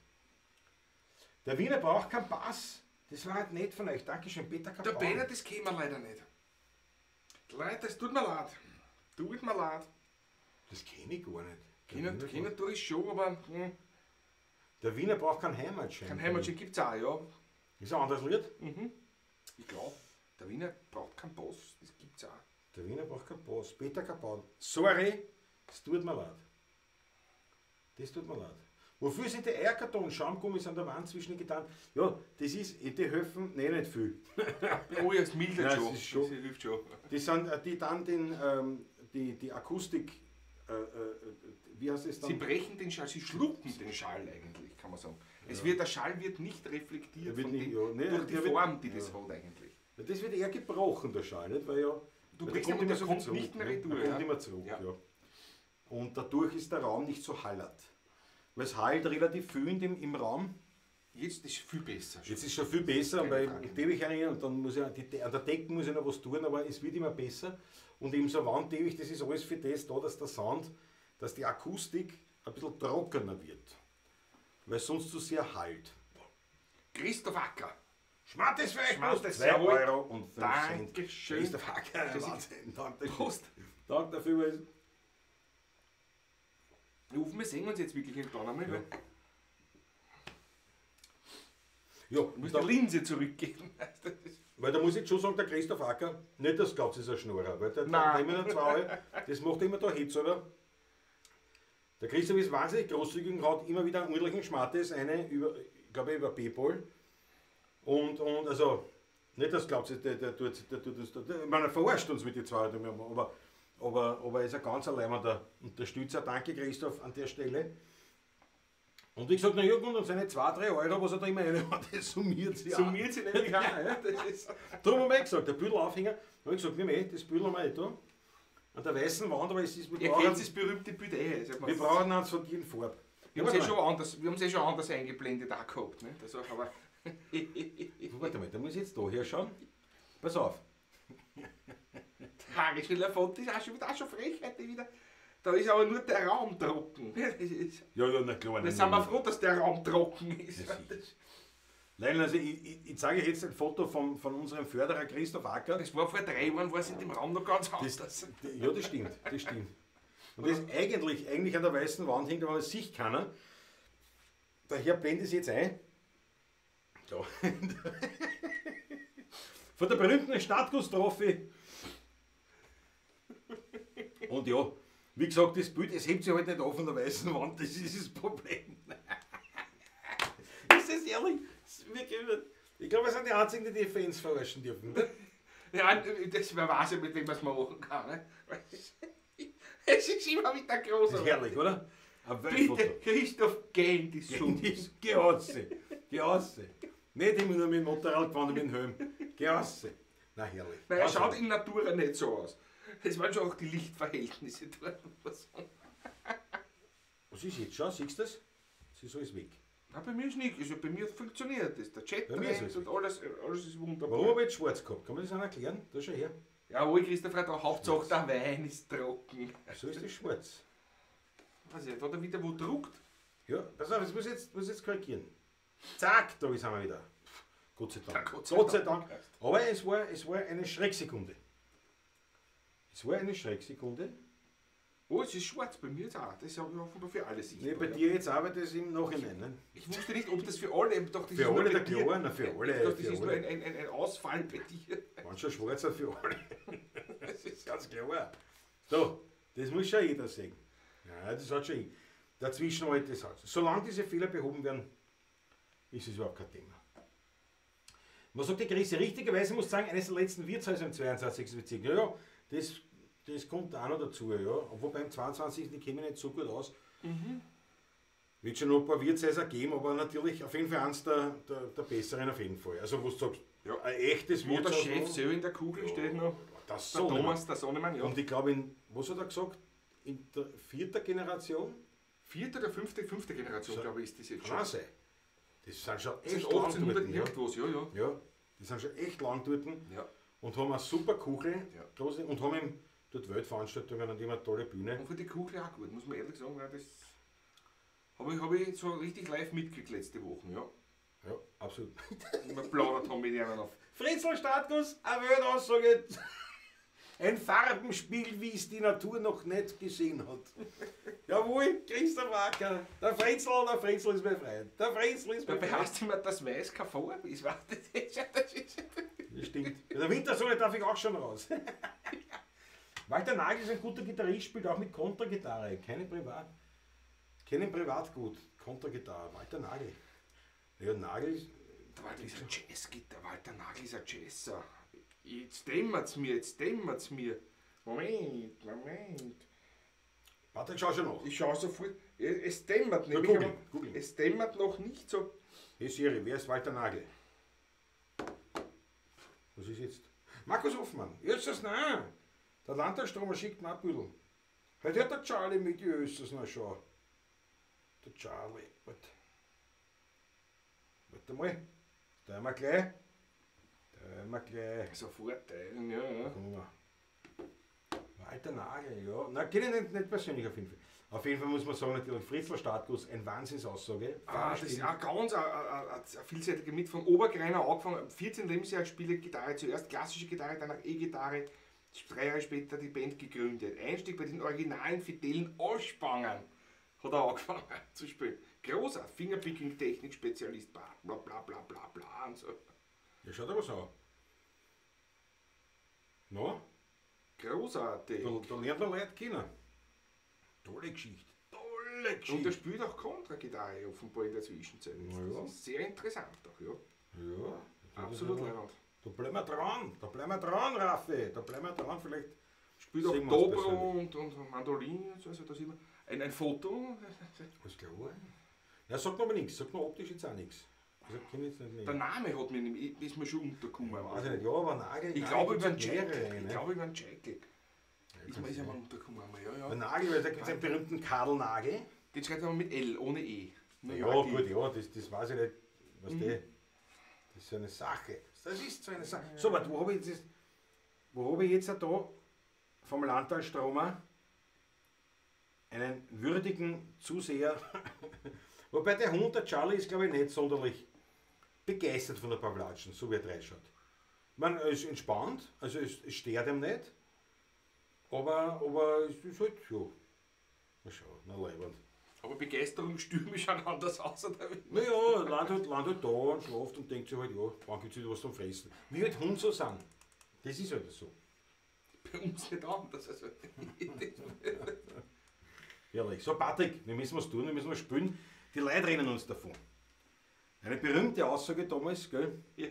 Der Wiener braucht keinen Pass. Das war halt nett von euch. Dankeschön, Peter Der Kapau. Peter, das kennen wir leider nicht. Leute, das tut mir leid. Tut mir leid. Das kenne ich gar nicht. Kennen tue ich schon, aber Der Wiener braucht keinen Heimatschein. kein Heimatschein gibt es auch, ja. Ist ein anderes Lied? Ich glaube, der Wiener braucht keinen Pass, das gibt es auch. Der Wiener braucht keinen Pass. Peter Kapau. Sorry, das tut mir leid. Das tut mir leid. Wofür sind die Eierkarton, Schaumgummis an der Wand zwischen den Gitarren? Ja, das ist, die helfen nicht viel. Oh ja, es mildert Nein, schon. es ist schon- Das hilft schon. Die sind, die dann die Akustik, wie heißt es dann? Sie brechen den Schall, sie schlucken den Schall eigentlich, kann man sagen. Der Schall wird nicht reflektiert Der wird von nicht- dem, ja, ne, durch die der wird- Form, die ja. das hat eigentlich. Ja, das wird eher gebrochen, der Schall, nicht? Weil ja, Du weil brichst der aber, der kommt zurück, nicht mehr ne? retour. Der kommt Ja. immer zurück, Ja. ja. Und dadurch ist der Raum nicht so hallert. Weil es halt relativ viel im Raum. Jetzt ist viel besser. Jetzt ist schon viel besser, Keine weil Frage. Teppich rein und dann muss ich, an der Decke muss ich noch was tun, aber es wird immer besser. Und eben so Wandteppich, das ist alles für das da, dass der Sound, dass die Akustik ein bisschen trockener wird. Weil sonst zu sehr halt. Christoph Acker. Schmattes für euch, Schmattes, 2 jawohl. Euro und 5 Cent. Dankeschön. Christoph Hacker, Das ist- Wahnsinn. Danke Prost. Danke dafür. Weil Wir sehen uns jetzt wirklich irgendwann einmal. Ja. Du ja, musst da, die Linse zurückgeben. Das ist- weil da muss ich schon sagen, der Christoph Acker, nicht das glaubt, ist ein Schnurrer, weil der Nein. immer noch 2 Euro, das macht immer da Hitz, oder? Der Christoph ist wahnsinnig großzügig und hat immer wieder einen ordentlichen Schmattes, ich glaube über PayPal. Und also, nicht das glaubt, der tut das, ich meine, er verarscht uns mit den 2 Euro, aber er ist ein ganz alleiner Unterstützer. Danke Christoph an der Stelle. Und ich sage, na ja gut, und seine 2-3 Euro, was er da immer rein hat, das summiert sich auch. Summiert sie nämlich auch. Ja, das ist Darum habe ich gesagt, der Büdelaufhänger, habe ich gesagt, das Büdel haben wir eh da. An der weißen Wand, aber es ist, Ihr kennt das berühmte Bidet. wir brauchen einen von den Farben. Wir haben es schon anders eingeblendet auch gehabt. Nicht? Also, aber Warte mal, da muss ich jetzt da her schauen. Pass auf. Harry Schiller-Foto ist auch schon frech heute wieder. Da ist aber nur der Raum trocken. Ja, na klar. Wir sind wir froh, dass der Raum trocken ist. Nein, also ich zeige euch jetzt ein Foto von unserem Förderer Christoph Acker. Das war vor 3 Jahren, war es in dem Raum noch ganz anders. Ja, das stimmt. Und das ist eigentlich an der weißen Wand hängt, aber das sieht keiner. Daher blende ich es jetzt ein. So. Von der berühmten Stadtgusstrophe. Und ja, wie gesagt, das Bild, es hebt sich halt nicht auf von der weißen Wand, das ist das Problem. Ist das ehrlich? Ich glaube, wir sind die Einzigen, die Fans verarschen dürfen. Ne? Ja, das wer weiß ja, mit wem man es machen kann. Ne? Es ist immer wieder groß. Das ist herrlich, oder? Bitte, Christoph, geh in die Sonne. Geh raus. Nicht immer nur mit dem Motorrad gefahren und mit dem Helm. Geh raus. Na herrlich. Nein, er schaut in Natura nicht so aus. Es waren schon auch die Lichtverhältnisse dort. Was ist jetzt schon? Siehst du das? Es ist alles weg. Nein, bei mir ist nichts. Also bei mir funktioniert das. Der Chat Bei mir ist rennt es und alles ist wunderbar. Warum habe ich jetzt schwarz gehabt? Kann man das auch erklären? Da schau her. Jawohl, Christoph, der Hauptsache der Wein ist trocken. So ist das schwarz. Weiß ich nicht, hat er wieder wo druckt? Ja, pass auf, das muss ich jetzt korrigieren. Zack, da sind wir wieder. Gott sei Dank. Ja, Gott sei Dank. Aber es war eine Schrecksekunde. Oh, es ist schwarz, bei mir jetzt auch. Das ist ja offenbar für alle sichtbar. Nee, bei dir jetzt arbeitet es im Nachhinein. Ne? Ich wusste nicht, ob das für alle, ich dachte, das Für ist nur alle bei der dir. Klar, für alle. Ich dachte, das für ist nur alle. ein Ausfall bei dir. Waren schon schwarzer für alle. Das ist ganz klar. So, das muss schon jeder sehen. Ja, das hat schon jeder. Dazwischen halt das Haus. Solange diese Fehler behoben werden, ist es überhaupt kein Thema. Was sagt die Grüße? Richtigerweise muss ich sagen, eines der letzten Wirtshäuser im 22. Bezirk. Ja, das kommt auch noch dazu. Ja. Obwohl beim 22. die kämen nicht so gut aus. Wird schon noch ein paar Wirtshäuser geben, aber natürlich auf jeden Fall eins der besseren auf jeden Fall. Also wo du sagst, ja, ein echtes Wo der Wirtshaus. Chef so in der Kugel steht noch. Das Der Thomas, der Sohnemann, ja. Und ich glaube, was hat er gesagt? In der 4. Generation? 4. oder 5. Generation, So. glaube ich, ist das jetzt Kann schon. sein. Das sind schon Das ist echt lang 1800 dort. Ja. irgendwas, ja. Ja, die sind schon echt lang dort Ja. und haben eine super Kugel Ja. große, und haben eben dort Weltveranstaltungen und immer eine tolle Bühne. Und für die Kugel auch gut, muss man ehrlich sagen, weil das habe ich so richtig live mitgekriegt letzte Woche, ja. Ja, absolut. Wir plaudert haben mit ihnen auf. Fritzl Stadtguss, eine Weltaussage. Ein Farbenspiel, wie es die Natur noch nicht gesehen hat. Jawohl, Christoph Acker. Der Fritzl ist mein Freund. Der Fritzl ist mein Dabei Freund. heißt immer, dass Weiß keine Farbe ist. Das stimmt. In der Wintersonne darf ich auch schon raus. Walter Nagel ist ein guter Gitarrist, spielt auch mit Kontragitarre. Keinen privat gut. Kontragitarre. Walter Nagel. Ja, Nagel ist. Der Walter ist ein Jazzgitter, Walter Nagel ist ein Jazzer. Jetzt dämmert's mir. Moment. Patrick, schau schon nach. Ich schaue sofort. Es dämmert Ja, nämlich, googeln, aber googeln. es dämmert noch nicht so. Hey Siri, wer ist Walter Nagel? Was ist jetzt? Markus Hoffmann. Jetzt ist das nein. Der Landtagsstromer schickt mir ein Büdel. Heute hat der Charlie mit die Östers noch schon. Der Charlie. Warte mal. Da haben wir gleich. Sofort teilen, ja. Gucken wir. Walter Nagel, ja. Nein, kenne ich nicht persönlich auf jeden Fall. Auf jeden Fall muss man sagen, natürlich Fritzl Stadtguss, ein Wahnsinnsaussage. Das ist auch ganz eine vielseitige mit von Obergreiner angefangen. 14 Lebensjahr spiele Gitarre, zuerst klassische Gitarre, danach E-Gitarre. 3 Jahre später die Band gegründet. Einstieg bei den originalen fidelen Ausspangen hat er angefangen zu spielen. Großer Fingerpicking-Technik-Spezialist, bla bla bla bla bla und so. Ja, schaut aber so. No? Großartig. Da lernt man Leute kennen. Tolle Geschichte. Und er spielt auch Kontragitarre offenbar in der Zwischenzeit. Ja. Das ist sehr interessant auch, ja. Ja. Absolut leibend. Da bleiben wir dran, Raffi. Da bleiben wir dran, vielleicht. Spielt auch sehen wir uns Dobro persönlich. und Mandolin und so, also da sieht man. Ein Foto. Alles klar. Ja, sagt mir aber nichts, sagt mir optisch jetzt auch nichts. Also, kenn ich jetzt nicht Der mehr. Name hat mir nämlich, ist mir schon untergekommen. Weiß ich nicht, ja, aber Nagel. Ich Nagel glaube gibt's über einen mehrere, Jackal. Ich ne? glaube über einen Jackal. Ja, Ist kann mir sein. mal untergekommen. Ja, Der ja. Nagel, weil da gibt es einen berühmten Karl Nagel. Den schreibt man mit L, ohne E. Nur Ja, Maggi. gut, ja, das weiß ich nicht. Was das ist so eine Sache. Das ist so eine Sache. So, warte, wo habe ich jetzt da vom Landtal Stromer einen würdigen Zuseher? Wobei der Hund, der Charlie, ist glaube ich nicht sonderlich begeistert von der Pavlatschen, so wie er reinschaut. Ich meine, er ist entspannt, also es stört ihm nicht, aber es ist halt, ja, na schau, na leibend. Aber Begeisterung stürmisch schauen anders aus, oder wie? Naja, landet halt da und schlaft und denkt sich halt, ja, wann gibt es wieder was zum Fressen. Wie halt Hund so sind. Das ist halt so. Bei uns nicht anders. Also. Ehrlich. So, Patrick, wir müssen was tun, wir müssen was spielen. Die Leute rennen uns davon. Eine berühmte Aussage damals, gell? Ja.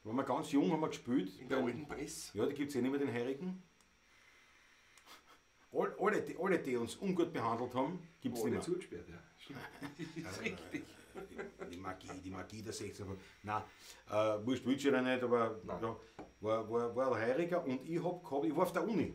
Waren wir ganz jung, haben wir gespielt. In der alten Presse. Ja, die gibt es eh nicht mehr, den Heurigen. Alle, die uns ungut behandelt haben, gibt es Alle nicht mehr. zugesperrt, ja. Stimmt. Das ist richtig. Die Magie der 16. Nein, wurscht, willst du ja nicht, aber Nein. ja, war ein Heuriger und ich war auf der Uni.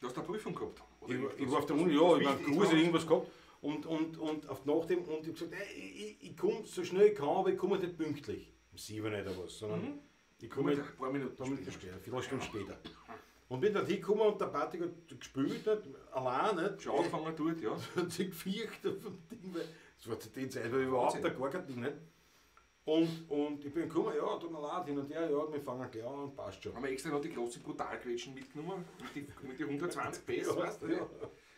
Du hast eine Prüfung gehabt. Oder Ich war auf der Uni, ja, ich habe Kurs oder irgendwas gehabt und auf nach dem, und ich habe gesagt, hey, ich komme so schnell ich kann, aber ich komme nicht pünktlich. Um 7 nicht oder was, sondern ich komme Ein paar Minuten später, eine Viertelstunde später. Und bin dann hingekommen und der Patrick hat gespielt, nicht, allein, nicht, Schon angefangen tut, ja. hat sich gefürchtet vom Ding, weil es war zu der Zeit weil überhaupt da gar kein Ding, nicht. Und ich bin gekommen, ja, tut mir leid, hin und her, ja, wir fangen gleich an und passt schon. Haben wir extra noch die große Brutalquetschen mitgenommen, mit die 120 PS, Ja, weißt du? ja. Ein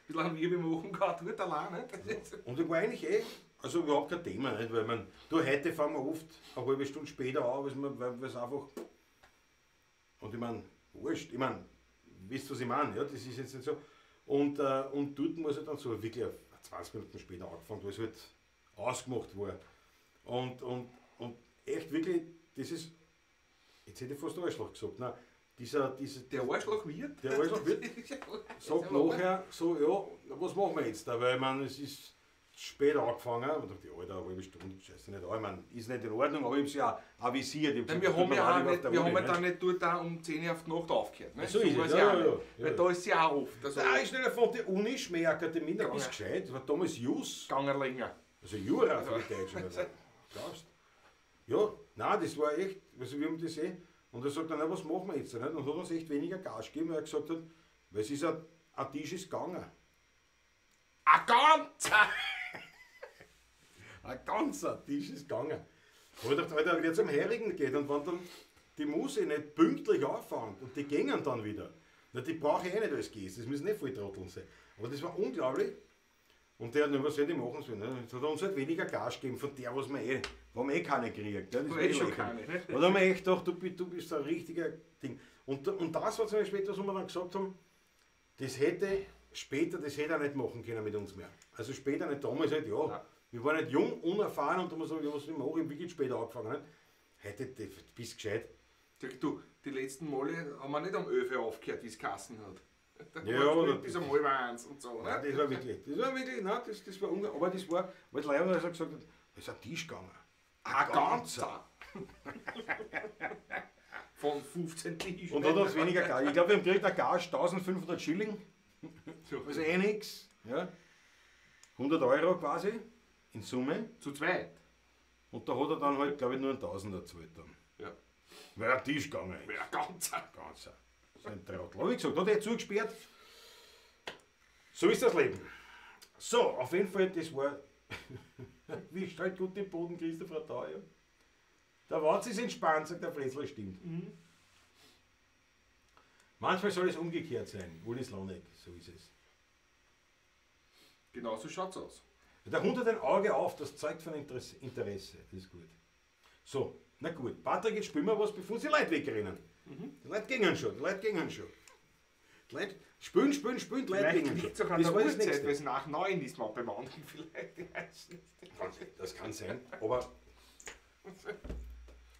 bisschen haben wir machen gehabt, tut allein, nicht? Und ich war eigentlich also überhaupt kein Thema, nicht? Weil heute fahren wir oft eine halbe Stunde später an, weil es einfach. Und ich meine, wurscht, ich meine, wisst ihr, was ich meine, ja, das ist jetzt nicht so. Und dort muss ich dann so wirklich 20 Minuten später angefangen, weil es halt ausgemacht war. Und echt wirklich, das ist, jetzt hätte ich fast Arschloch gesagt, nein, Der Arschloch wird? der Arschloch wird, sagt nachher so, ja, was machen wir jetzt da, weil ich meine, es ist später angefangen und dachte, Alter, eine halbe Stunde, scheiße nicht an, ich meine, ist nicht in Ordnung, aber ich habe es ja avisiert. Ich Nein, gesagt, wir haben ja auch nicht, wir haben ja nicht. dann nicht dort auch um 10 Uhr auf die Nacht aufgehört. Ne? So ist es, war's ja, auch ja, nicht. ja. Weil da ist sie auch oft. Also Da ist nicht von der Uni, Schmähakademie, da Ja. bist du gescheit, das war damals Jus, Ganger länger. also Jura für die Deutschen. Also, glaubst du? Ja, nein, das war echt, also wir haben das und er sagt dann, na, was machen wir jetzt? Nicht? Und hat uns echt weniger Gas gegeben, weil er gesagt hat, weil es ist ein Tisch ist gegangen. Ein ganzer! Ein ganzer Tisch ist gegangen. Aber ich dachte, Alter, wenn jetzt am Herigen geht und wenn dann die Muse nicht pünktlich auffängt und die gehen dann wieder, na, die brauche ich nicht als Gäste, das müssen nicht voll Trotteln sein. Aber das war unglaublich. Und der hat nicht, was soll ich machen sollen. Ne? Jetzt hat er uns halt weniger Gas gegeben von der, was wir wo wir keine gekriegt. Ja? Das war schon lächerlich. keine. Ne? Und da haben wir echt gedacht, du bist ein richtiger Ding. Und das war zum Beispiel etwas, wo wir dann gesagt haben, das hätte er nicht machen können mit uns mehr. Also später nicht, damals halt, ja. Nein. Wir waren nicht jung, unerfahren und da muss man sagen, ja, was soll ich machen, ich habe wirklich später angefangen. Nicht? Heute bist du gescheit. Du, die letzten Male haben wir nicht um 11 Uhr aufgehört, wie es Kassen hat. Da Ja, haben wir oder- gespielt bis um halb eins und so. Nein, Ne? das war wirklich, nein, das war unglaublich. Aber das war, weil die Leute gesagt haben, es ist ein Tisch gegangen. Ein ganzer! Von 15 Tischen. Und hat uns weniger Gas. Ich glaube, wir haben gekriegt ein Gas 1500 Schilling. So, Also nix. Ja. 100 Euro quasi in Summe. zu zweit. Und da hat er dann halt, glaube ich, nur einen Tausender gezahlt dann. Ja. Weil ein Tisch gegangen ist. Ja, ganzer. Ganzer. So ein Trottel. Aber wie gesagt, hat er zugesperrt. So ist das Leben. So, auf jeden Fall, das war. Wie stellt gut den Boden, Christopher Tau, ja? Der Watz ist entspannt, sagt der Fressler, stimmt. Manchmal soll es umgekehrt sein. Ulis Lonek, so ist es. Genau so schaut's aus. Der Hund hat ein Auge auf, das zeigt von Interesse. Das ist gut. So, na gut. Patrick, jetzt spielen wir was, bevor die Leute wegrennen. Die Leute gingen schon, Die Leute spielen, die Leute Vielleicht gingen schon. liegt es auch an Das der war das Uhrzeit, weil Nächste. es nach 9 ist, man bei manchen vielleicht. Ich weiß nicht. Das kann sein, aber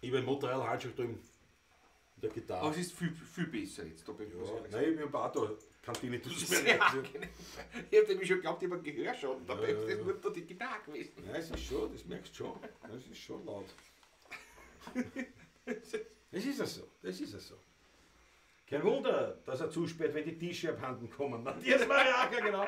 ich bin Montreal halt schon drüben. In der Aber Gitarre. es ist viel besser jetzt. Da bin ich Ja, nein, ich bin auch da. Kantine tut es mir Sehr nicht. angenehm. Ich hab nämlich schon geglaubt, ich habe Gehörschaden. Dabei Ja, ist ja. das nur da die Gitarre gewesen. Nein, es ist schon, das merkst du schon. Das ist schon laut. Das ist ja so, das ist ja so. Kein Wunder, dass er zusperrt, wenn die Tische abhanden kommen. Matthias Mariaka, genau.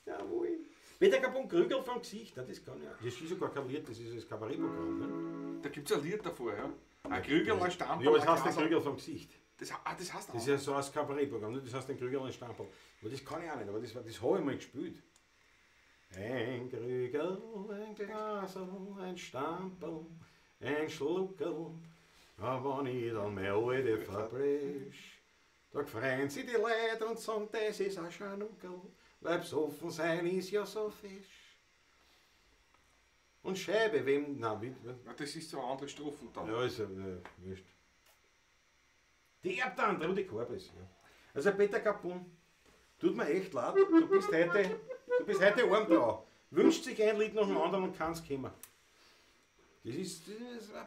Jawohl. Peter Capon Krügel vom Gesicht, das kann ja. Das ist sogar kein Lied, das ist das Kabarettprogramm. Ne? Da gibt es ein Lied davor, ja. Ein Krügel, ein Stamperl. Ja, aber das heißt der Krügel vom Gesicht. Das heißt auch. Das ist ja so ein Kabarettprogramm, ne? Das heißt den Krügel ein Stamperl. Aber das kann ich auch nicht, aber das habe ich mal gespielt. Ein Krügel, ein Glasl, ein Stamperl, ein Schluckerl, aber nicht an meine alte Fabrisch. Da freuen sich die Leute und sagen, das ist ein Schanuckel, weil besoffen sein ist ja so fisch. Und Scheibe, wem, nein, wie, Ja, das ist so eine andere Strophen dann. ja, ist ja wurscht. Die Erbtante, und die Korbis, ja. Also Peter Capon, tut mir echt leid, du bist heute arm dran. Wünscht sich ein Lied nach dem anderen und kann's kommen. Das ist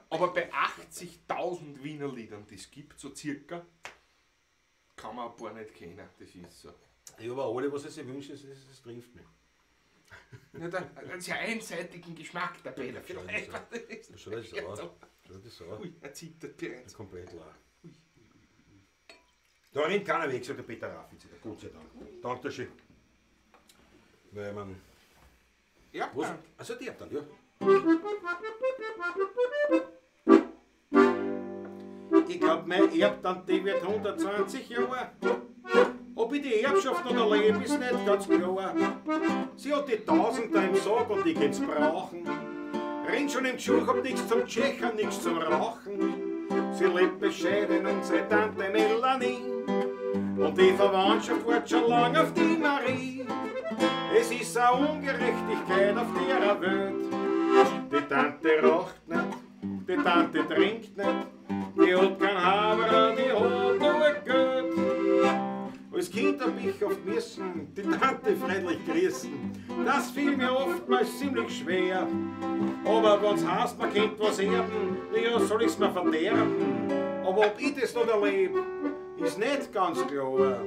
Aber bei 80.000 Wiener Liedern, die es gibt, so circa, kann man ein paar nicht kennen. Das ist so. ja, aber alle, was er sich wünscht, das trifft mich. Nicht einen sehr einseitigen Geschmack der Peter. Schau Vielleicht. das Schau das aus. Schau das aus. Ui, er zieht das bereits. Komplett leer. Da rennt keiner weg, sagt der Peter Raffitz. Gott sei Dank. Dankeschön. Weil man. Was? Erbland. Also die Erbtante, ja. Ich glaub, mein Erbtante, die wird 120 Jahre. Ob ich die Erbschaft noch erlebe, ist nicht ganz klar. Sie hat die Tausender im Sarg und die geht's brauchen. Rennt schon im Schuh, hab nichts zum Tschechern, nichts zum Rauchen. Sie lebt bescheiden, unsere Tante Melanie. Und die Verwandtschaft wartet schon lang auf die Marie. Es ist eine Ungerechtigkeit auf der Welt. Die Tante raucht nicht, die Tante trinkt nicht, die hat kein Haber, die hat nur Geld. Als Kind hab ich oft müssen die Tante friedlich grüßen. Das fiel mir oftmals ziemlich schwer. Aber wenn's heißt, man kennt was erben, ja, soll ich's mir verderben. Aber ob ich das noch erleb, ist nicht ganz klar.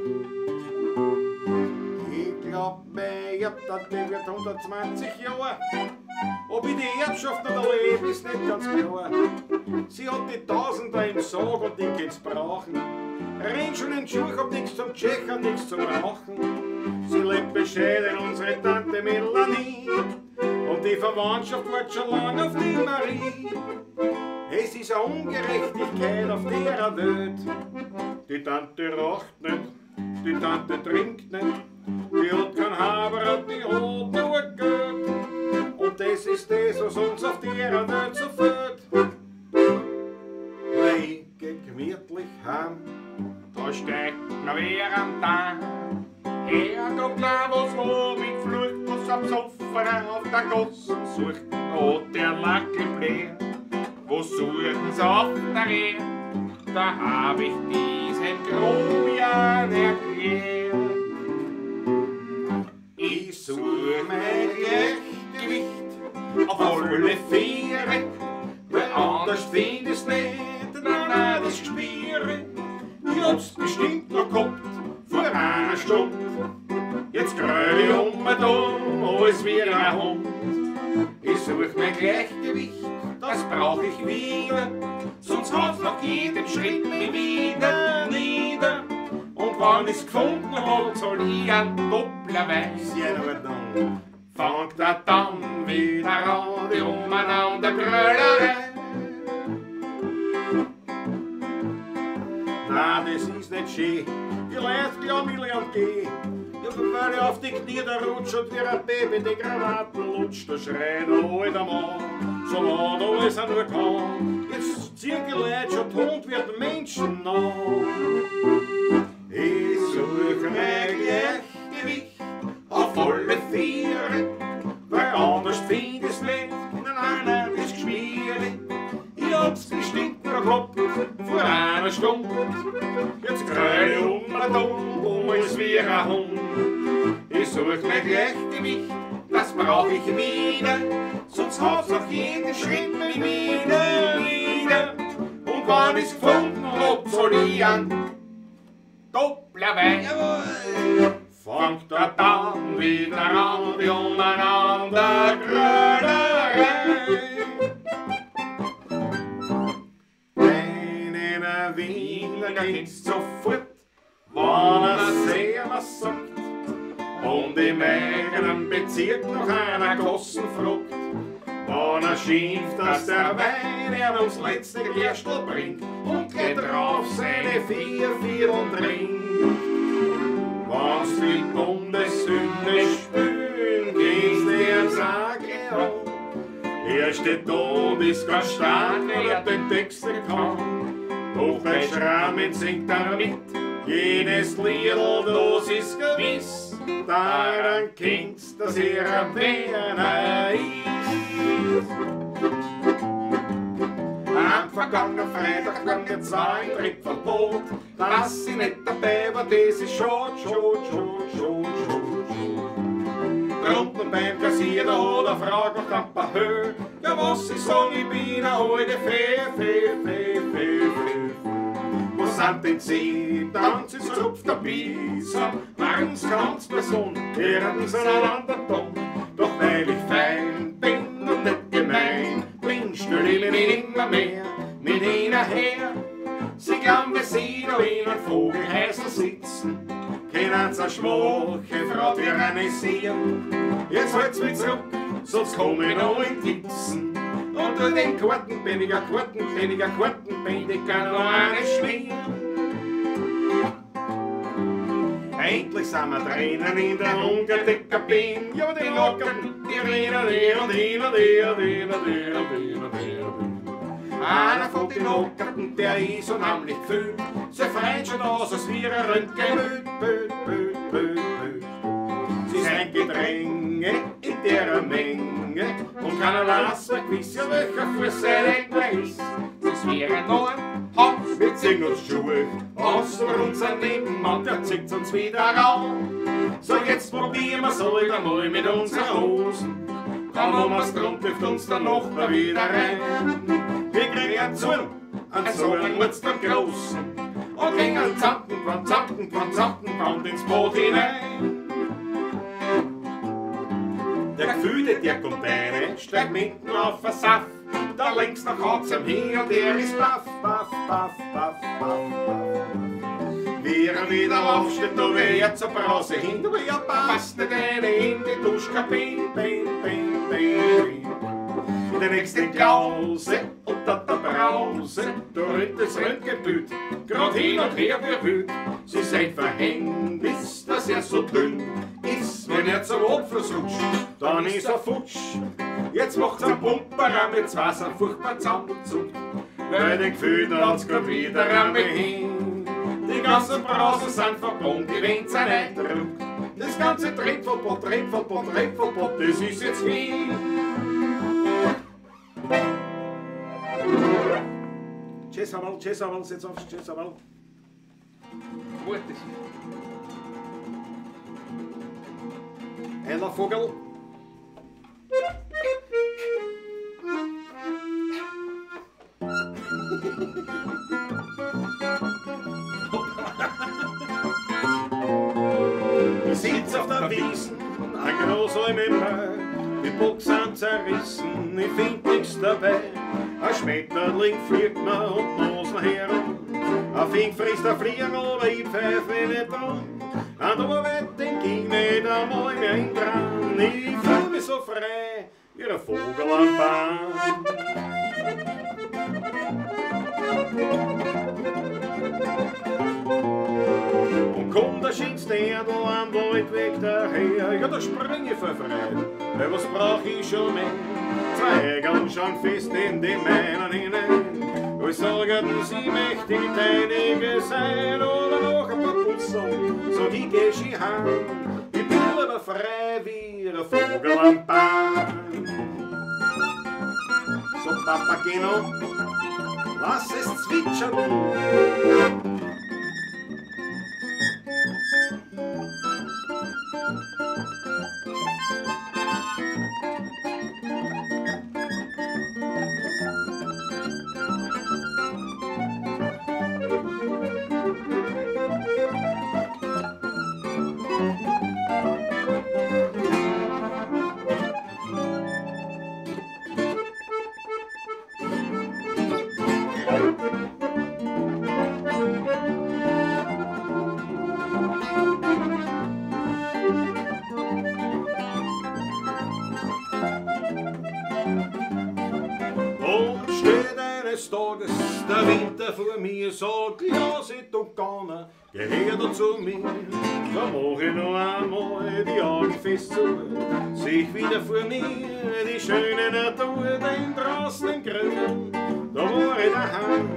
Ich glaub, meine Erbtante wird 120 Jahre. Ob ich die Erbschaft noch erlebe, ist nicht ganz klar. Sie hat die Tausender im Sarg und die geht's brauchen. Rennt schon in den Schuh, hab nichts zum Tschechern, nichts zum Rauchen. Sie lebt bescheiden, unsere Tante Melanie. Und die Verwandtschaft wartet schon lang auf die Marie. Es ist eine Ungerechtigkeit auf der Welt. Die Tante raucht nicht, die Tante trinkt nicht, die hat kein Haber und die hat nur Geld. Und das ist das, was uns auf der Welt so fehlt. Weil ich geh gemütlich heim. Da steigt noch wer am Tag. Herrgott, was wo mich flucht, was am Sofa auf der Gossen sucht. Da hat der Lackel bläht, wo suchen sie auf der Rehe? Da hab ich diesen Grobian erklärt. Ich suche mein Gleichgewicht auf alle Viere, weil anders find ich's nicht, nein, das spüre. Ich hab's bestimmt noch gehabt, vor einer Stunde. Jetzt gröl ich alles wie ein Hund. Ich such mein Gleichgewicht, das brauch ich wieder, sonst hat's nach jedem Schritt mich wieder nieder. Und wenn ich's gefunden hab, soll ich ein Dopplerweis. Ja, in Ordnung. Fangt er dann wieder an, die umeinander Grölerei. Nein, das ist nicht schön. Die Leute glauben, ich lerne gehen. Ja, weil ich auf die Knie da rutscht und wie ein Baby die Granaten lutscht, da schreit ein alter Mann, so laut alles er nur kann. Jetzt ziehen die Leute schon tot wie die Menschen nach. Ich suche mein Gleichgewicht auf alle Viere, weil anders find ich's nicht, nein, das ist schwierig. Ich hab's bestimmt noch gehabt, vor einer Stunde. Jetzt gröl ich alles wie ein Hund. Ich such mein Gleichgewicht, das brauch ich wieder, sonst hat's auf jeden Schritt mich wieder. Und wenn ich's gefunden hab, soll ich an Dopplerweis. fangt Da dann wieder an, die umeinander Grölerei. Einen Wiener kennst sofort, wann er sehr was sagt. Und und im eigenen Bezirk noch einer großen Frucht. Wenn er schimpft, dass der Wein er ums letzte Gerstel bringt und geht drauf seine 4 Viertel trinkt. Wenn's die Bundeshymne spülen, gehst dir Sage an. Er steht da und ist ganz stark, weil er den Text kann. Doch bei Schrammen singt er mit, jedes Liedl, das ist gewiss. Daran kennt's, dass er ein Werner ist. Am vergangenen Freitag gang jetzt 2 Drittel Boot. Dass sie nicht dabei war, das ist schon. Drunten beim Kassier, da hat er Frage nach ein paar Höhe. Ja, was ich sag, ich bin eine alte Fee. Wo sind denn sie? Tanzen sie zupft der Bisa. Morgens kann's Person, werden sie einander dumm. Doch weil ich fein bin und nicht gemein, stelle ich mich immer mehr mit ihnen her. Sie glauben, wir sind noch in einem Vogelhäusl sitzen, können sie eine schwache Frau tyrannisieren. Jetzt halt's mich zurück, sonst komm ich noch in Titzen. Und durch den Kartenpenniger, kann noch eine schmieren. Endlich sind wir drinnen in der ungedeckten Kabine. Ja, die locken, die reden. Einer von den Lockerten, der ist unheimlich gefühlt. Sie freuen schon aus, als wir ein Röntgenbüt. Sie sind Gedränge in der Menge und keiner weiß, gewiss ja welcher für seine ist. Das wäre nur ein Haus, wir ziehen uns Schuhe aus über unser Nebenmann, der zieht uns wieder an. So jetzt probieren wir's heute mal mit unseren Hosen. Kaum wir's drum, trifft uns der Nachbar wieder rein. Wir kriegen einen Zorn, einen Zorn wird's dann Großen. Und gingen Zanken ins Boot hinein. Der Gefühlte, der kommt rein, steigt mitten auf den Saft. Da links noch hat's ihm hin und er ist baff. Wie er wieder aufsteht, da wär er zur Brause hin. Du ja passt nicht eine in die Duschkabine, der nächste Klause und da der Brause, da rennt das Röntgenbüt, grad hin und her wie wild. Sie sein Verhängnis, dass er so dünn ist, wenn er zum Abfluss rutscht, dann ist er futsch. Jetzt macht's ein Pumper, jetzt war's ein furchtbar zusammengezuckt, weil den Gefühlen hat's grad wieder an mich hin. Die ganzen Brausen sind verbannt, die Wind sind eindruckt. Das ganze Trittverbot, das ist jetzt hin. Tschüss, Hamal, setz auf, tschüss, Hamal. Gut ist. Heller Vogel. Wir sitzt auf der Wiesen, ein großer Member, die Box sind zerrissen, ich find nichts dabei. Ein Schmetterling fliegt mir und Nosen herum, ein Fink frisst ein Fliegen oder ich pfeife nicht an. An der Arbeit denk ich nicht einmal mehr in dran, ich fühl mich so frei wie ein Vogel am Bahn. Und kommt der schönste Erdl am Waldweg daher, ja da spring ich verfreit, weil was brauch ich schon mehr? 2 Ägeln schon fest in die Meinen hinein, wo ich sagten, sie möchte deinige sein, oder noch ein paar Putzen, so die geh ich heim. Ich bin aber frei wie ein Vogel am Bahn. So Papageno, lass es zwitschern. steht eines Tages der Winter vor mir, sagt, ja, sie tut gerne, geh da zu mir. Da mach ich noch einmal die Augen fest zu, seh ich wieder vor mir die schöne Natur, denn draußen im Grün, da war ich daheim,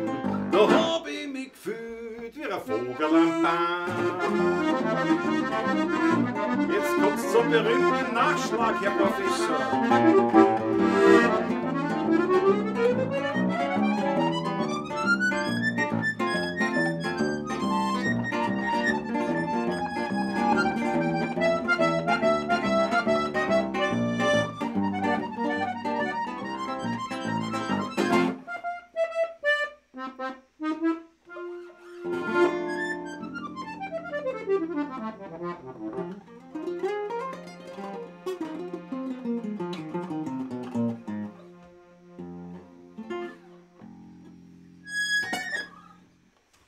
da hab ich mich gefühlt wie ein Vogel am Baum. Jetzt kommt's zum berühmten Nachschlag, Herr Professor.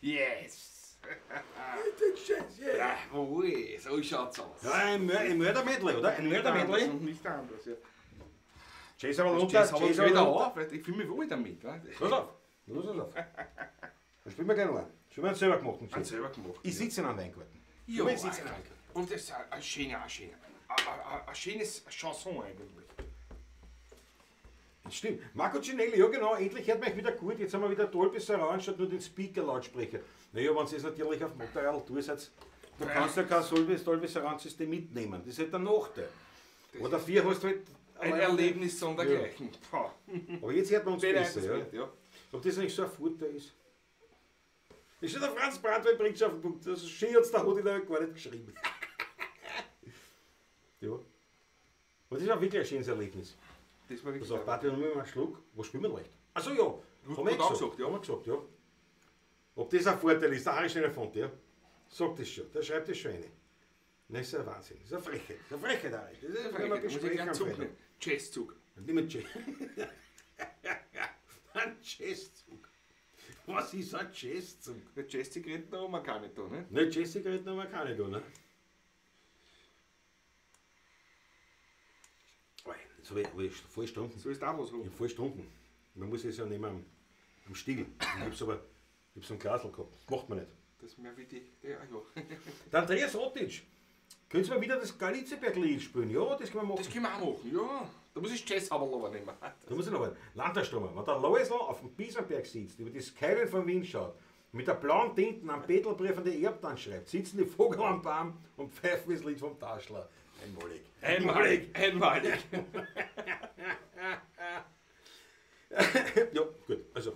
Yes! Ja, wohl, so schaut's aus. Ja, ein Mördermedley, oder? Ein Mördermedley. Und nicht anders, ja. Jazz aber runter, Jazz haben wir Jazz wieder aber runter. auf, weil ich fühle mich wohl damit. Ne? Los auf, los auf. Dann spielen wir gleich noch einen. Spielen wir einen selber gemachten. Hat selber gemacht. Ich sitze in einem Weingarten. Ja, Ich sitze in einem Weingarten. und das ist ein schönes Chanson eigentlich. Das stimmt. Marco Cinelli, ja genau, endlich hört man euch wieder gut. Jetzt haben wir wieder Dolby Surround statt nur den Speaker-Lautsprecher. Naja, wenn ihr es natürlich auf Motorrad durchsetzt, dann kannst du ja kein Dolby Surround-System mitnehmen. Das ist halt der Nachteil. Oder 4 hast du halt Ein Erlebnis sondergleichen. Ja. Aber jetzt hört man uns besser, ja. Ja. Ob das nicht so ein Vorteil ist? Ist schon der Franz Bratwein bringt schon auf den Punkt. Das ist schön, hat's der Hodi gar nicht geschrieben. Ja. Aber das ist auch wirklich ein schönes Erlebnis. Das war wirklich Also, Bratwein, nimm mal einen Schluck. Wo spielen wir leicht? Achso, ja. Gut Haben wir auch gesagt, gesagt, ja. Haben wir gesagt, ja. Ob das ein Vorteil ist, der Harry Schneider-Font, ja. Sagt das schon. Der schreibt das schon rein. Das ist ein Wahnsinn. Das ist eine Frechheit. Das ist eine Frechheit, Harry. Das ist Da muss ich einen Zug nehmen. Jazzzug. Nimm einen Ein Jazzzug. Was ist ein Jazzzug? Der Jazz-Zigaretten da haben wir gar nicht da, ne? Ne, Jazz-Zigaretten haben wir keine da, ne? Jetzt habe ich voll Stunden. So ist auch was Ich rum. habe voll Stunden. Man muss es ja nehmen am Stiel. Ich habe so ein Glasl gehabt. Das macht man nicht. Das ist mehr wie die. Ja, ja. Der Andreas Otic. Können Sie mal wieder das Galiziberg-Lied spielen? Ja, das können wir machen. Das können wir auch machen, ja. Da muss ich Jazz aber nehmen. Da muss ich noch einen Landtagsstürmer. Wenn der Loisel auf dem Biesenberg sitzt, über die Skyline von Wien schaut, mit der blauen Tinten am Bettelbrief an die Erbtan schreibt, sitzen die Vogel am Baum und pfeifen das Lied vom Taschler. Einmalig. Einmalig. Ja, gut, also.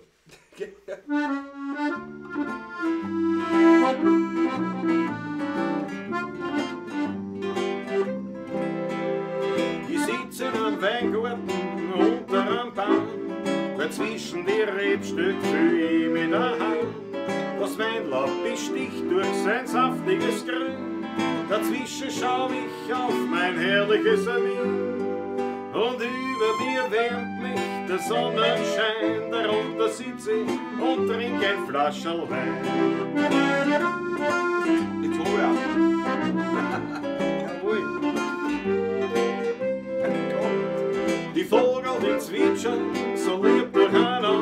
Ich sitze in einem Weingarten unter einem Baum, dazwischen die Rebstücke fühle ich mich daheim. Das Weinlaub besticht durch sein saftiges Grün, dazwischen schau ich auf mein herrliches Amin. Und über mir wärmt mich der Sonnenschein, darunter sitze ich und trinke ein Flascherl Wein. Jetzt hol ich auch. Jawohl. Die Vogel, die zwitschern so lieb durcheinander,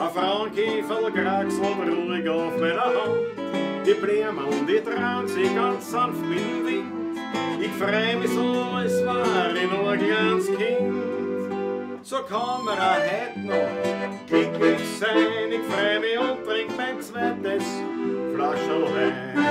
ein Frauenkäfer kraxelt ruhig auf meiner Hand. Die Blumen, die trauen sich ganz sanft mit dem Wind. Ich freu mich so, als war ich noch ein kleines Kind. So kann man auch heute noch glücklich sein. Ich freu mich und trink mein zweites Flascherl Wein.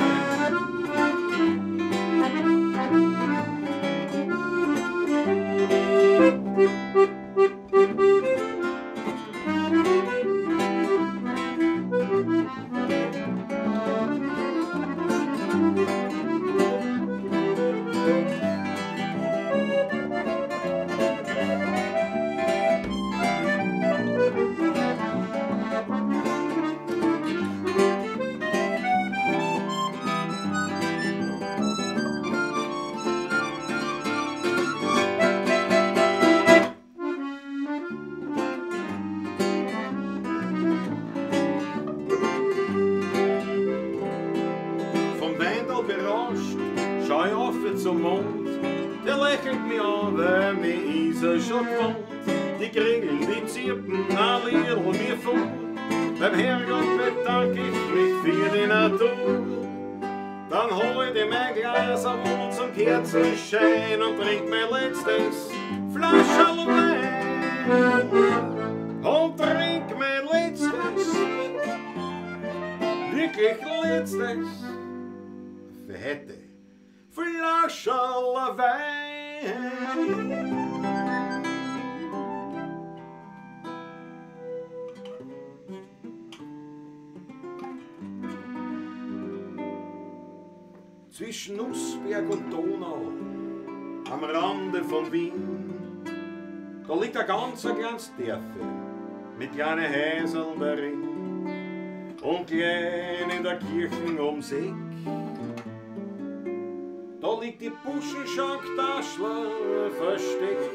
Schau ich auf zum Mond, der lächelt mich an, weil mich ist er schon gewohnt. die Grillen, die Zirpen, alle mir vor. Beim Herrgott bedank ich mich für die Natur. Dann hol ich mein Glas am Mund zum Kerzenschein und trink mein letztes Flascherl Wein. Und trink mein letztes, wirklich letztes, für heute Flascherl Wein. Zwischen Nussberg und Donau, am Rande von Wien, da liegt ein ganz kleines Dörfel mit kleinen Häuseln darin und klein in der Kirche ums Eck. Da liegt die Buschenschank-Taschler versteckt.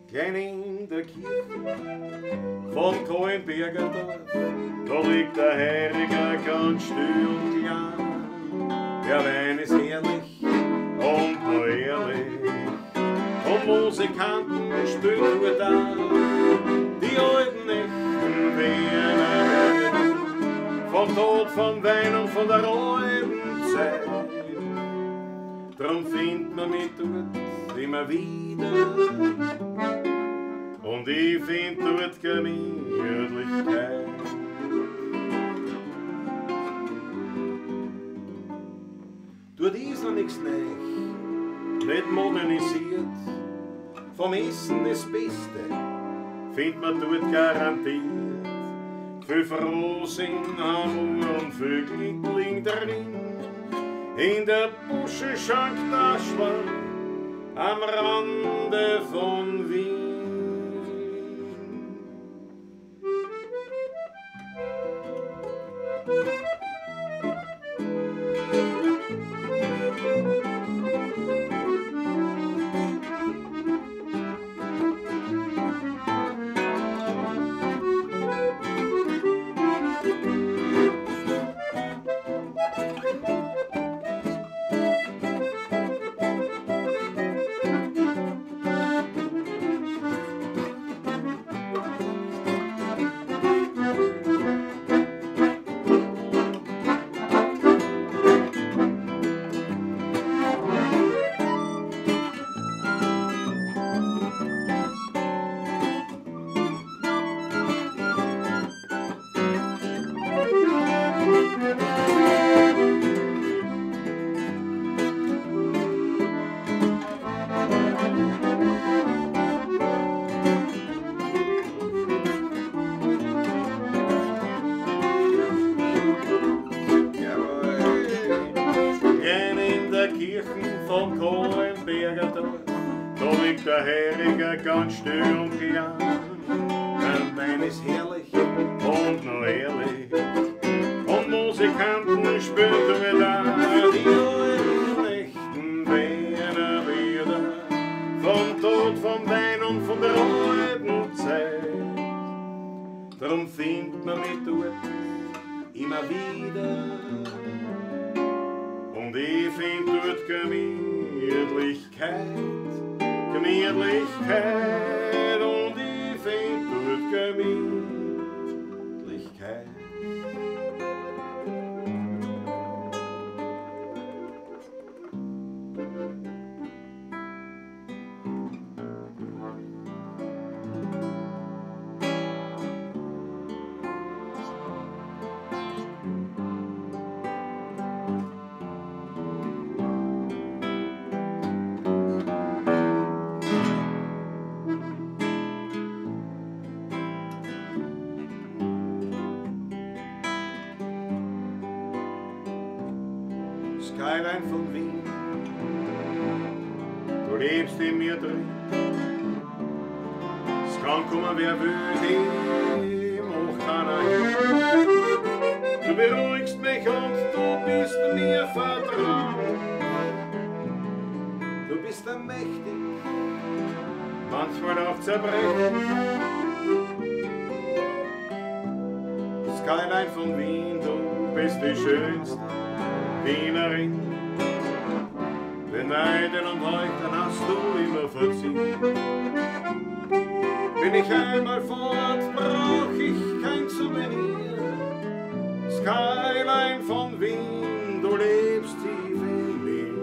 Klein in der Kirche von Kohlenberger Dorf, da liegt der Herriger ganz still und klein. Der Wein ist herrlich und noch ehrlich, und Musikanten spielen gut an. Die alten echten Wiener vom Tod, vom Wein und von der alten Zeit. Drum findet man mich dort immer wieder. Und ich find dort Gemütlichkeit. Dort ist noch nichts neu, nicht modernisiert. Vom Essen das Beste findet man dort garantiert. Viel Frohsinn, Hammer und viel Glückling darin. In der Buschenschank-Taschler am Rande von Wien. Vom Kohlenberger Dorf, da liegt der Herriger ganz still und klein. Der Wein ist herrlich und noch ehrlich, und Musikanten spielen wieder die alten echten Wiener Lieder. Vom Tod, vom Wein und von der alten Zeit. Drum findet man mich dort immer wieder. Und ich find dort Gemütlichkeit, Gemütlichkeit, und ich find dort Gemütlichkeit. Skyline von Wien, du lebst in mir drin. Es kann kommen, wer will, dem auch keiner hin. Du beruhigst mich und du bist mir vertraut. Du bist mächtig, manchmal auch zerbrechen. Skyline von Wien, du bist die schönste Wienerin. Wenn beneiden und leuchten hast du immer verziehen. Bin ich einmal fort, brauch ich kein Souvenir. Skyline von Wien, du lebst tief in mir.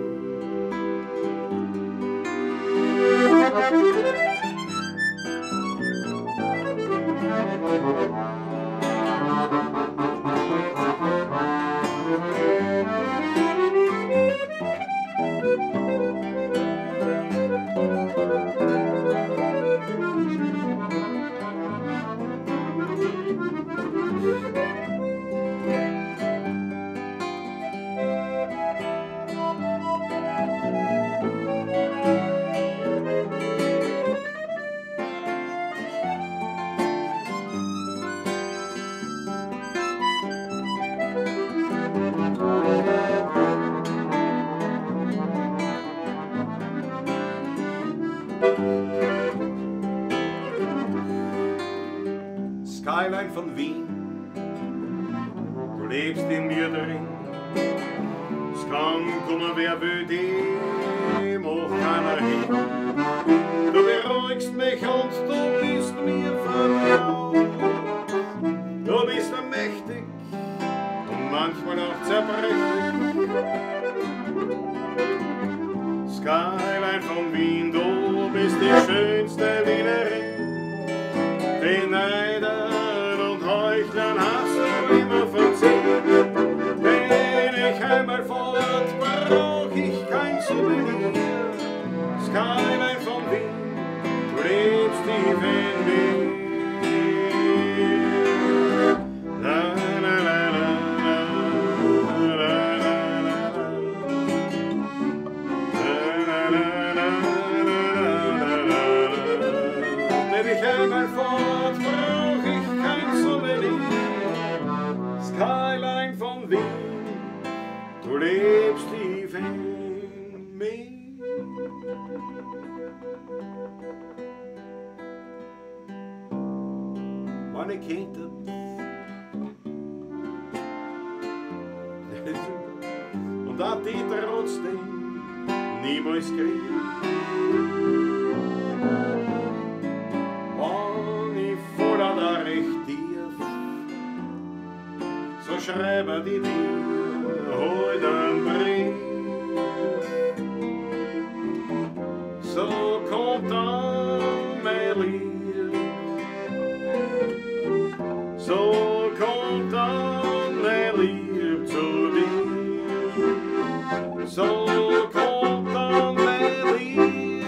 Skyline von Wien, du lebst in mir drin. Es kann kommen, wer will, dem auch keiner hin. Du beruhigst mich und du bist mir vertraut. Du bist mächtig und manchmal auch zerbrechlich. Skyline von Wien, du bist die schönste Wienerin. Den Neidern und Heuchlern hast du immer verziehen. Wenn ich einmal fort, brauch ich kein Souvenir. Skyline von Wien, du lebst tief in mir. La, la, la, la, la, la, la, la. Wenn ich einmal fort, brauch ich kein Souvenir. Skyline von Wien, du lebst tief in mir. Meine Kinder, und da die trotzdem niemals kriegen. So schreibe die dir heute einen Brief. So kommt dann mein Lieb. So kommt dann mein Lieb zu dir. So kommt dann mein Lieb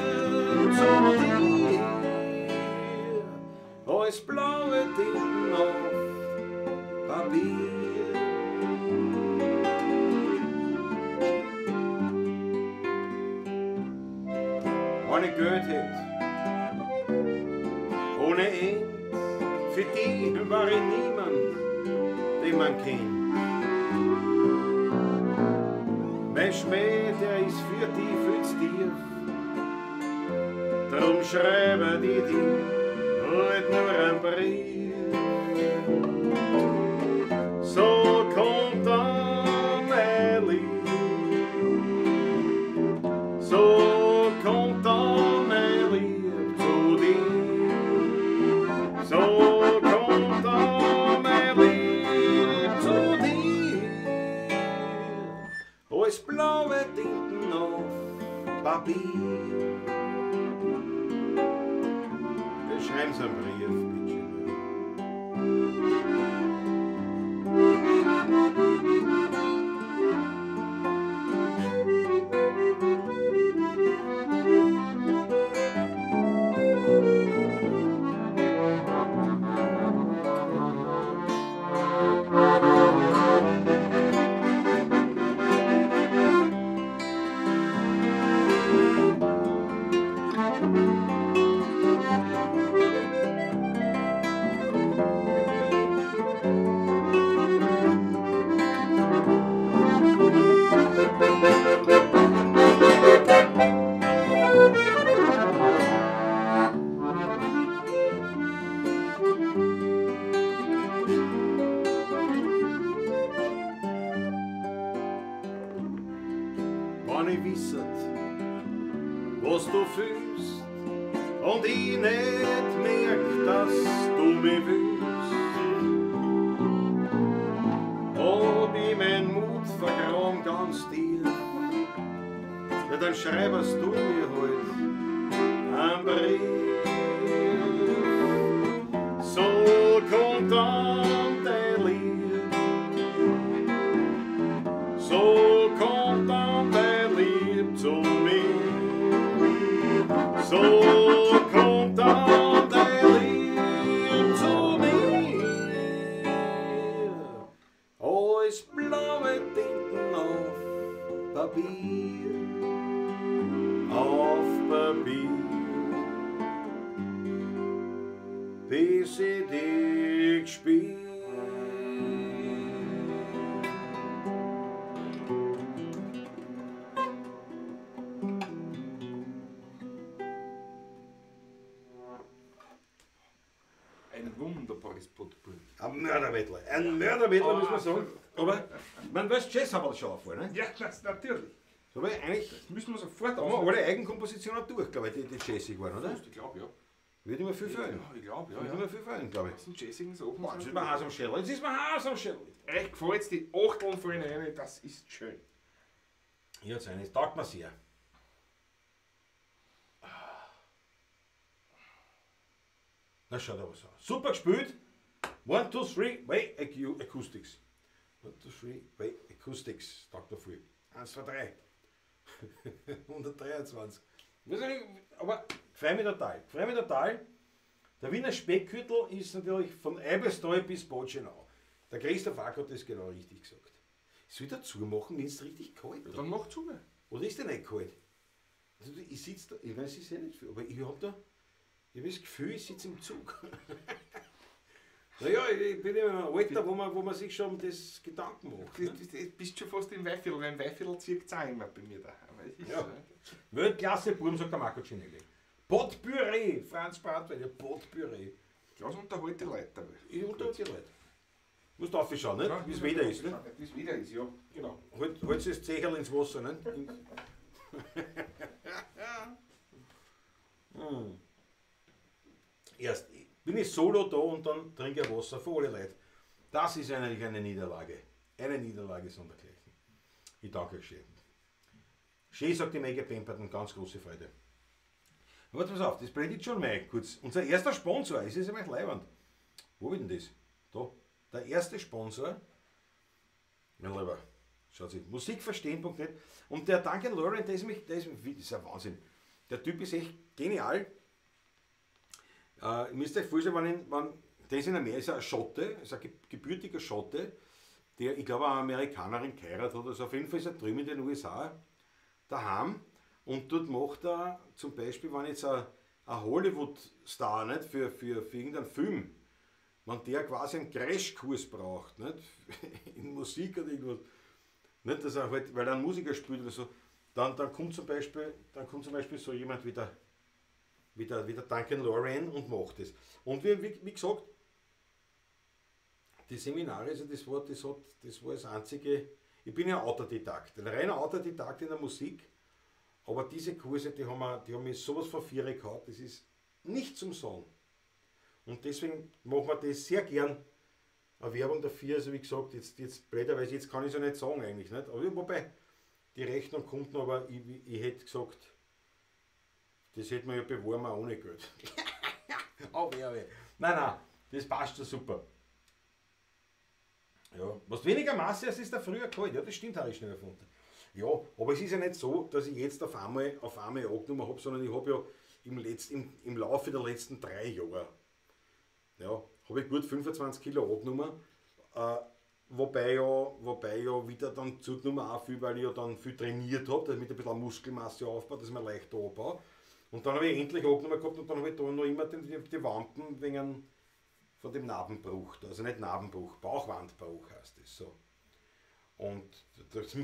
zu dir. Als blaue Tinten auf Papier. Ohne Geld, ohne End, für die war ich niemand, den man kennt. Mein Schmäh, der ist für die viel zu tief, darum schreibe die dir heute nur ein Brief. So kommt dann mein Lieb, so kommt dann mein Lieb zu dir. So kommt dann mein Lieb zu dir. Als blaue Tinten auf Papier. Wir schreiben so einen Brief, bitte. und ich nicht merk, dass du mich willst. Hab ich mein Mut vergraben ganz tief, ja, dann schreibst du mir halt einen Brief. So kommt dann dein Lied, so kommt dann dein Lied zu mir. So kommt dann dein Lied zu mir. Alles blaue Tinten auf Papier, auf Papier, bis ich dich spiel. Ein wunderbares Potpourri. Ein Mörderwettler. Ein Mörderwettler, muss man sagen. Aber, man weiß, Jazz haben wir das schon vor, ne? Ja, das natürlich. So, weil eigentlich Das müssen wir sofort haben wir alle Eigenkompositionen durch, glaube ich, die jazzig waren, oder? Ich glaube, ja. Wird immer viel fehlen. Ja, ich glaube, ja. Wird immer viel fehlen, glaube ich. Das sind Jazzigen Sachen. Boah, jetzt ist mir heiß am Schädel. Jetzt ist mir heiß am Schädel. Euch gefällt die Achteln fallen rein, das ist schön. Jetzt eine, das taugt mir sehr. Na, schaut aber so aus. Super gespielt. 1, 2, 3, way Acoustics. 1, 2, 3, way Acoustics. Taugt mir viel. 1, 2, 3. 123. Aber freue mich total. Freue mich total. Der Wiener Speckhüttel ist natürlich von Eibestal bis Botschenau. Der Christoph Ack hat das genau richtig gesagt. Es soll dazu machen, wenn es richtig kalt ist. Dann mach zu. Oder ist der nicht kalt? Also ich sitze da, ich weiß, es ist ja nicht viel, aber ich habe das Gefühl, ich sitze im Zug. Naja, ich bin in einem Alter, wo man sich schon das Gedanken macht. Ne? Du bist schon fast im Weihviertel, weil im Weihviertel zieht es auch immer bei mir daheim. Ja. Weltklasse Burm, sagt der Marco Cinelli. Potpüree, Franz Bratweiler, Potpüree. Lass unterhalte die Leute dabei. Ich unterhalte die Leute. Musst aufschauen, nicht? Wie es wieder ist. Ne? Wie es wieder ist, ja. Genau. Halt das Zecherl ins Wasser. Ne? Erst bin ich solo da und dann trinke ich Wasser für alle Leute. Das ist eigentlich eine Niederlage. Eine Niederlage sondergleichen. Ich danke euch schön. Schön, sagt die Mega Pemperton, ganz große Freude. Warte, pass auf, das blendet schon mal kurz. Unser erster Sponsor, es ist nämlich leibend. Wo wird denn das? Da. Der erste Sponsor, mein Lieber, schaut sich, musikverstehen.net. Und der Duncan Lauren, das ist ein Wahnsinn. Der Typ ist echt genial. Ihr müsst euch vorstellen, der ist in Amerika, ist ein Schotte, ist ein gebürtiger Schotte, der, ich glaube, eine Amerikanerin geheiratet hat. Also auf jeden Fall ist er drüben in den USA daheim und dort macht er zum Beispiel, wenn jetzt ein Hollywood-Star nicht, für irgendeinen Film, wenn der quasi einen Crashkurs braucht, nicht, in Musik oder irgendwas, nicht, dass er halt, weil er einen Musiker spielt oder so, dann kommt zum Beispiel so jemand wie der Duncan Lauren und macht das. Und wie gesagt, die Seminare, also das war das einzige, ich bin ja Autodidakt, ein reiner Autodidakt in der Musik, aber diese Kurse, die haben mich sowas von Viere gehabt, das ist nicht zum Sagen. Und deswegen machen wir das sehr gern, eine Werbung dafür, also wie gesagt, jetzt blöderweise, jetzt kann ich es ja nicht sagen eigentlich, nicht? Aber wobei, die Rechnung kommt noch, aber ich hätte gesagt, das hätte man ja beworben auch ohne Geld. Aber. Nein, das passt ja super. Ja, was weniger Masse ist, ist der früher kalt. Ja, das stimmt, habe ich schnell erfunden. Ja, aber es ist ja nicht so, dass ich jetzt auf einmal angenommen habe, sondern ich habe ja im Laufe der letzten 3 Jahre, ja, habe ich gut 25 Kilo angenommen. Wobei ja wieder dann zugenommen auch viel, weil ich ja dann viel trainiert habe, damit ein bisschen Muskelmasse aufbaut, dass man leichter anbaut. Und dann habe ich endlich angenommen gehabt und dann habe ich da noch immer die Wampen wegen von dem Narbenbruch, also nicht Narbenbruch, Bauchwandbruch heißt es so. Und das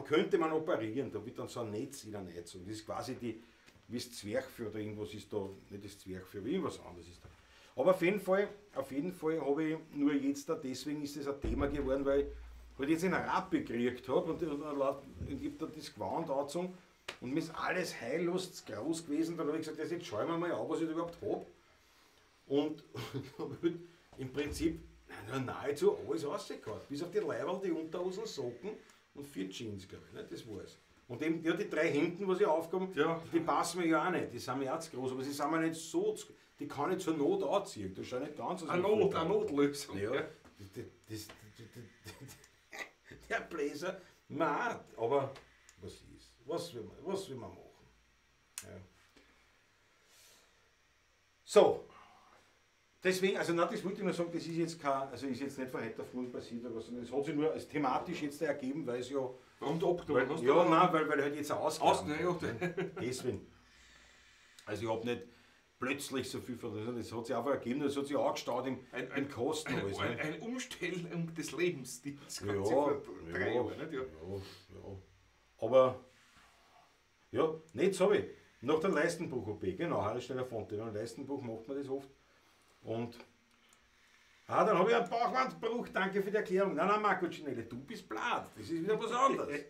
könnte man operieren, da wird dann so ein Netz in der Netzung. Das ist quasi wie das Zwerchfell oder irgendwas ist da, nicht das Zwerchfell, wie irgendwas anderes ist da. Aber auf jeden Fall habe ich nur jetzt da, deswegen ist das ein Thema geworden, weil ich halt jetzt einen Rad gekriegt habe und ich habe da das Gewand angezogen Und mir ist alles heillos groß gewesen. Dann habe ich gesagt, jetzt schauen wir mal an, was ich da überhaupt habe. Und habe halt im Prinzip nahezu alles rausgehauen. Bis auf die Leiberl, die Unterhosen, Socken und 4 Jeans, glaube ich. Ne? Das war's. Und eben, ja, die 3 Hemden, was ich aufgehoben Ja. die passen mir ja auch nicht. Die sind mir auch zu groß, aber sie sind mir nicht so, die kann ich zur Not anziehen. Das schaut nicht ganz aus. Eine Notlösung. Ja, der Bläser, nein, aber was ist? Was will man machen? Ja. So, deswegen, also nein, das wollte ich nur sagen, das ist jetzt kein, also ist jetzt nicht von heute auf morgen passiert, aber sondern es hat sich nur als thematisch jetzt ergeben, weil es ja, Und Oktober, weil, hast du ja, da- nein, weil halt jetzt Ausgaben. Ja, Deswegen. Also ich habe nicht plötzlich so viel verloren, es hat sich einfach ergeben, es hat sich angestaut im Kosten alles. Ne? Eine Umstellung des Lebensstils. Ja, Ganze vor 3 Jahren, nicht? Ja. ja. Aber, ja, nicht so wie. Nach der Leistenbruch-OP, genau, Hallensteiner Fonte, nach dem Leistenbruch macht man das oft. Und, dann habe ich einen Bauchwandbruch, danke für die Erklärung. Nein, Marco Cinelli, du bist blatt, das ist wieder was anderes.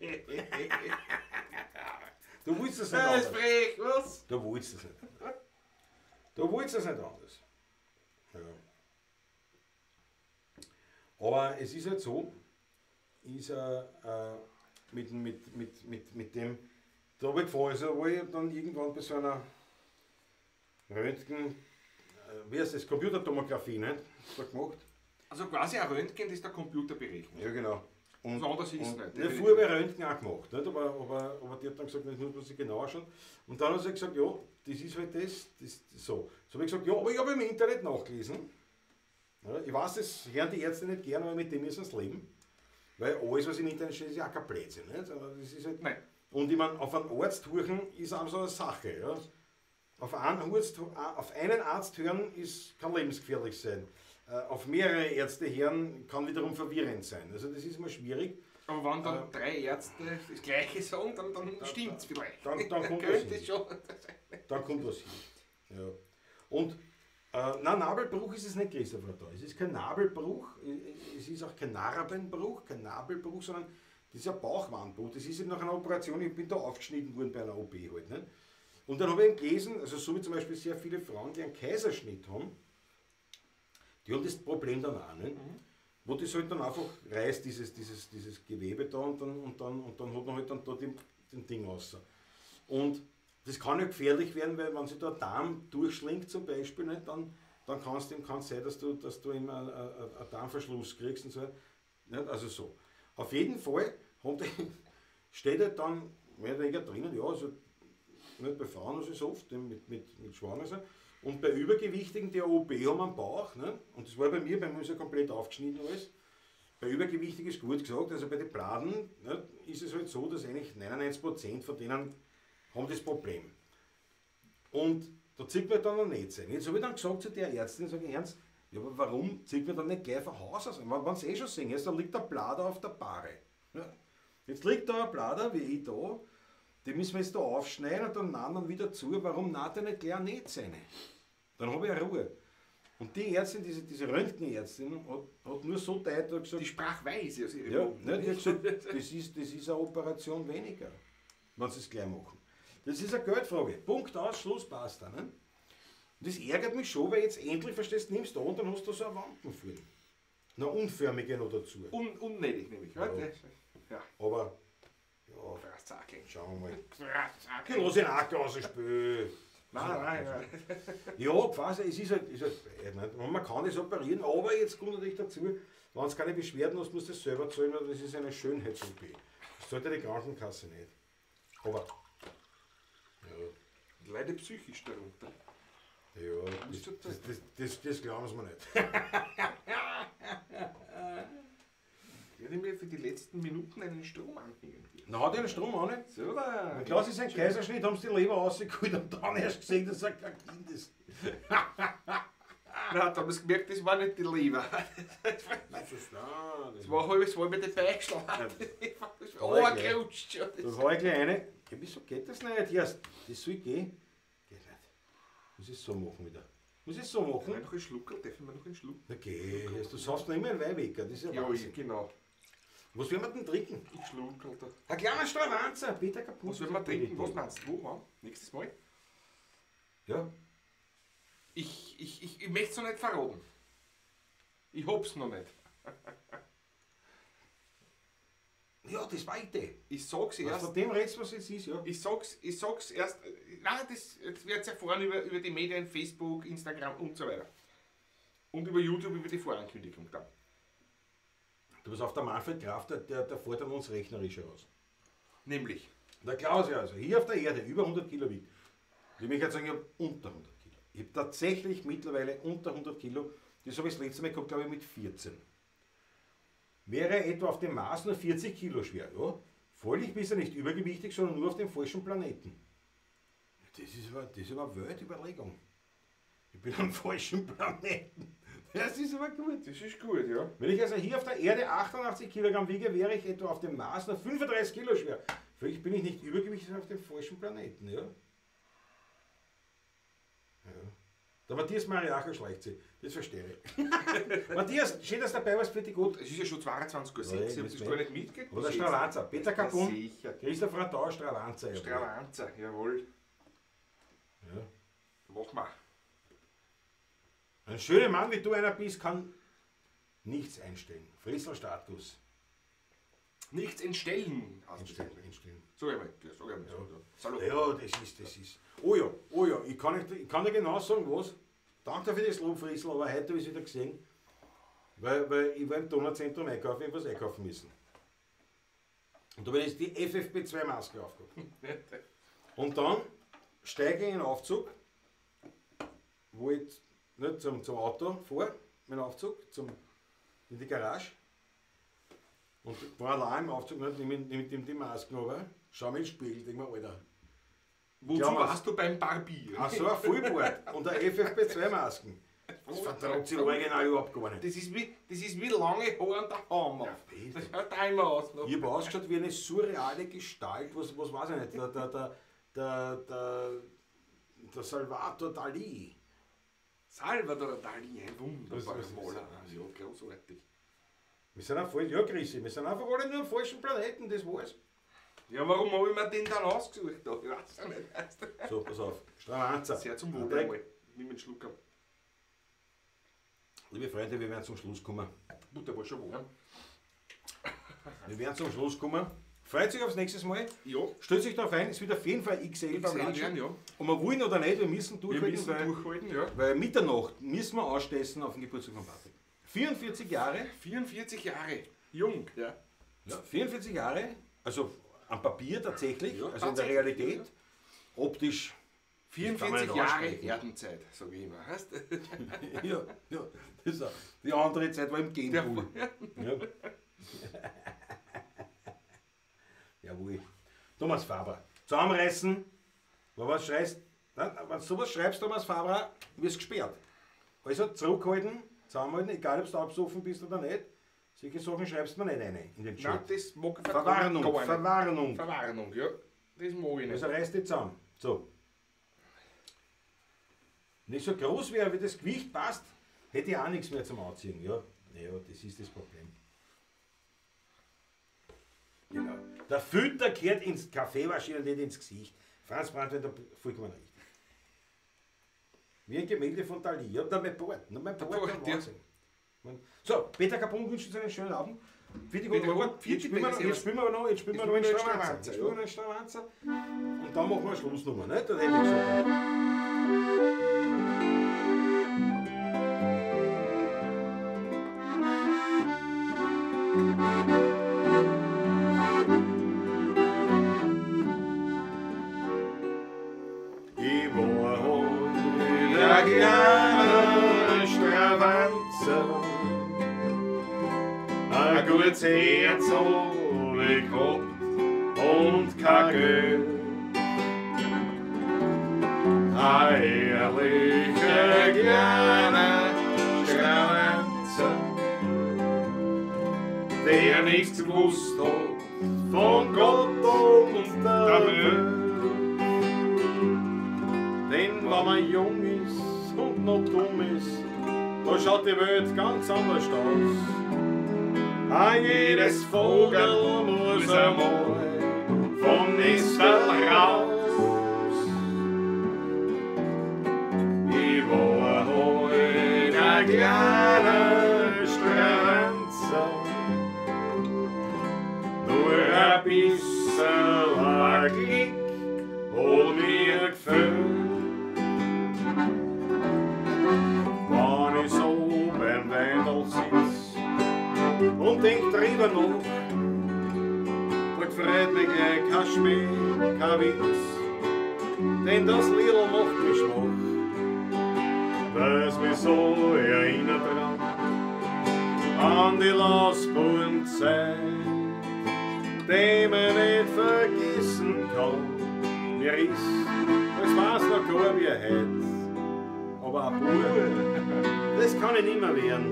Du willst das nicht Das ist anders. frech, was? Du willst das nicht. Du willst das nicht anders. Ja. Aber es ist halt so, ist mit dem, da habe ich gefahren, also wo ich dann irgendwann bei so einer Röntgen, wie heißt das, Computertomographie, nicht? Da gemacht. Also quasi ein Röntgen, das ist der Computer berechnet. Ja, genau. Und, So anders ist es und nicht. ja, vorher habe ich Röntgen auch gemacht, nicht? Aber die hat dann gesagt, das muss man sich genau anschauen. Und dann hat sie gesagt, ja, das ist halt das so. So habe ich gesagt, ja, aber ich habe im Internet nachgelesen. Ja, ich weiß, das hören die Ärzte nicht gern, aber mit dem müssen sie leben. Weil alles, was im Internet steht, ist ja auch kein Blödsinn. Nicht? Aber das ist halt, Nein. und ich meine, auf einen Arzt hören ist auch so eine Sache. Ja? Auf einen Arzt hören kann lebensgefährlich sein. Auf mehrere Ärzte hören kann wiederum verwirrend sein. Also das ist mal schwierig. Aber wenn dann 3 Ärzte das Gleiche sagen, dann stimmt es vielleicht. Dann kommt was Könnte hin. schon. Da kommt was hin. Ja. Und nein, Nabelbruch ist es nicht, Christopher, da. Es ist kein Nabelbruch, es ist auch kein Narbenbruch, kein Nabelbruch, sondern das ist ein Bauchwandbruch. Das ist eben nach einer Operation, ich bin da aufgeschnitten worden bei einer OP halt. Nicht? Und dann habe ich eben gelesen, also so wie zum Beispiel sehr viele Frauen, die einen Kaiserschnitt haben, die haben das Problem dann auch, nicht? Wo das halt dann einfach reißt, dieses Gewebe da und dann hat man halt dann da den Ding raus. Und das kann ja gefährlich werden, weil wenn sich da ein Darm durchschlingt zum Beispiel, nicht, dann kann es sein, dass du eben einen Darmverschluss kriegst und so. Nicht? Also so. Auf jeden Fall steht halt dann mehr oder weniger drinnen, ja, also nicht bei Frauen, also so oft, mit Schwangeren sind. Und bei Übergewichtigen, die eine OP haben am Bauch, ne? Und das war bei mir ist ja komplett aufgeschnitten alles. Bei Übergewichtigen ist gut gesagt, also bei den Bladen, ne, ist es halt so, dass eigentlich 99% von denen haben das Problem. Und da zieht man dann noch nicht sein. Jetzt habe ich dann gesagt zu der Ärztin, sage ich ernst, ja, aber warum zieht man dann nicht gleich von Haus aus? Wenn sie schon sehen, jetzt, da liegt der Blader auf der Bahre. Ja. Jetzt liegt da ein Blader, wie ich da, die müssen wir jetzt da aufschneiden und dann nahen wieder zu. Warum naht er nicht gleich nicht seine? Dann habe ich eine Ruhe. Und die Ärztin, diese Röntgenärztin, hat nur so deutlich gesagt, Die Sprachweise aus ihrem ja, Mund. nicht, die hat gesagt, das ist eine Operation weniger, wenn sie es gleich machen. Das ist eine Geldfrage. Punkt aus, Schluss, passt da. Ne? Und das ärgert mich schon, weil jetzt endlich, verstehst du, nimmst du da und dann hast du so eine Wampen vor. Eine unförmige noch dazu. Unnötig nämlich. Ja. Ja. Aber, ja, Fratzaki. schauen wir mal. Fratzaki. Lass ihn auch rausspielen. Nein. Ja, quasi, es ist halt blöd, nicht? Und man kann das operieren, aber jetzt kommt natürlich dazu, wenn es keine Beschwerden hast, musst du das selber zahlen, weil das ist eine Schönheits-OP. Das sollte die Krankenkasse nicht. Aber, ja, Leide psychisch darunter. das glauben sie mir nicht. Ich werde mir für die letzten Minuten einen Strom anhängen. Na, hat er den Strom an, nicht? So, da. Klar, sie sind Kaiserschnitt, haben sie die Leber rausgeholt und dann erst gesehen, dass er kein Kind ist. Na, da haben sie gemerkt, das war nicht die Leber. Das war halbes Mal mit den Beinen geschlagen. Das war angerutscht schon. Da war ich gleich eine. Ja, wieso geht das nicht? Ja, das soll gehen. Geht nicht. Muss ich es so machen wieder. Muss ich es so Darf ich machen? noch einen Schluck? Darf ich mir noch einen Schluck? Na geh, du saufst noch immer einen Wein weg, das ist ja Ja, Wahnsinn. genau. Was werden wir denn trinken? Ich schluckel da. Ein kleiner Stravanzer, Peter Kaput. Was werden wir trinken? Was meinst du? Wo? Wann? Nächstes Mal? Ja. Ich möchte es noch nicht verraten. Ich hab's noch nicht. Ja, das weite. Ich sag's erst. Von dem redest, was es ist, ja. Ich sag's erst. Nein, das wird erfahren über die Medien, Facebook, Instagram und so weiter. Und über YouTube über die Vorankündigung dann. Du bist auf der Manfred Graf, der fordert uns rechnerisch heraus. Nämlich. Der Klaus, ja, also hier auf der Erde über 100 Kilo wiegt. Ich möchte jetzt sagen, ich habe unter 100 Kilo. Ich habe tatsächlich mittlerweile unter 100 Kilo. Das habe ich das letzte Mal gehabt, glaube ich, mit 14. Wäre etwa auf dem Mars nur 40 Kilo schwer. Ja? Völlig bist du nicht übergewichtig, sondern nur auf dem falschen Planeten. Das ist aber eine Weltüberlegung. Ich bin am falschen Planeten. Das ist aber gut. Das ist gut, ja. Wenn ich also hier auf der Erde 88 Kilogramm wiege, wäre ich etwa auf dem Mars nur 35 Kilo schwer. Vielleicht bin ich nicht übergewichtig, sondern auf dem falschen Planeten. Ja? Ja. Der Matthias Mariacher schleicht sich. Das verstehe ich. Matthias, schön, dass du dabei warst, für die gut. Es ist ja schon 22:06 Uhr, Ja, ich habe das gar nicht mitgekriegt. Oder Stravanzer. Peter Kapun, Sicher. Christoph Radau, Stravanzer. Stravanzer, jawohl. Ja. Mach mal. Ein schöner Mann wie du einer bist, kann nichts einstellen. Frissel Status. Nichts entstellen. Einstellen. Sag ich mal. Ja, sag ich mal. Ja. Salut. Ja, das ist. Oh ja, ich kann dir genau sagen, was. Danke für das Lob, Frissel, aber heute habe ich es wieder gesehen. Weil ich war im Donauzentrum einkaufen, ich habe was einkaufen müssen. Und da habe ich die FFP2-Maske aufgehabt. Und dann steige ich in den Aufzug, wo ich nicht zum Auto fahre, mein Aufzug, in die Garage. Und war allein im Aufzug, nehme die Maske runter, schau mir in den Spiegel, denke mir, Alter. Wozu warst du beim Barbier? Ach so, ein Vollbart und eine FFP2-Masken. Das vertraut sich original überhaupt gar nicht. Das ist wie lange Haare an der Hammer. Ja, Das schaut einmal aus. ich habe ausgeschaut wie eine surreale Gestalt, was weiß ich nicht, der Salvador Dali. Salvador Dali, ein wunderbarer Was- Maler. Ja, großartig. Wir sind auch voll, ja Chrissy, wir sind einfach alle nur am falschen Planeten, das war's. Ja, warum habe ich mir den dann ausgesucht? Da? Ich weiß es nicht. So, pass auf, Stravanzer. Sehr zum Wohl André, einmal. Nimm einen Schluck ab. liebe Freunde, wir werden zum Schluss kommen. Butter war schon warm. Wir werden zum Schluss kommen. Freut sich aufs nächste Mal. Ja, Stellt sich darauf ein, es wird auf jeden Fall XL beim XL Latschen. werden, ja. Und wir wollen oder nicht, wir müssen Wir durchhalten, müssen weil, durchhalten, ja. weil Mitternacht müssen wir ausstessen auf den Geburtstag von Patrick. 44 Jahre. 44 Jahre. Jung. Ja. Ja, 44 Jahre, also am Papier tatsächlich, Ja, also in der tatsächlich, Realität. Optisch. kann man 44 nicht Jahre aussprechen. Erdenzeit, sage ich immer. Weißt? Ja, das ist auch. Die andere Zeit war im Genpool. Ja. Jawohl. Thomas Faber. Zusammenreißen. Wenn du was schreibst, wenn du sowas schreibst, Thomas Faber, wirst du gesperrt. Also zurückhalten, zusammenhalten, egal ob du abgesoffen bist oder nicht. Solche Sachen schreibst du mir nicht rein in den Nein, Chat. das mag ich Verwarnung, gar nicht. Verwarnung. Verwarnung, ja. Das mag ich nicht. Also reiß dich zusammen. So. Nicht so groß wäre, wie das Gewicht passt, hätte ich auch nichts mehr zum Anziehen. Ja, naja, das ist das Problem. Genau. Der Filter kehrt ins Kaffeemaschine, nicht ins Gesicht. Franz Brandt hat da vollkommen recht. Wie ein Gemälde von Dali. Ja, da mein Bart. Mein Bart, Bart, ja. Wahnsinn. So, Peter Kapun wünscht uns einen schönen Abend. Für die Bitte gute gut. Arbeit. Jetzt spielen wir noch Jetzt einen Stravanzer. Jetzt spielen wir noch einen Stravanzer. Und dann machen wir eine Schlussnummer, ne? Da hätte ich gesagt. Ich war ein kleiner Stravanzer, ein gutes Herz hab ich gehabt und kein Geld. Ein ehrlicher kleiner Stravanzer, der nichts gewusst hat von Gott und der Welt. Denn wenn man jung ist und noch dumm ist, da schaut die Welt ganz anders aus. An jedes Vogel muss einmal vom Nistel raus. Ich war heute ein kleiner Stranzer, nur ein bisschen Glück hat mir gefällt. Wenn ich so beim Wendel sitz und denk drüber nach, da gefreut mich gleich kein Spiel, kein Witz, denn das Liedl macht mich schwach, das mich so erinnert an die Lastbundenzeit, die man nicht vergessen kann. Mir ist, das weiß noch gar wie heute, aber ein Bub, das kann ich nicht mehr werden.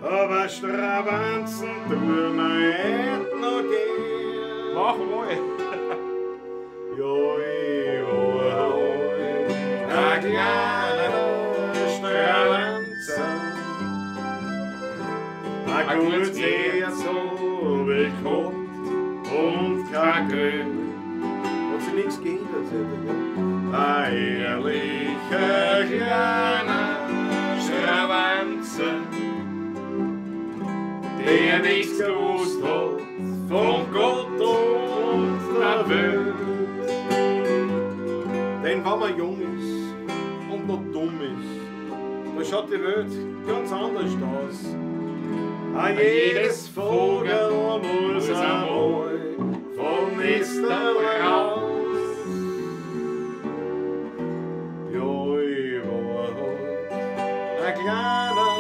Aber Stravanzen tun wir heute noch gern. Mach mal. Ja, ich war heute ein kleiner Stravanzer. Ein gutes Herz hab ich gehabt und kein Geld. Hat sich nichts geändert, gell? Ein ehrlicher kleiner Stravanzer, der nichts gewusst hat von Gott und der Welt. Denn wenn man jung ist und noch dumm ist, da schaut die Welt ganz anders aus. An jedes Vogel muss einmal vom Nistel raus. Ja, ich war halt ein kleiner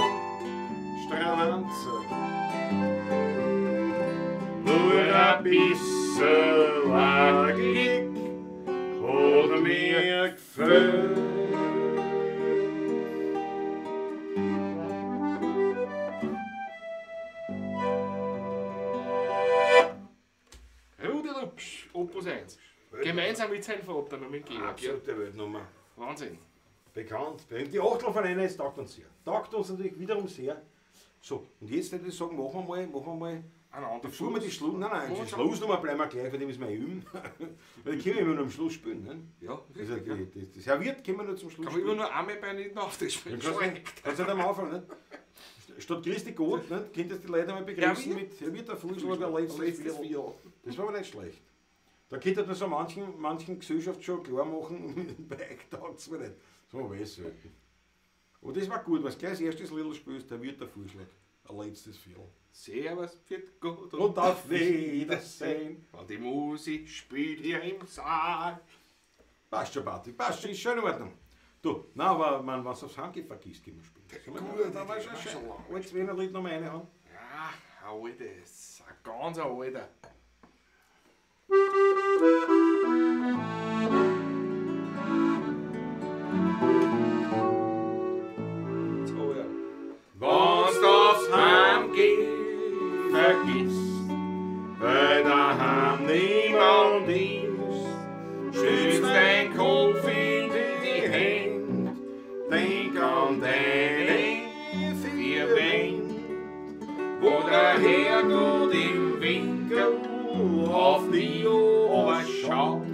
Stravanzer, nur ein bisschen Glück hat mir gefällt. Rudelupsch, Opus 1. Gemeinsam mit seinem Vater noch mit Georg. Absolute Weltnummer. Wahnsinn. Bekannt. Die Achtel von einer, es taugt uns sehr. Taugt uns natürlich wiederum sehr. So, und jetzt würde ich sagen, machen wir mal. Bevor wir die Schluss. Nein, die Schlussnummer bleiben wir gleich, weil die müssen wir üben. Weil die können wir immer nur am Schluss spielen. Ne? Ja, Also, das serviert können wir nur zum Schluss kann man immer nur einmal bei nicht auf das spielen. Kannst du nicht am Anfang, ne? Statt Christi Gott, ne? Könntest du die Leute mal begrüßen mit er wird der Fußball der letztes Vier. Das war aber nicht schlecht. Da könnte man so manchen Gesellschaft schon klar machen, bei euch taugt es mir nicht. So weiß es selten. Aber das war gut, was gleich als erstes Lied spielst, der wird der Vorschlag. Ein letztes Viertel. Servus, wird gut Und auf Wiedersehen. Und die Musik spielt hier im Saal. Passt schon, Party, passt schon, ist schon in Ordnung. Du, nein, aber wenn es aufs Handgriff vergisst, können wir spielen. Gut, da war schon schön. Jetzt wenn ein Lied noch mal eine haben. Ja, ein altes, ein ganz alter. So, ja. Wenn's aufs Heim geht, vergisst, weil daheim niemand ist, stützt dein Kopf in die Hände, denk an deine vier Wände, wo der Herrgott im Winkel auf die Ober schaut.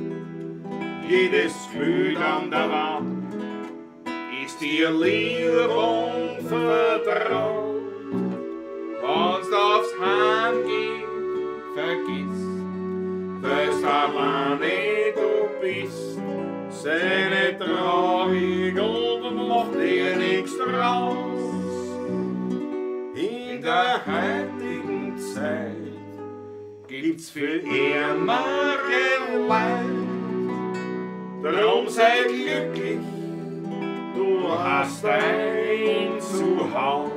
Jedes Glück an der Wand ist dir lieb und vertraut. Wenn's aufs Heim geht, vergiss, weil's alleine du bist. Sei nicht traurig und mach dir nichts draus. In der heutigen Zeit gibt's viel ärmere Leid. Drum sei glücklich, du hast ein Zuhause.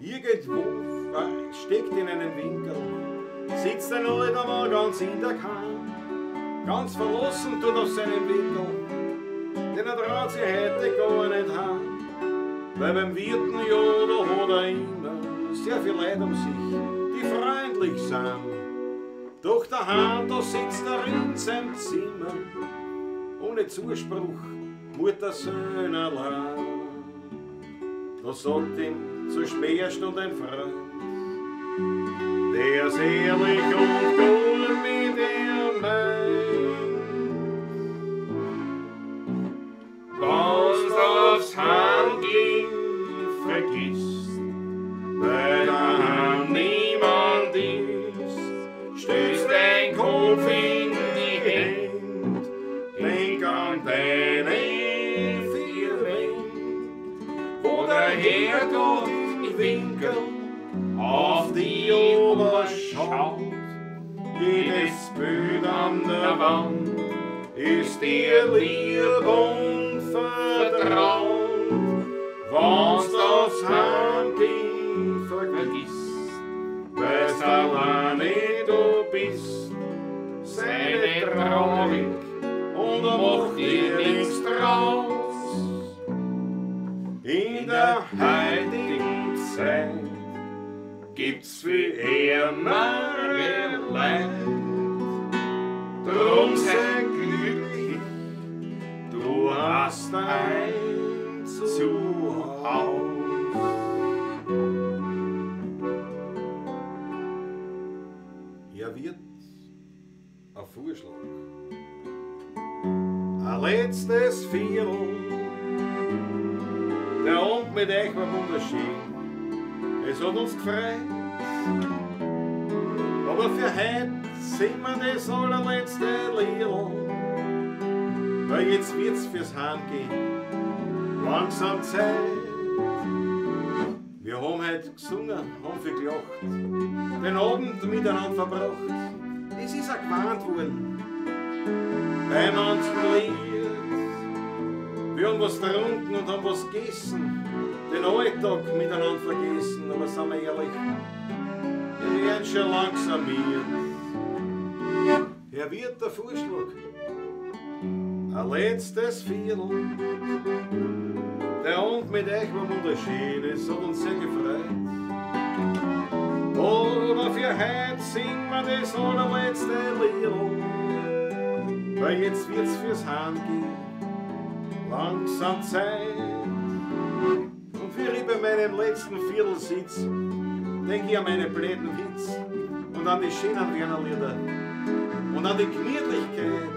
Irgendwo steckt in einem Winkel, sitzt ein alter Mann ganz in der Kahn, ganz verlassen tut auf seinem Winkel, denn er traut sich heute gar nicht heim, weil beim Wirten ja, da hat er immer sehr viel Leid um sich, die freundlich sind. Doch daheim, da sitzt er in seinem Zimmer, ohne Zuspruch, Mutter, Söhne allein. Da sagt ihm zur Spätstunde ein Freund, der ist ehrlich und gut mit ihm meint. Was aufs Heimgehen vergisst, weil daheim niemand ist, stößt dein Kopf in die Hände, denk an deine vier Wände, wo der Herrgott im Winkel auf die Ober schaut. Jedes Bild an der Wand ist dir lieb und vertraut. Wenn's das Heimgehen vergisst, weil's alleine du bist, sei nicht traurig und mach dir nichts draus. In der heutigen Zeit gibt's viel ärmere Leid. Drum sei glücklich, du hast ein Zuhause. Er wird ein Vorschlag. Ein letztes Viertel. Der Abend mit euch war wunderschön. Es hat uns gefreut. Aber für heute singen wir das allerletzte Liedl. Weil jetzt wird's fürs Heimgehen langsam Zeit. Wir haben heute gesungen, haben viel gelacht, den Abend miteinander verbracht. Es ist auch gewarnt worden, bei manchen Lied. Wir haben was getrunken und haben was gegessen, den Alltag miteinander vergessen, aber seien wir ehrlich, wir werden schon langsam müde. Er wird der Vorschlag, ein letztes Viertel. Der Abend mit euch war wunderschön, es hat uns sehr gefreut. Aber für heute singen wir das allerletzte Liedl, weil jetzt wird's fürs Heimgehen langsam Zeit. Und wie ich bei meinem letzten Viertel sitz, denk ich an meine blöden Hits und an die schönen Wienerlieder und an die Gemütlichkeit.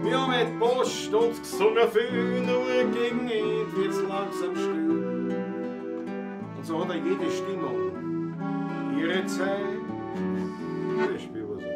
Wir haben heute Post und gesungen viel, nur gegen ihn wird's langsam still. Und so hat jede Stimmung ihre Zeit. Ich spiel was an.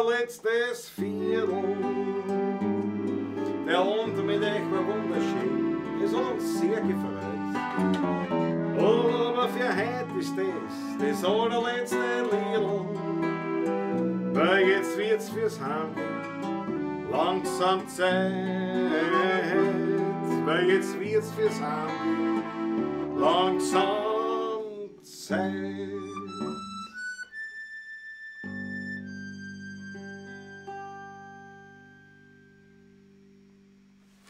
Letztes Viertel. Der Abend mit euch war wunderschön, es hat uns sehr gefreut. Aber für heute ist das allerletzte Liedl, weil jetzt wird's fürs Heimgehen langsam Zeit. Weil jetzt wird's fürs Heimgehen langsam Zeit.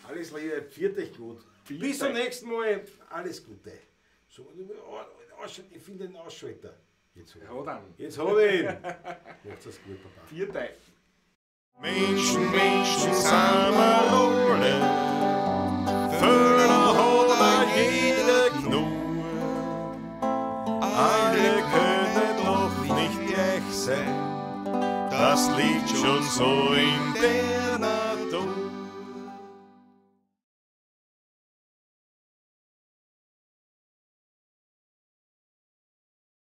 Alles Liebe, pfiat euch gut. Bis zum nächsten Mal, alles Gute. So, ich finde den Ausschalter. Jetzt hab ich ihn. Macht's das gut, Papa. Vierte. Menschen, Menschen, sind wir alle. Völler hat jeder genug. Alle können doch nicht gleich sein. Das liegt schon so in der Natur.